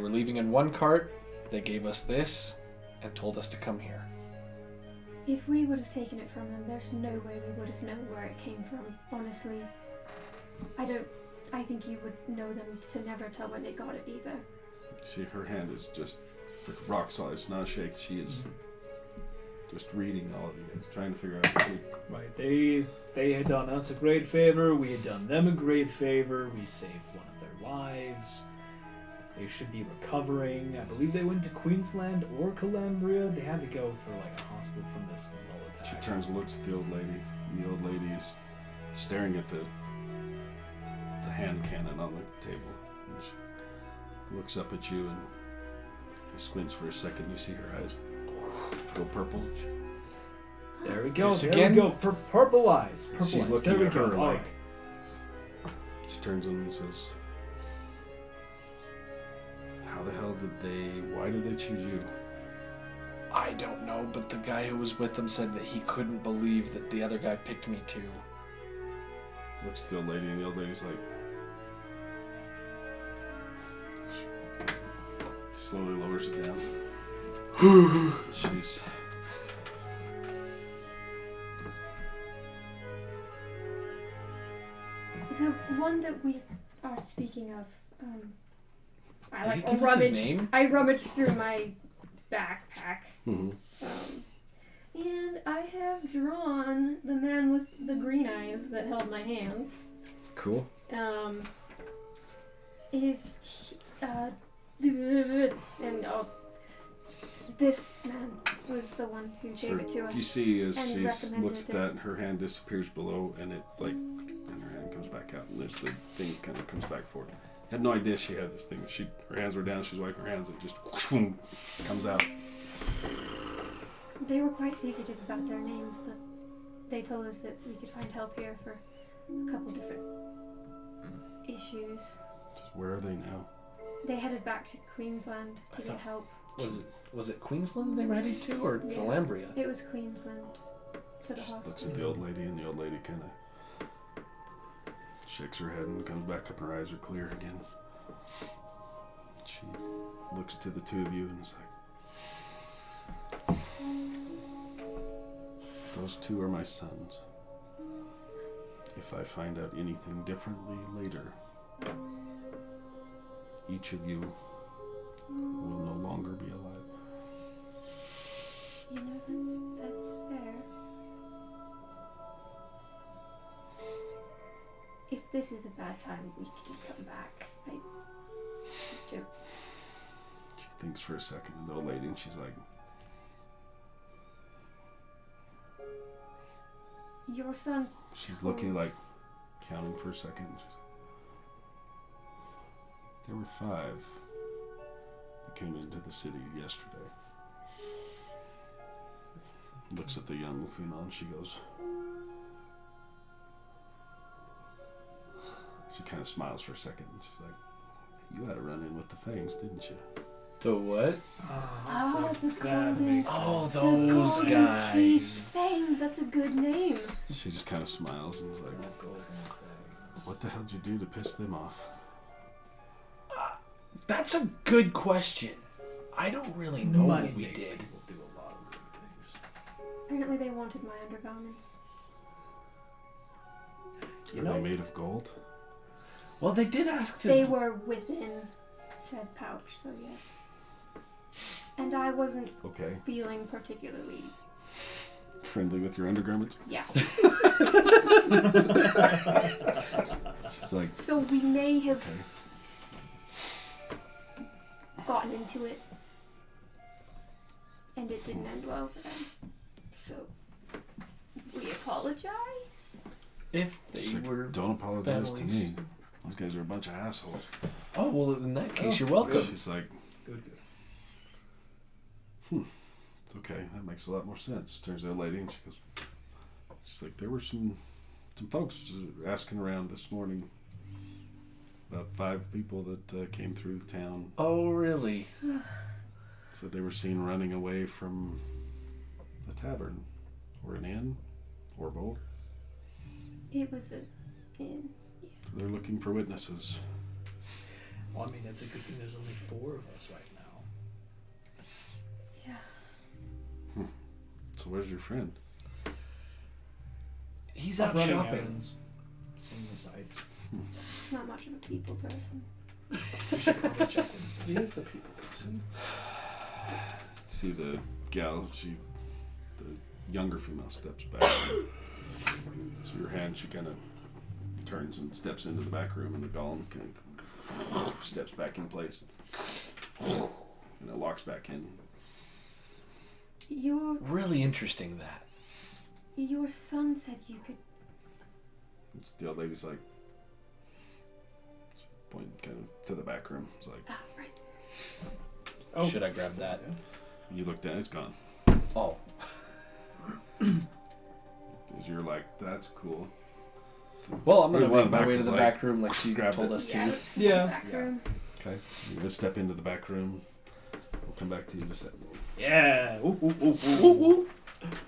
leaving in one cart. They gave us this and told us to come here. If we would have taken it from them, there's no way we would have known where it came from. Honestly, I think you would know them to never tell when they got it either. See, her hand is just rock solid. It's not shaking. She is just reading all of you guys, trying to figure out. Right. They had done us a great favor. We had done them a great favor. We saved one of their lives. They should be recovering. I believe they went to Queensland or Columbia. They had to go for like a hospital from this low She attack. turns and looks at the old lady, and the old lady is staring at the hand cannon on the table. And she looks up at you and squints for a second. You see her eyes go purple. There we go. This There again? we go. Purple eyes. Purple She's eyes. looking There we at go. her Oh. like. She turns and says, "How How the hell why did they choose you? I don't know, but the guy who was with them said that he couldn't believe that the other guy picked me too. Looks at the old lady, and the old lady's like... She slowly lowers it down. She's... The one that we are speaking of, I Did he like give us his rummage. name? I rummaged through my backpack, Mm-hmm. and I have drawn the man with the green eyes that held my hands. Cool. It's and this man was the one who gave it to us. Do you see as and she recommended looks at it. that, her hand disappears below, and it and her hand comes back out, and there's the thing kind of comes back forward. Had no idea she had this thing. Her hands were down. She's wiping her hands, and it just comes out. They were quite secretive about their names, but they told us that we could find help here for a couple different issues. Just where are they now? They headed back to Queensland to get help. Was it Queensland they were heading to, or Yeah. Calabria? It was Queensland to the She looks at hospice. the old lady, and the old lady kind of shakes her head and comes back up, and her eyes are clear again. She looks to the two of you and is like, those two are my sons. If I find out anything differently later, each of you will no longer be alive. You know, that's fair. If this is a bad time, we can come back. I do. She thinks for a second, the old lady, and she's like, Your son. she's looking like, counting for a second. She's like, there were 5 that came into the city yesterday. Looks at the young female and she goes, she kind of smiles for a second and she's like, you had a run in with the Fangs, didn't you? The what? Oh, the that golden. makes Oh, sense. The those golden guys. teeth fangs. That's a good name. She just kind of smiles and is like, what the hell did you do to piss them off? That's a good question. I don't really know Money what we makes did. people do a lot of good things. Apparently, they wanted my undergarments. You Are know, they made of gold? well, they did ask to. They were within said pouch, so yes. And I wasn't Okay. feeling particularly. Friendly with your undergarments? Yeah. She's like, So we may have okay. gotten into it, and it didn't end well for them. So we apologize. If they She's like, were. don't apologize to families. me. Those guys are a bunch of assholes. Oh, well, in that case, Oh, you're welcome. She's like, Good. it's okay. That makes a lot more sense. Turns to the lady and she goes, she's like, there were some folks asking around this morning about 5 people that came through the town. Oh, really? Said they were seen running away from the tavern or an inn or both. It was an inn. So they're looking for witnesses. Well, I mean, it's a good thing there's only 4 of us right now. Yeah. So where's your friend? He's I'm out running shopping. errands, seeing the sights. Not much of a people person. We should probably check with He is a people person. See the gal, the younger female steps back. So your hand, she kind of turns and steps into the back room, and the golem kind of steps back in place. And it locks back in. Really interesting, that. Your son said you could. The old lady's like, pointing kind of to the back room. It's like, Ah, right. Oh. Should I grab that? you look down, it's gone. Oh. Because you're like, that's cool. Well, I'm going Or to one make my back way to is the like, back room like she grab told it. us Yeah, to. let's go to Yeah. the back room. Okay. You're gonna step into the back room. We'll come back to you in a second. Yeah. Ooh, ooh, ooh, ooh, ooh.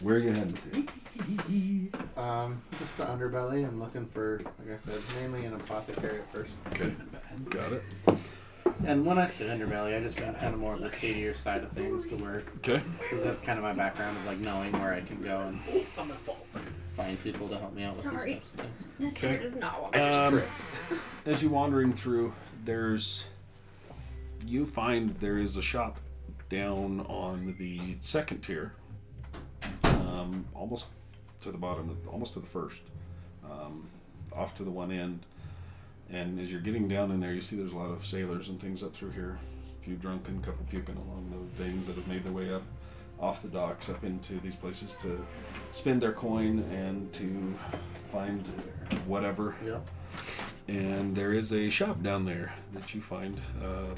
Where are you heading to? Just the underbelly. I'm looking for, like I said, mainly an apothecary at first. Okay. Got it. And when I say underbelly, I just mean kind of more of the seedier side of things to where, Okay. because that's kind of my background of like knowing where I can go and I'm gonna fall. find people to help me out with Sorry. these types of things. This Okay. shirt does not want As you're wandering through, you find there is a shop down on the second tier, almost to the bottom, almost to the first, off to the one end. And as you're getting down in there, you see there's a lot of sailors and things up through here. A few drunken, couple puking along the things that have made their way up off the docks up into these places to spend their coin and to find whatever. Yep. And there is a shop down there that you find.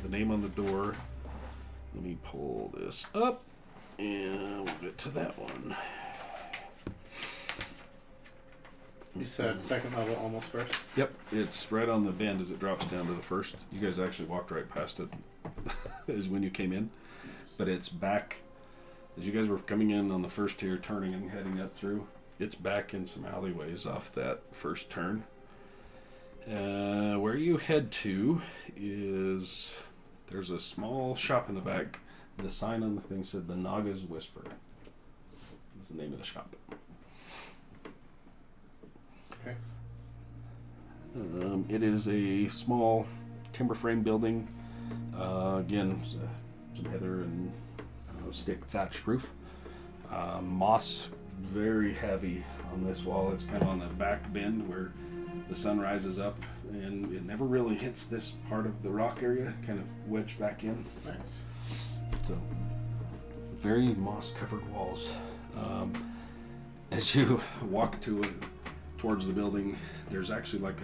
The name on the door. Let me pull this up and we'll get to that one. You said second level, almost first. Yep, it's right on the bend as it drops down to the first. You guys actually walked right past it as when you came in. But it's back, as you guys were coming in on the first tier, turning and heading up through, it's back in some alleyways off that first turn. Where you head to is, there's a small shop in the back. The sign on the thing said the Naga's Whisper. Is the name of the shop. Okay. It is a small timber frame building. Again, some heather and stick thatched roof. Moss very heavy on this wall. It's kind of on the back bend where the sun rises up and it never really hits this part of the rock area, kind of wedged back in. Nice. So, very moss covered walls. As you walk towards the building, there's actually like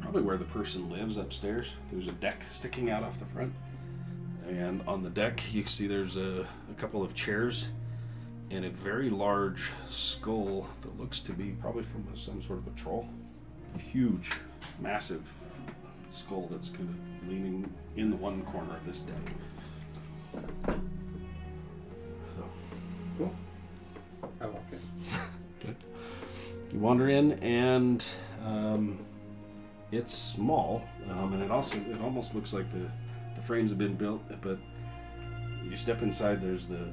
probably where the person lives upstairs. There's a deck sticking out off the front. And on the deck, you see there's a couple of chairs and a very large skull that looks to be probably from some sort of a troll. Huge, massive skull that's kind of leaning in the one corner of this deck. So, Cool. I like it. good. You wander in, and it's small, and it almost looks like the frames have been built, but you step inside, there's the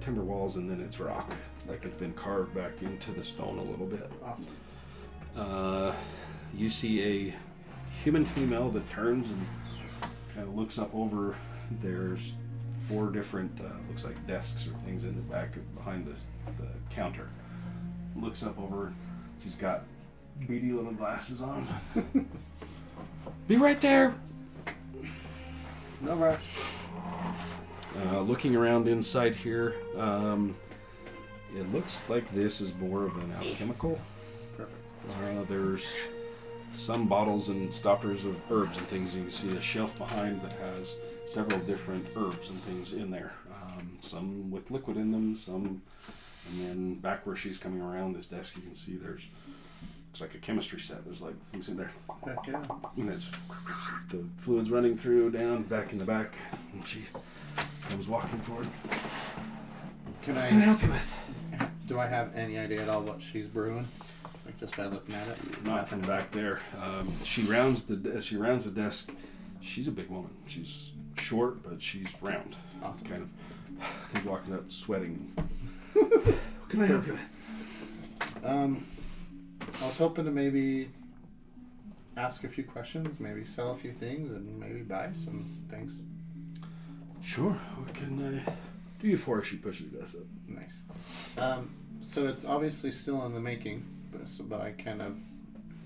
timber walls, and then it's rock, like it's been carved back into the stone a little bit. Awesome. You see a human female that turns and kind of looks up over. There's 4 different, looks like desks or things in the back behind the counter. Looks up over. She's got beady little glasses on. Be right there. No rush. Looking around inside here, it looks like this is more of an alchemical. Perfect. There's some bottles and stoppers of herbs and things. You can see a shelf behind that has several different herbs and things in there. Some with liquid in them, some, and then back where she's coming around this desk, you can see there's, looks like a chemistry set. There's like things in there. Heck yeah. And it's the fluids running through, down, back in the back. And she comes walking forward. Can What can I help you with? Do I have any idea at all what she's brewing? Like just by looking at it? Not from back there. As she rounds the desk. She's a big woman. She's short, but she's round. Awesome. Kind of comes walking up, sweating. What can I help you with? I was hoping to maybe ask a few questions, maybe sell a few things, and maybe buy some things. Sure. What can I do you for? She pushes this up. Nice. So it's obviously still in the making, but I kind of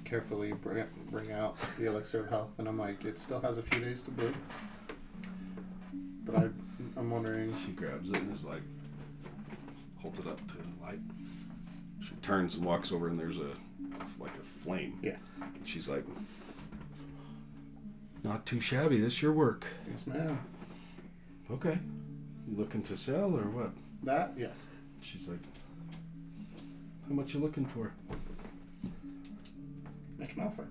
carefully bring out the elixir of health, and I'm like, it still has a few days to brew. But I'm wondering. She grabs it and is like, holds it up to the light. She turns and walks over, and there's a flame. Yeah. And she's like, not too shabby. This your work. Yes, ma'am. Okay. You looking to sell or what? That? Yes. She's like, how much you looking for? Make an offer.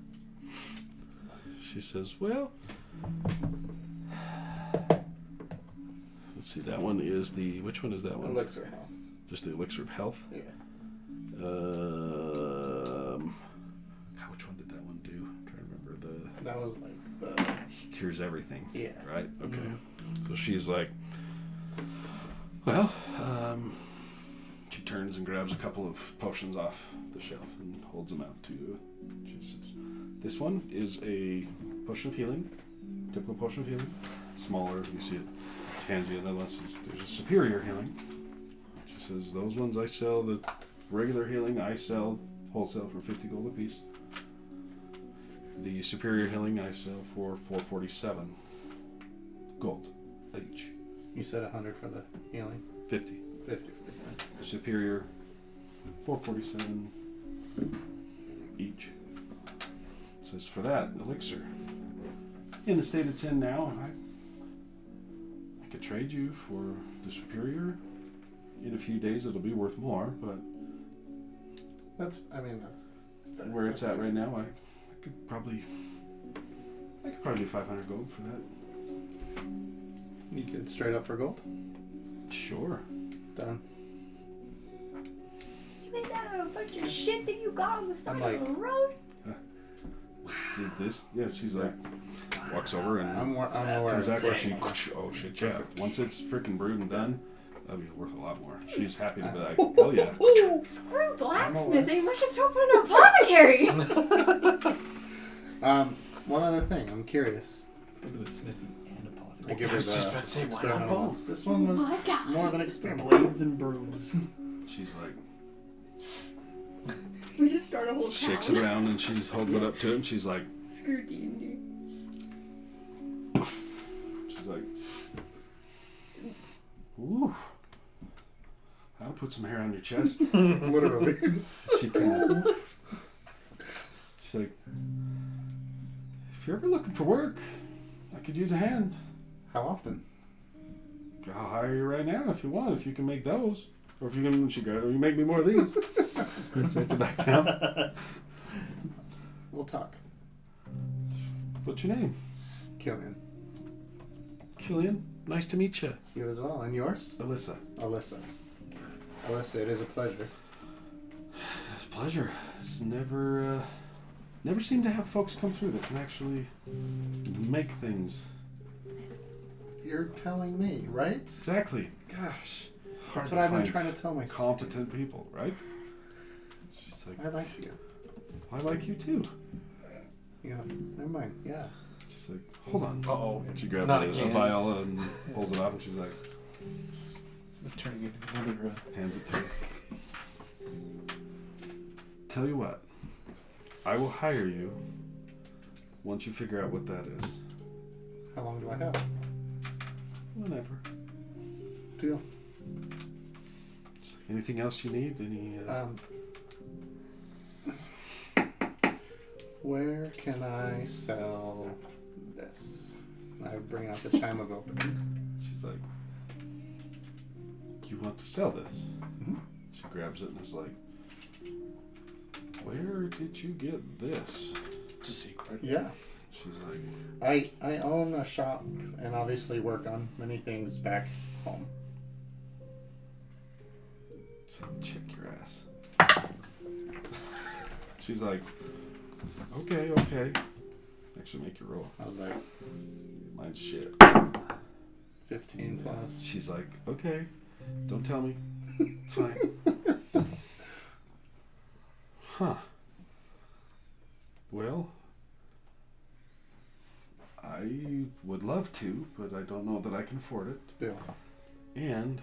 She says, well, Let's see. That one is the. Which one is that one? Elixir of health. Just the elixir of health. Yeah. God, which one did that one do? I'm trying to remember the. That was like the. Cures everything. Yeah. Right. Okay. Mhm. So she's like, well, she turns and grabs a couple of potions off the shelf and holds them out to you. She says, "This one is a potion of healing, typical potion of healing, smaller. You see it. She hands you another one. Says, there's a superior healing." She says, "Those ones I sell. The regular healing I sell wholesale for 50 gold apiece. The superior healing I sell for 447 gold each. You said 100 for the healing. 50. 50 for the healing. The superior 447 each. It says for that elixir. In the state it's in now, I could trade you for the superior. In a few days it'll be worth more, but That's fair. where it's at right now, I could probably do 500 gold for that. You could straight up for gold. Sure. Done. You made that out of a bunch of shit that you got on the side I'm of the road? Did this? Yeah, she's like, walks over and I'm aware comes of back where it. she, oh shit, yeah. Once it's freaking brewed and done, that'll be worth a lot more. She's happy to be like, hell yeah. Screw blacksmithing. Let's just open an apothecary. One other thing. I'm curious. We'll do a smithy and apothecary. I give her was just about the to say, why not experimental one. both? This one was Oh my God. more of an experiment. Blades and brooms. She's like, We just start a whole shakes town. it around and she holds it up to it and she's like, Screw D&D. she's like, ooh, I'll put some hair on your chest. Literally. She kind of, she's like, if you're ever looking for work, I could use a hand. How often? I'll hire you right now if you want, if you can make those. Or if you can, or you make me more of these. Say it back down. We'll talk. What's your name? Killian. Killian. Nice to meet you. You as well. And yours? Alyssa. Alyssa. Alyssa, it is a pleasure. It's a pleasure. It's never seemed to have folks come through that can actually make things. You're telling me, right? Exactly. Gosh. Hard That's to what I've been find trying to tell myself. competent people, right? She's like, I like you. I like you too. Yeah. Never mind. Yeah. She's like, hold on. Uh-oh. And she grabs Not a again. vial and pulls it up and she's like, It's turning into another. hands it to her. Tell you what, I will hire you once you figure out what that is. How long do I have? Whenever. Deal. Anything else you need? Any? Where can I sell this? I bring out the chime of opening. She's like, you want to sell this? Mhm. She grabs it and is like, where did you get this? It's a secret. Yeah. She's like, I own a shop and obviously work on many things back home. check your ass. She's like, okay. Actually, make your roll. I was like, Mine's shit. 15 plus. She's like, okay, don't tell me. It's fine. Huh. Well, I would love to, but I don't know that I can afford it. Deal. And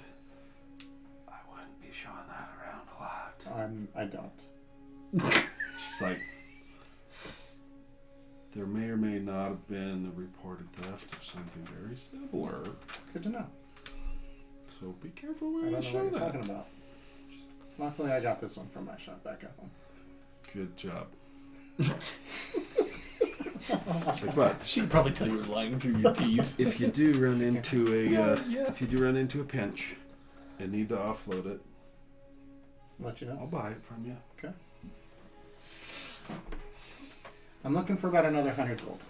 I wouldn't be showing that around a lot. I don't. She's like, there may or may not have been a reported theft of something very similar. Good to know. So be careful I where don't you know show what you're that. talking about. Luckily, I got this one from my shop back at home. Good job. She's like, but She'd probably tell you were lying through your teeth. if you do run into a pinch and need to offload it, Let you know. I'll buy it from you. I'm looking for about another 100 gold.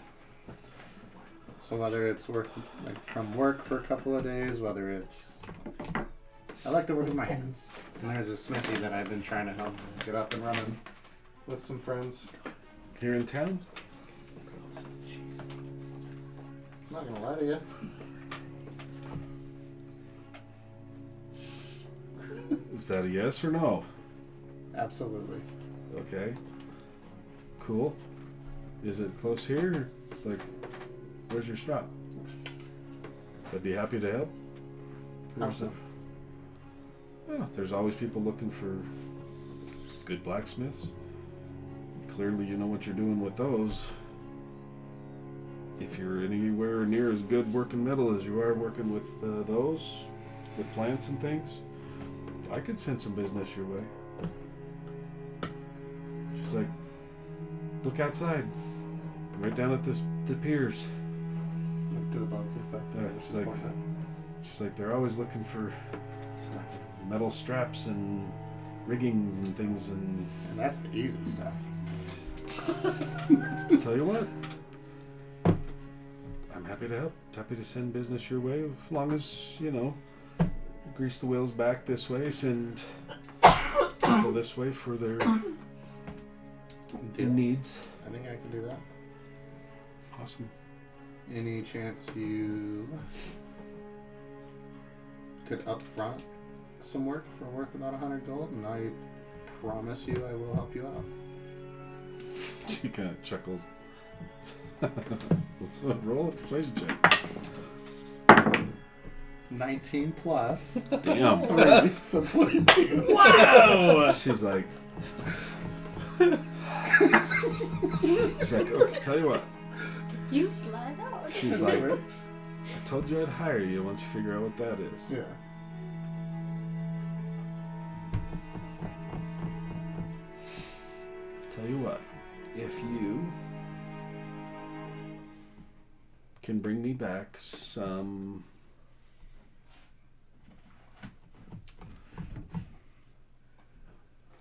So whether it's work like from work for a couple of days, whether it's I like to work with my hands. And there's a smithy that I've been trying to help get up and running with some friends. Here in town? I'm not gonna lie to you. Is that a yes or no? Absolutely. Okay. Cool. Is it close here? Like, where's your shop? I'd be happy to help. Awesome. Well, there's always people looking for good blacksmiths. Clearly you know what you're doing with those. If you're anywhere near as good working metal as you are working with those, with plants and things, I could send some business your way. She's like, look outside. Right down at the piers. Look to the boats and stuff. Yeah, she's like, they're always looking for metal straps and riggings and things, and that's the easy stuff. tell you what, I'm happy to help. Happy to send business your way, as long as, you know, grease the wheels back this way, send people this way for their needs. I think I can do that. Awesome. Any chance you could upfront some work for worth about 100 gold, and I promise you I will help you out. She kind of chuckles. Let's roll a persuasion check. 19 plus. Damn. 3, so 22. Wow! She's like, okay, tell you what. You slide out. She's like, I told you I'd hire you once you figure out what that is. Yeah. Tell you what, if you can bring me back some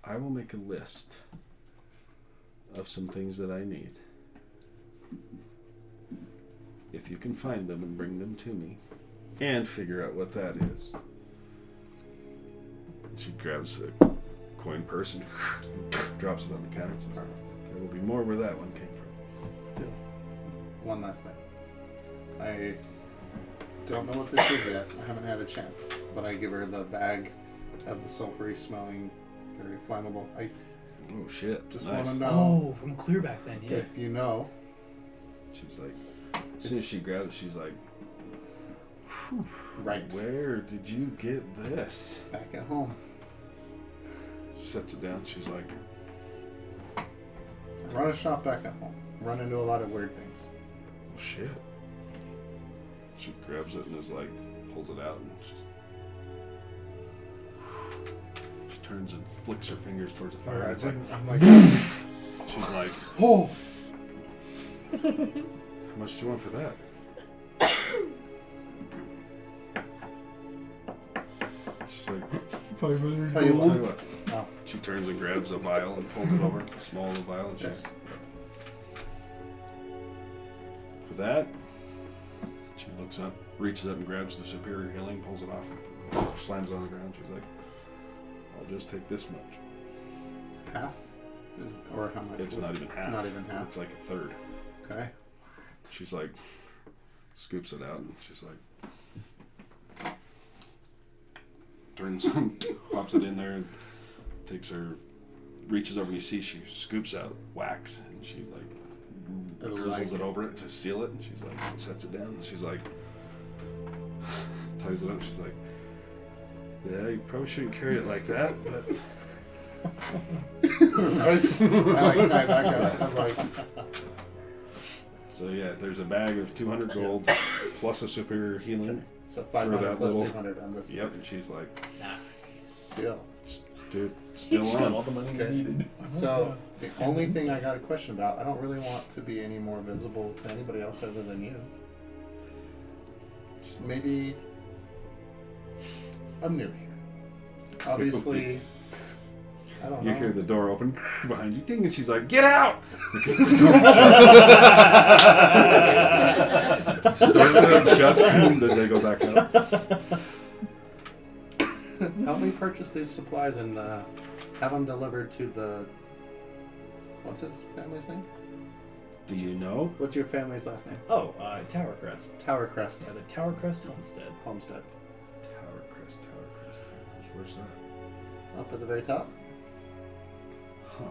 I will make a list of some things that I need. If you can find them and bring them to me and figure out what that is. She grabs a coin purse and drops it on the counter and says, there will be more where that one came from. One last thing. I don't know what this is yet. I haven't had a chance. But I give her the bag of the sulfury smelling, very flammable. I Oh shit. just Nice. want to know Oh, from Clearback then, yeah. if you know. She's like, as soon as she grabs it, she's like, "Whew, Right. where did you get this?" Back at home. She sets it down. She's like, I run a shop back at home. Run into a lot of weird things. oh shit. She grabs it and is like, pulls it out, and she turns and flicks her fingers towards the fire. Alright, It's like, I'm like, she's like, oh! how much do you want for that? She's like, 500 Tell you tell what. you what. Oh. She turns and grabs a vial and pulls it over, a small little vial, and she's Yes. for that. She looks up, reaches up and grabs the superior healing, pulls it off, and slams it on the ground. She's like, I'll just take this much. Half? Or how much? It's not even half. Not even half. It's like a third. Okay. She's like, scoops it out, and she's like, turns, pops it in there, and takes her, reaches over, and you see she scoops out wax, and she's like, It'll drizzles like- it over it to seal it, and she's like, sets it down, and she's like, ties it up, she's like, yeah, you probably shouldn't carry it like that, but I like tie back up. I'm like, so yeah, there's a bag of 200 gold plus a superior healing. so For 500 that plus little- 200 on this. Yep, and she's like, Still. dude, still Still all on. the money Okay. you needed. So the only thing I got a question about, I don't really want to be any more visible to anybody else other than you. Just maybe I'm new here. Obviously, I don't know. You hear the door open behind you, ding, and she's like, "Get out!" Door shuts, and as they go back up. Help me purchase these supplies and have them delivered to the. What's his family's name? Do you know? What's your family's last name? Oh, Tower Crest. Tower Crest Yeah, the Tower Crest Homestead. Homestead. Tower Crest. Where's that? Up at the very top. Huh.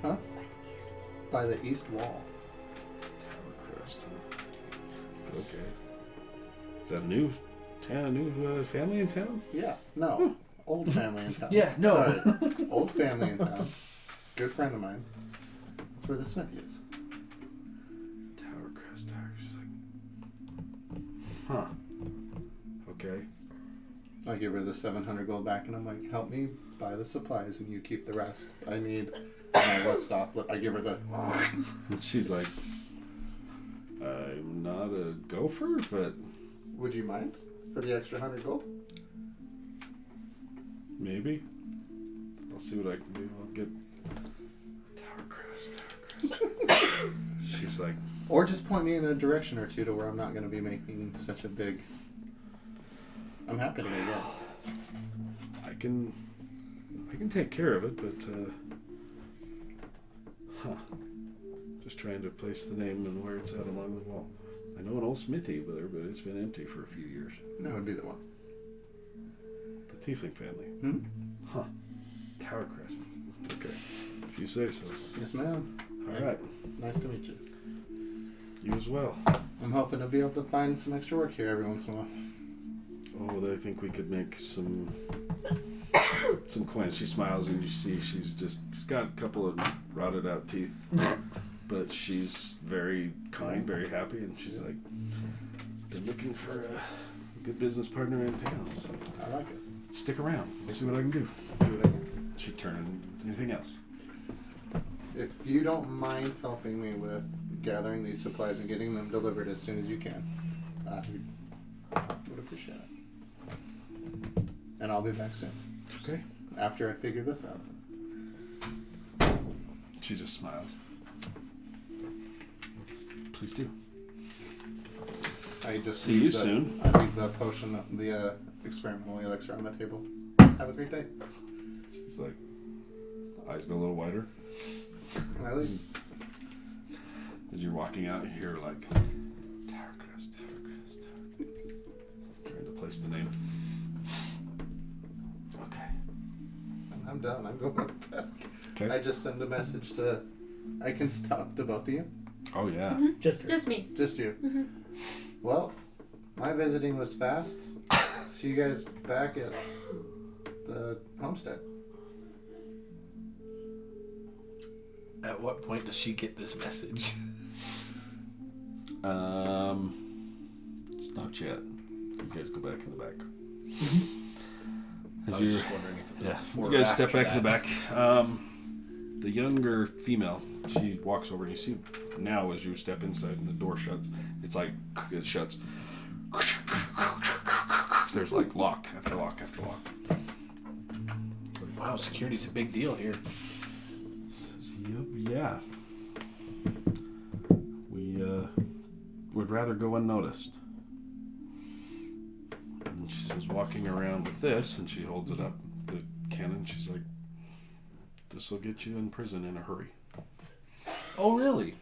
Huh? By the east wall. Tower Crest. Huh? Okay. Is that a new family in town? Yeah. No. Old family in town. Yeah, no. Sorry. Old family in town. Good friend of mine. That's where the smithy is. Tower Crest. She's like, huh. Okay. I give her the 700 gold back, and I'm like, help me buy the supplies, and you keep the rest. I need my list off. I give her the. And she's like, I'm not a gopher, but Would you mind for the extra 100 gold? maybe. I'll see what I can do. I'll get Tower Crest. She's like, Or just point me in a direction or two to where I'm not going to be making such a big. I'm happy to go again. I can take care of it, but just trying to place the name and where it's at along the wall. I know an old smithy there, but it's been empty for a few years. That would be the one. The Tiefling family. Hmm? Huh. Tower Crest. Okay. If you say so. Yes, ma'am. All right. Nice to meet you. You as well. I'm hoping to be able to find some extra work here every once in a while. Oh, I think we could make some coins. She smiles and you see she's got a couple of rotted out teeth. But she's very kind, very happy, and she's like, been looking for a good business partner in town, so I like it. stick around. We'll see what I can do. Do what I can. She turned anything else. If you don't mind helping me with gathering these supplies and getting them delivered as soon as you can, I would appreciate it. And I'll be back soon. Okay. After I figure this out. She just smiles. Please do. I just See leave you the- soon. I leave the potion, the experimental elixir on the table. Have a great day. She's like, eyes go a little wider. And I leave. As you're walking out, you hear like, Tower Crest. Trying to place the name. Okay. And I'm done. I'm going back. Okay. I just send a message to. I can talk to both of you. Oh yeah. Just her. Just me. Just you. Well, my visiting was fast. See you guys back at the homestead. At what point does she get this message? It's not yet. You guys go back in the back. I As was you're, just wondering if it was yeah, before you or guys step after back in the that. back. The younger female, she walks over and you see now as you step inside and the door shuts, it's like it shuts. There's like lock after lock after lock. Wow, security's a big deal here. Yeah. We would rather go unnoticed. And she says, walking around with this, and she holds it up, the cannon. She's like, "This will get you in prison in a hurry, Oh, really?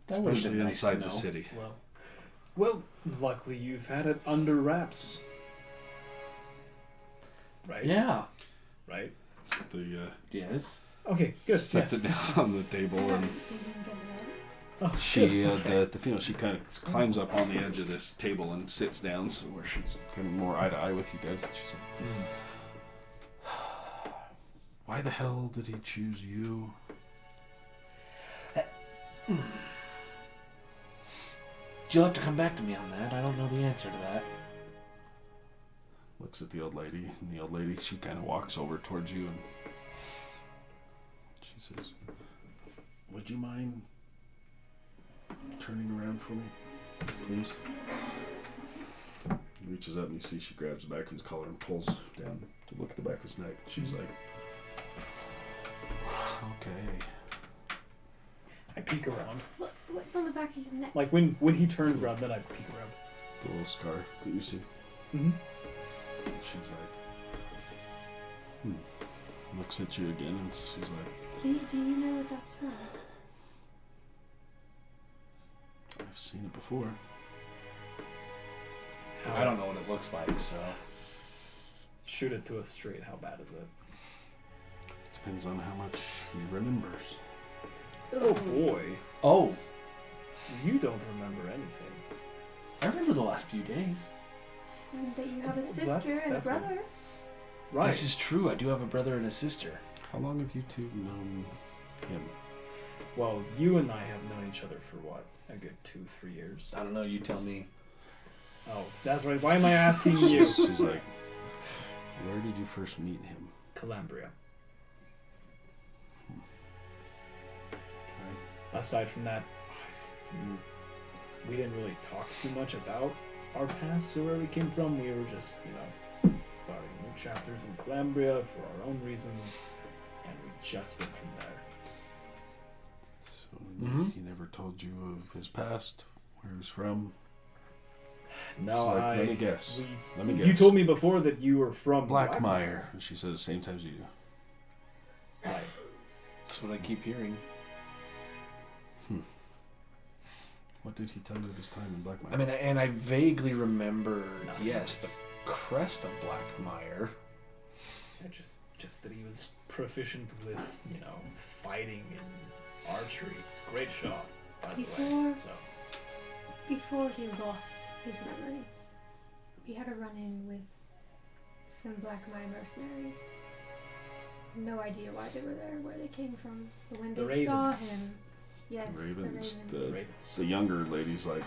That would've especially been nice to inside the know. city." Well, luckily you've had it under wraps. Right? Yeah. Right? So the Yes. Okay, good. sets it down on the table, and Oh, she, good. the female, she kind of climbs up on the edge of this table and sits down, so where she's kind of more eye to eye with you guys. And she's like, "Why the hell did he choose you?" You'll have to come back to me on that. I don't know the answer to that. Looks at the old lady, and the old lady, she kind of walks over towards you, and she says, "Would you mind turning around for me, please?" He reaches up and you see she grabs the back of his collar and pulls down to look at the back of his neck. She's like, "Okay." I peek around. What's on the back of your neck? Like when he turns around, then I peek around. The little scar that you see. Mm-hmm. And she's like, looks at you again, and she's like, Do you know what that's from? I've seen it before. I don't know what it looks like, so. Shoot it to us straight. How bad is it? Depends on how much he remembers. Oh boy. Oh, You don't remember anything. I remember the last few days. And that you have a Well, sister and a that's it. brother. Right. This is true. I do have a brother and a sister. How long have you two known him? Well, you and I have known each other for what? A good 2-3 years. I don't know. You tell me. Oh, that's right. Why am I asking you? She's like, where did you first meet him? Calambria. Okay. Aside from that, we didn't really talk too much about our past or where we came from. We were just, starting new chapters in Calambria for our own reasons, and we just went from there. So he never told you of his past, where he was from? No, She's like, let me guess. Let me guess. You told me before that you were from Blackmire. And she said the same time as you. Right. That's what I keep hearing. What did he tell you of his time in Blackmire? I mean, and I vaguely remember, yes, the crest of Blackmire. Just that he was proficient with, fighting and archery. It's a great shot, by the way. So. Before he lost his memory, we had a run-in with some Blackmire mercenaries. No idea why they were there, where they came from. But when The they saw Ravens. him, yes, The Ravens. the Ravens. Ravens. The younger lady's like,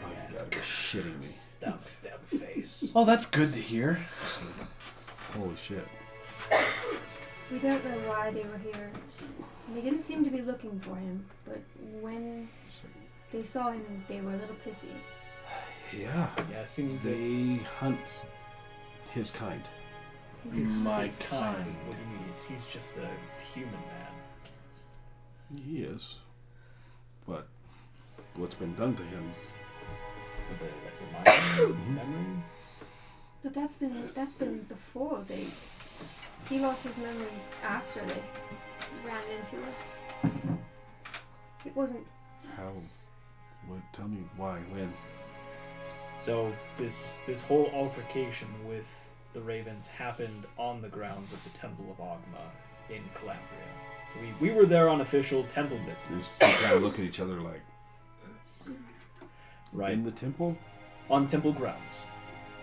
oh, Yeah, you gotta be shitting me. Stab the face. Oh, that's good to hear. Holy shit. We don't know why they were here. And they didn't seem to be looking for him, but when they saw him, they were a little pissy. Yeah. Yeah, it seems They hunt his kind. My his kind. What do you mean? He's just a human man. He is. But what's been done to him? The memory. But that's been before he lost his memory after they ran into us. It wasn't. How? What? Tell me why? When? So this whole altercation with the Ravens happened on the grounds of the Temple of Ogma in Calambria. So we were there on official temple business. They kind of look at each other like, Right. in the temple? On temple grounds.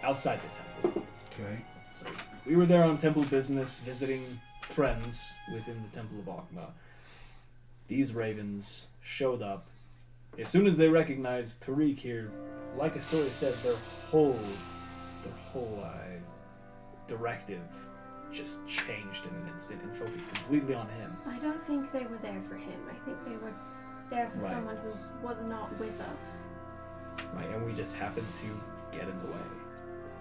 Outside the temple. Okay. So we were there on temple business, visiting friends within the Temple of Ogma. These Ravens showed up. As soon as they recognized Tariq here, like Astoria said, their whole directive just changed in an instant and focused completely on him. I don't think they were there for him. I think they were there for Right. someone who was not with us. Right, and we just happened to get in the way.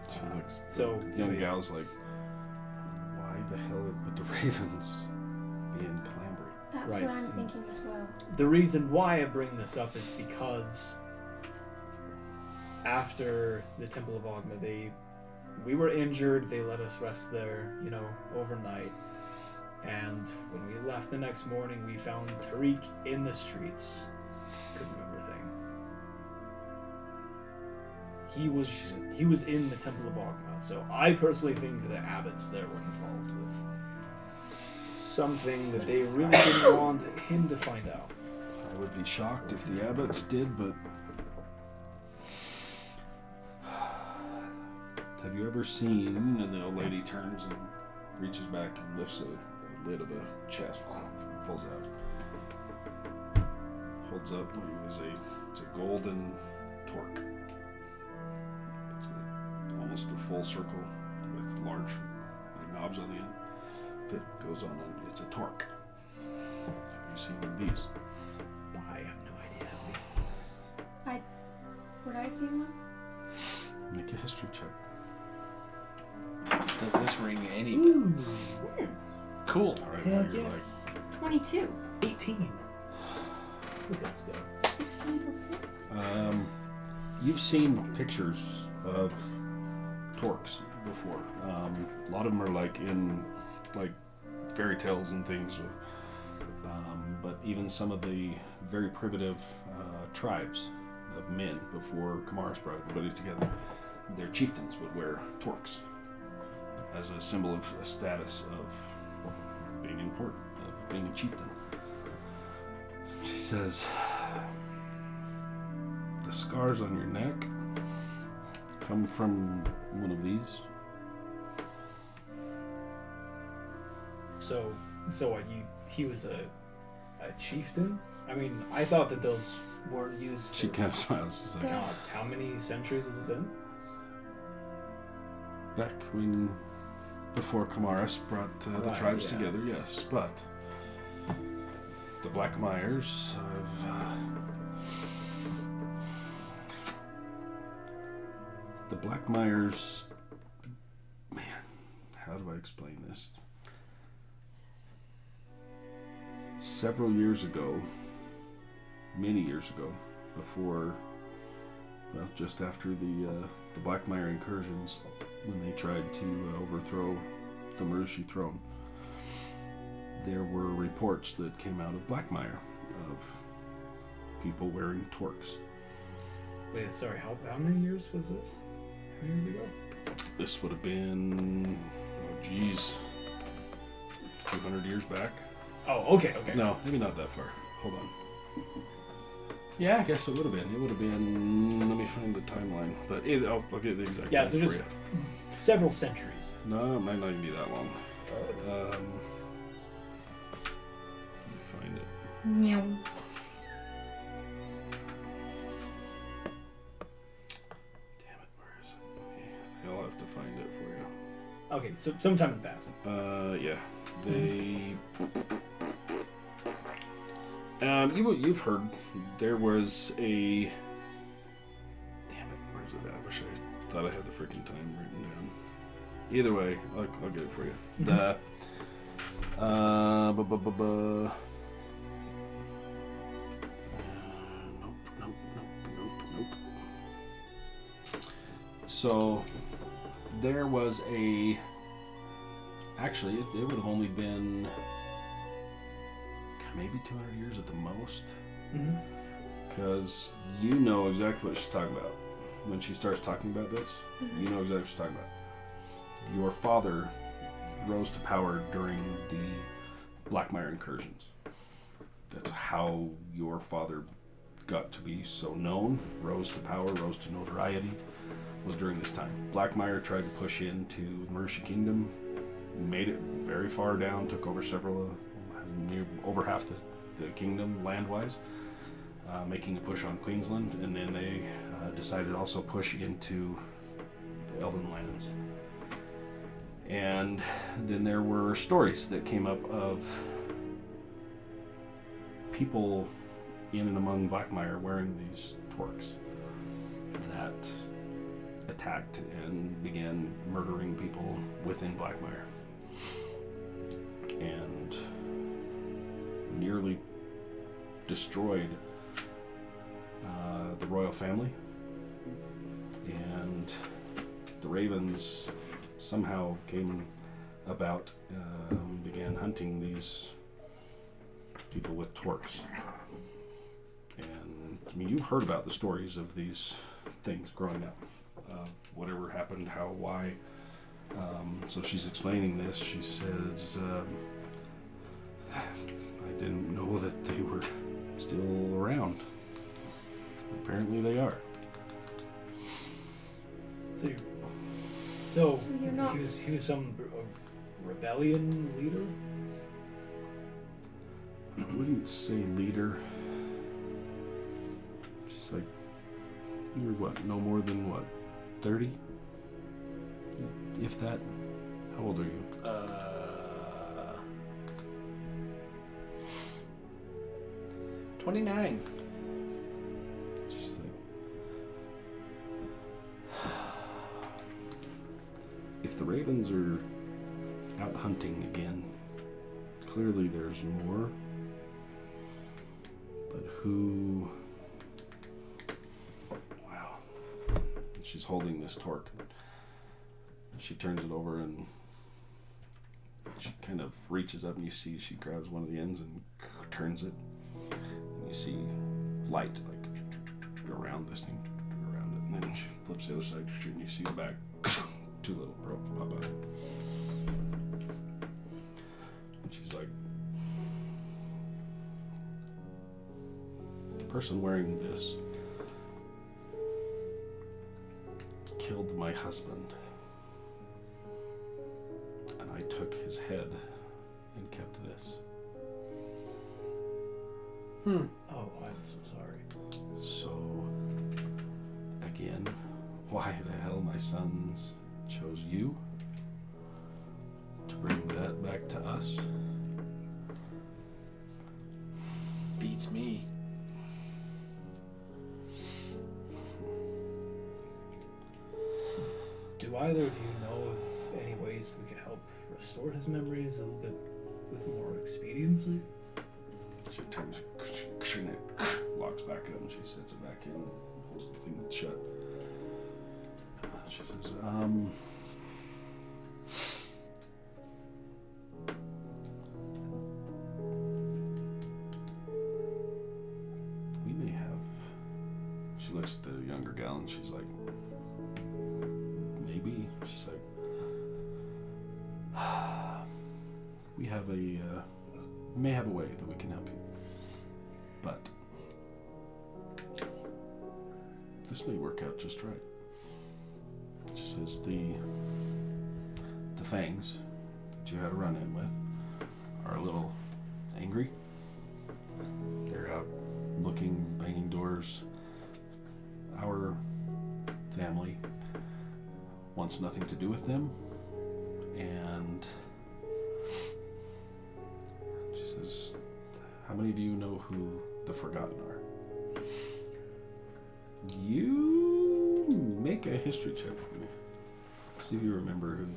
So, like, So the young gal's like, why the hell would the Ravens be in Calambria? That's Right. what I'm thinking as well. The reason why I bring this up is because after the Temple of Ogma, we were injured. They let us rest there, overnight. And when we left the next morning, we found Tariq in the streets. Couldn't remember a thing. He was in the Temple of Ogma. So I personally think the abbots there were involved with something that they really didn't want him to find out. I would be shocked if the abbots did, but have you ever seen, and the old lady turns and reaches back and lifts a lid of a chest, pulls out, holds up, it's a golden torque. It's almost a full circle with large knobs on the end that goes on, and it's a torque. Have you seen these? I have no idea. Would I have seen one? Make a history check. Does this ring any bells? Hmm. Cool. All right, Heck now you're yeah. like, 22. 18. Good stuff. 16 till 6. You've seen pictures of torques before. A lot of them are like in like fairy tales and things. But even some of the very primitive tribes of men before Kamaris brought everybody together, their chieftains would wear torques as a symbol of a status of being important, of being a chieftain. She says, the scars on your neck come from one of these. So what? He was a chieftain? I mean, I thought that those weren't used. She For kind of smiles. She's like, gods. How many centuries has it been? back when, before Kamaris brought the Right, tribes yeah. together, yes, but the Black Myers have. The Black Myers. Man, how do I explain this? Several years ago, many years ago, before, well, just after the Black Mire incursions, when they tried to overthrow the Marushi throne, there were reports that came out of Blackmire of people wearing torques. Wait, sorry. How many years was this? How many years ago? This would have been, oh geez, 200 years back. Oh, okay. No, maybe not that far. Hold on. Yeah, I guess it would have been. It would have been. Let me find the timeline. But I'll get the exact Yeah, time so for just you. several centuries. No, it might not even be that long. Let me find it. Meow. Damn it, where is it? I'll have to find it for you. Okay, so sometime in the past. Yeah, they. You've heard there was a. Damn it, where's it at? I wish I thought I had the freaking time written down. Either way, I'll get it for you. The. Nope. So there was a. Actually, it would have only been maybe 200 years at the most. Mm-hmm. Because you know exactly what she's talking about. When she starts talking about this, you know exactly what she's talking about. Your father rose to power during the Blackmire incursions. That's how your father got to be so known, rose to power, rose to notoriety, was during this time. Blackmire tried to push into Marushi Kingdom, made it very far down, took over over half the kingdom land-wise, making a push on Queensland, and then they decided to also push into the Elven lands. And then there were stories that came up of people in and among Blackmire wearing these torques that attacked and began murdering people within Blackmire. And nearly destroyed the royal family, and the Ravens somehow came about, began hunting these people with torques. And I mean, you've heard about the stories of these things growing up, whatever happened, how, why. So she's explaining this. She says, I didn't know that they were still around. Apparently they are. So you're not- he was some rebellion leader? I wouldn't say leader. Just like, you're what, no more than what, 30? If that. How old are you? 29. Just like, if the Ravens are out hunting again, clearly there's more. But who... Wow. She's holding this torque. She turns it over and she kind of reaches up, and you see she grabs one of the ends and turns it. And you see light like around this thing, around it, and then she flips the other side, and you see the back. 2 little probes pop out. And she's like, the person wearing this killed my husband. And I took his head and kept this. Oh, I'm so sorry. So, again, why the hell my sons chose you to bring that back to us? Beats me. Do either of you know of any ways we could help restore his memories a little bit with more expediency? She turns, and it locks back up, and she sets it back in, pulls the thing shut. She says, we may have... She looks at the younger gal, and she's like, maybe. She's like, we have we may have a way that we can help you. But this may work out just right. She says the fangs that you had a run-in with are a little angry. They're out looking, banging doors. Our family wants nothing to do with them, and she says, how many of you know who the Forgotten are? You make a history check for me. See if you remember who.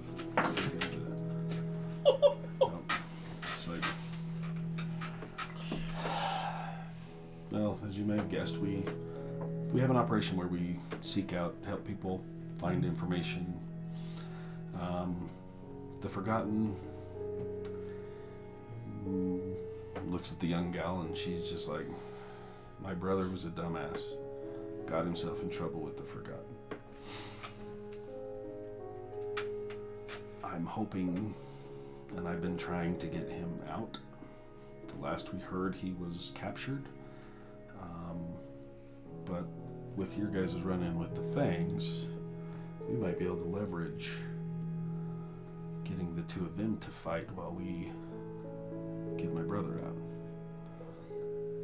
No. It's like, well, as you may have guessed, we have an operation where we seek out, help people find information. The Forgotten looks at the young gal, and she's just like, my brother was a dumbass. Got himself in trouble with the Forgotten. I'm hoping, and I've been trying to get him out. The last we heard, he was captured. But with your guys' run-in with the Fangs, we might be able to leverage getting the 2 of them to fight while we get my brother out.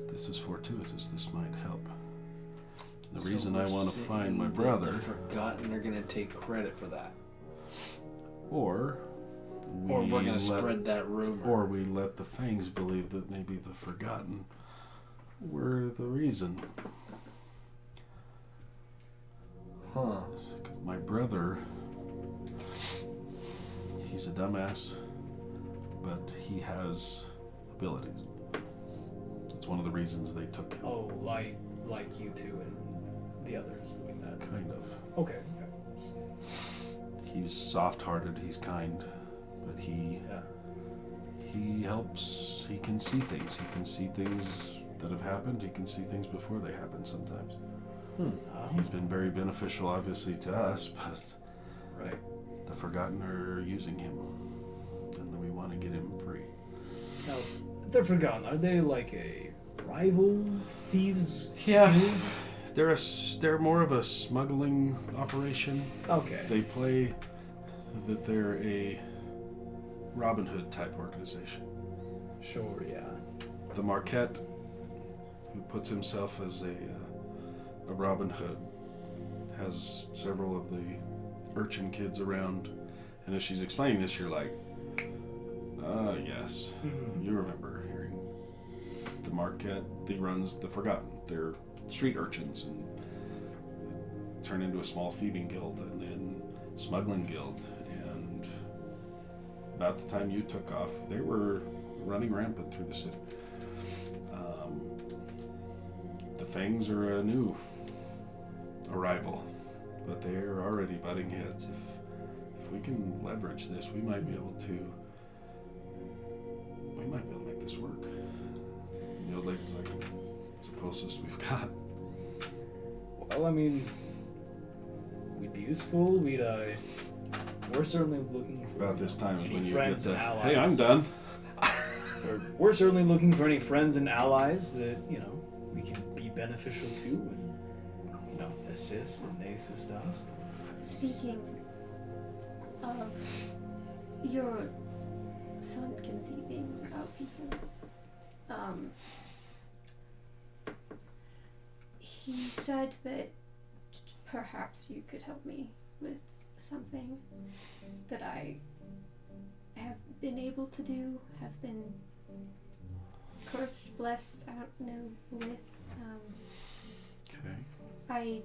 This is fortuitous. This might help. The reason I want to find my brother... The Forgotten are going to take credit for that. Or we're going to spread that rumor. Or we let the Fangs believe that maybe the Forgotten were the reason. Huh. My brother, he's a dumbass, but he has abilities. It's one of the reasons they took him. Oh, like you two and the others that we met. Kind of. Okay. He's soft-hearted, he's kind, but he helps, he can see things. He can see things that have happened. He can see things before they happen sometimes. He's been very beneficial, obviously, to us, but right. The Forgotten are using him, and we want to get him free. Now, the Forgotten, are they like a rival thieves? Yeah. guild? They're more of a smuggling operation. Okay. They play that they're a Robin Hood type organization. Sure, yeah. The Marquette, who puts himself as a Robin Hood, has several of the urchin kids around, and as she's explaining this, you're like, yes, you remember hearing the Marquette. He runs the Forgotten. They're street urchins and turn into a small thieving guild and then smuggling guild. And about the time you took off, they were running rampant through the city. Fangs are a new arrival, but they're already butting heads. If we can leverage this, we might be able to make this work. And the old lady's like, it's the closest we've got. Well, I mean, we'd be useful. We're certainly looking for About this time is any when you get friends the, and allies. hey, I'm done. We're certainly looking for any friends and allies that, we can be beneficial to and, assist, and they assist us. Speaking of, your son can see things about people. He said that perhaps you could help me with something that I have been able to do, have been cursed, blessed, I don't know, with. Okay.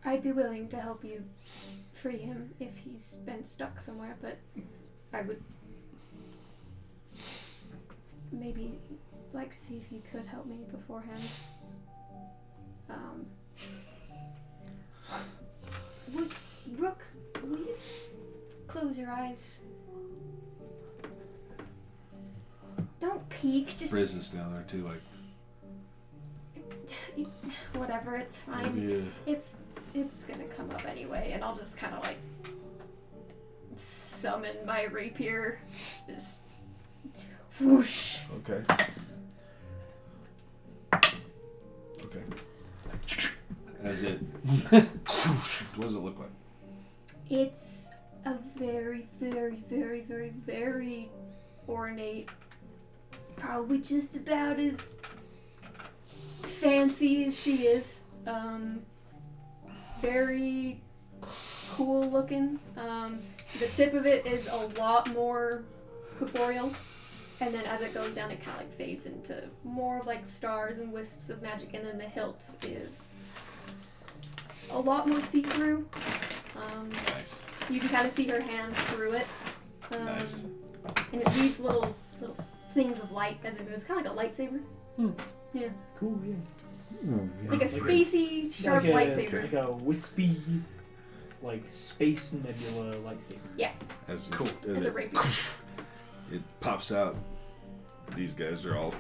I'd be willing to help you free him if he's been stuck somewhere, but I would maybe like to see if you could help me beforehand. Rook, will you close your eyes? Don't peek, just Frizz is down there too, like, whatever, it's fine. maybe, It's gonna come up anyway, and I'll just kind of like summon my rapier. Just whoosh. okay. Okay. As it, what does it look like? It's a very, very, very, very, very ornate, probably just about as fancy as she is. Very cool looking. The tip of it is a lot more corporeal, and then as it goes down, it kind of like fades into more of like stars and wisps of magic, and then the hilt is a lot more see-through. Nice. You can kind of see her hand through it. Nice. And it leaves little things of light as it moves, kind of like a lightsaber. Yeah. Cool, yeah. Like a spacey, sharp lightsaber. Like a wispy, space nebula lightsaber. As Cool. As As a it, rapier. it pops out. These guys are all.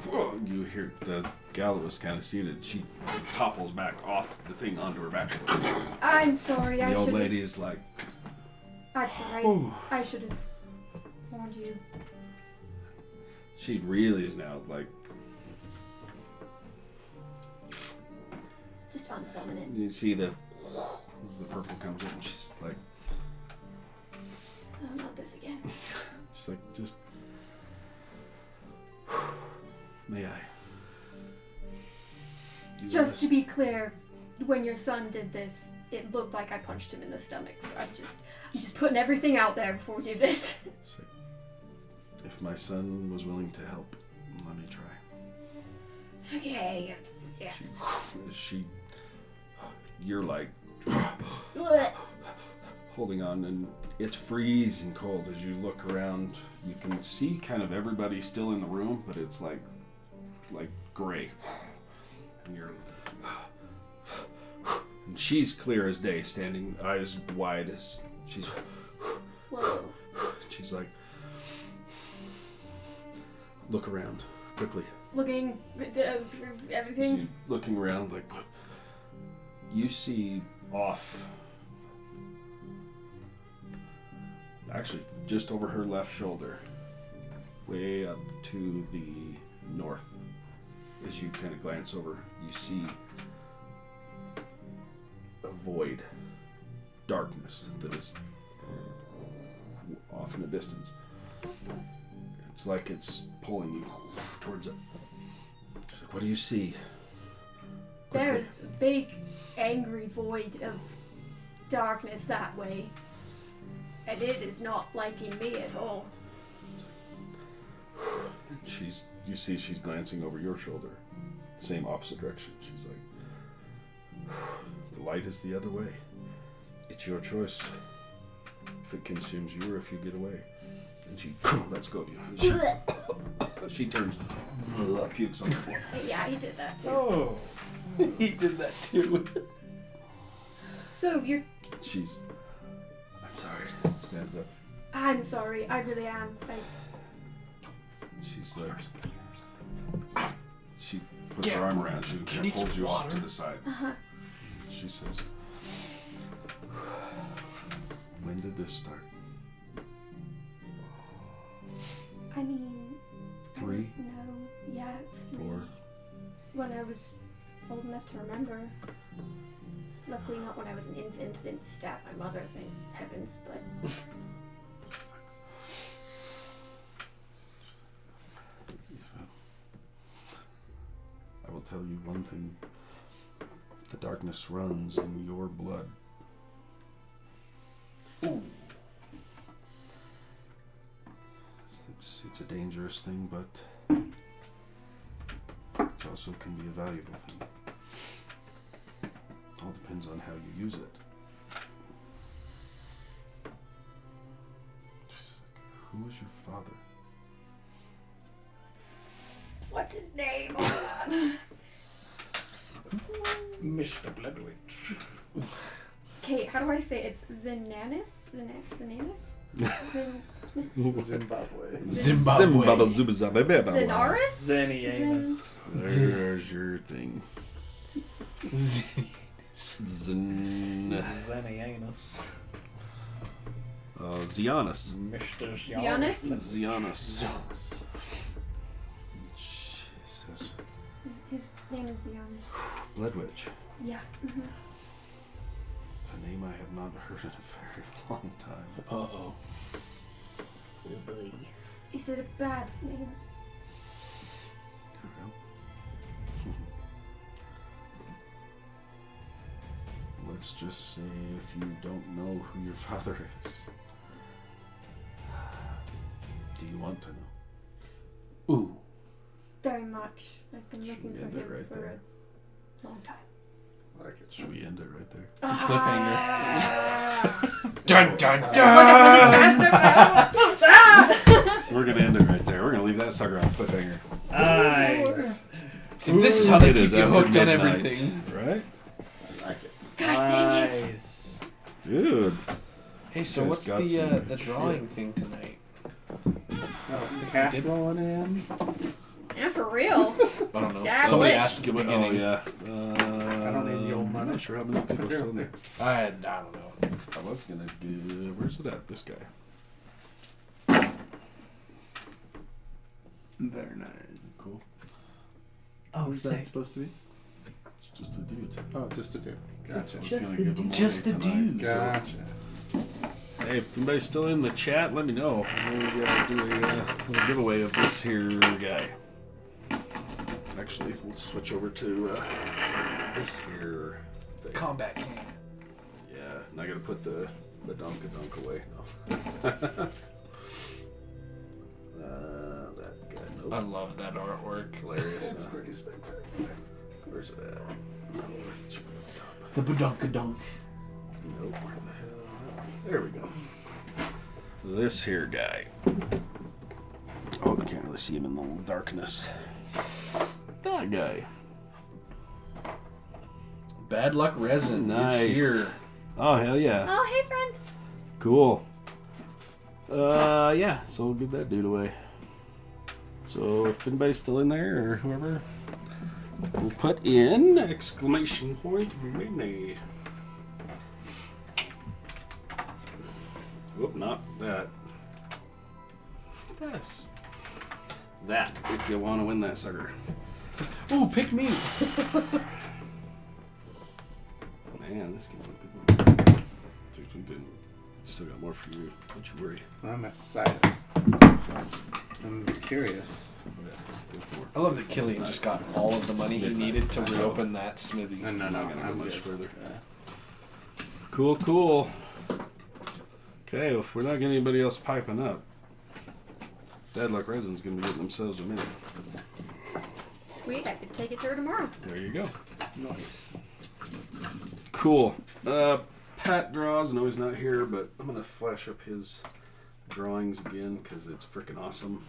You hear the gal that was kind of seated. She topples back off the thing onto her back. I'm sorry, I The old should have. lady's like, I'm sorry. I should have warned you. she really is now like. Just unsummon it. You see as the purple comes in, she's like, Oh, not this again. she's like, just. May I? You Just to be clear, when your son did this, it looked like I punched him in the stomach. So I'm just putting everything out there before we do this. It's like, if my son was willing to help, let me try. Okay. Yeah. You're like Blech. holding on, and it's freezing cold as you look around. You can see kind of everybody still in the room, but it's like gray. And you're, and she's clear as day, standing eyes wide as she's. Whoa. She's like, look around quickly. Looking for everything. You looking around like, what? You see off, actually just over her left shoulder, way up to the north. As you kind of glance over, you see a void, darkness that is off in the distance. It's like it's pulling you towards it. She's like, what do you see? Quickly. There's a big, angry void of darkness that way. And it is not liking me at all. You see she's glancing over your shoulder. Same opposite direction. She's like, the light is the other way. It's your choice. If it consumes you or if you get away. And she lets go of you. She turns, pukes on the floor. Yeah, he did that too. Oh. He did that too. So you're. She's. I'm sorry. Stands up. I'm sorry. I really am. She's like. She puts her arm around you and pulls you off to the side. She says, "When did this start?" I mean. 3? No. Yeah, it's 3. 4? When I was old enough to remember. Luckily, not when I was an infant. Didn't stab my mother, thank heavens. But. I will tell you one thing. The darkness runs in your blood. Ooh. It's a dangerous thing, but it also can be a valuable thing. All depends on how you use it. Who was your father? What's his name? Mr. Bloodwitch. Okay, how do I say it? It's Zananis? Zananis? Zimbabwe. Zimbabwe. Zanaris? Zenianus. There's your thing. Zenianus. Zianus. Mr. Zianus? Zianus. Jesus. His name is Zianus. Bloodwitch. Yeah. Mm-hmm. It's a name I have not heard in a very long time. Uh-oh. Is it a bad name? Let's just say if you don't know who your father is, do you want to know? Ooh. Very much. I've been Should looking we for end it him right for there? a long time. I like it. Should we end it right there? It's a cliffhanger. Dun dun Look dun! at this bastard! We're gonna end it right there. We're gonna leave that sucker on a cliffhanger. Nice. See, this is how they It keep is you after hooked on midnight, everything. right? I like it. Gosh dang it! Nice. Dude. Hey, so Guys what's got the some drawing thing tonight? Oh, the cash rolling in. Yeah, for real. I don't know. Stab Somebody it. asked at the Oh beginning. yeah. I don't need the old I'm money. not sure how many people are still in there. I don't know. I was gonna give. Where's it at? This guy. Very nice. Cool. Oh, Who's that supposed to be? It's just a dude. Oh, just a dude. Gotcha. I was gonna give him just away a tonight, dude. so- Gotcha. Hey, if anybody's still in the chat, let me know. Maybe I'll do a little giveaway of this here guy. Actually, we'll switch over to this here thing. Combat King. Yeah, and I gotta put the donka away. No. That guy, I nope. love that artwork. Hilarious. It's pretty spectacular. Where's it at? No, it's right at the top. The badunkadunk. Nope, where the hell? There we go. This here guy. Oh, you can't really see him in the darkness. That guy. Bad Luck Resin Nice. is here. Oh, hell yeah. Oh, hey, friend. Cool. Yeah, so we'll give that dude away. So if anybody's still in there or whoever, we'll put in exclamation point mini. Whoop, not that. This. That, if you want to win that sucker. Ooh, pick me. Man, this can look good. Dude, we didn't. Still got more for you. Don't you worry. I'm excited. I'm curious. There's more. I love that Killian just got all of the money he needed to reopen that smithy. No, I'm not gonna go I'm much good. further. Yeah. Cool, cool. Okay, well, if we're not getting anybody else piping up, Bad Luck Resin's gonna be getting themselves a minute. Sweet, I could take it to her tomorrow. There you go. Nice. Cool. Pat draws. No, he's not here, but I'm gonna flash up his drawings again because it's freaking awesome.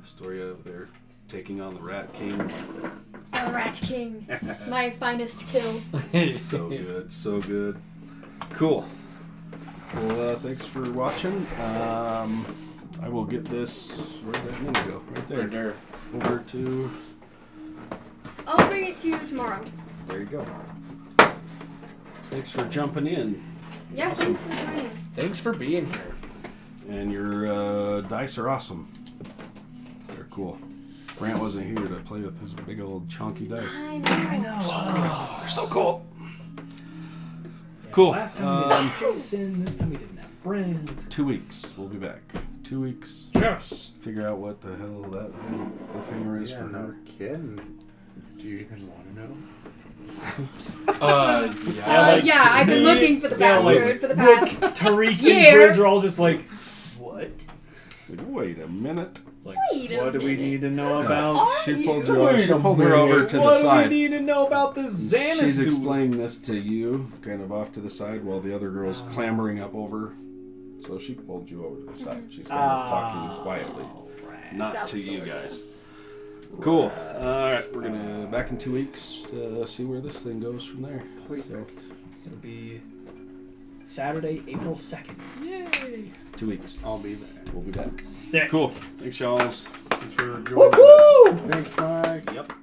The story of their taking on the Rat King. The Rat King. My finest kill. So good, so good. Cool. Well, thanks for watching. I will get this. Where did that mini go? Right there. Right there. Over to. I'll bring it to you tomorrow. There you go. Thanks for jumping in. Yeah, Awesome. thanks for joining. Thanks for being here. And your dice are awesome. They're cool. Brant wasn't here to play with his big old chunky dice. I know. They're so cool. Yeah, Cool. Last time we didn't have Jason. This time we didn't have Brent. 2 weeks. We'll be back. 2 weeks. Yes. Figure out what the hell that cliffhanger is Yeah, for no her. kidding. Do you even want to know? Yeah. Yeah, I've been looking for the Yeah, like, bastard for the past. Tariq and year. Grizz are all just like, what? Like, wait a minute. It's like, Wait a what do we minute. need to know about? She you? pulled you. She pulled her over to the What do side. we need to know about this Xanis She's dude? explaining this to you, kind of off to the side, while the other girl's clambering up over. So she pulled you over to the side. She's kind of talking quietly, not Sounds to you so guys. Cool. All right, we're gonna back in 2 weeks to see where this thing goes from there. Perfect. It'll be Saturday, April 2nd. Yay! 2 weeks. I'll be there. We'll be back. Sick. Cool. Thanks, y'all. Thanks for joining us. Woohoo! Thanks, Mike. Yep.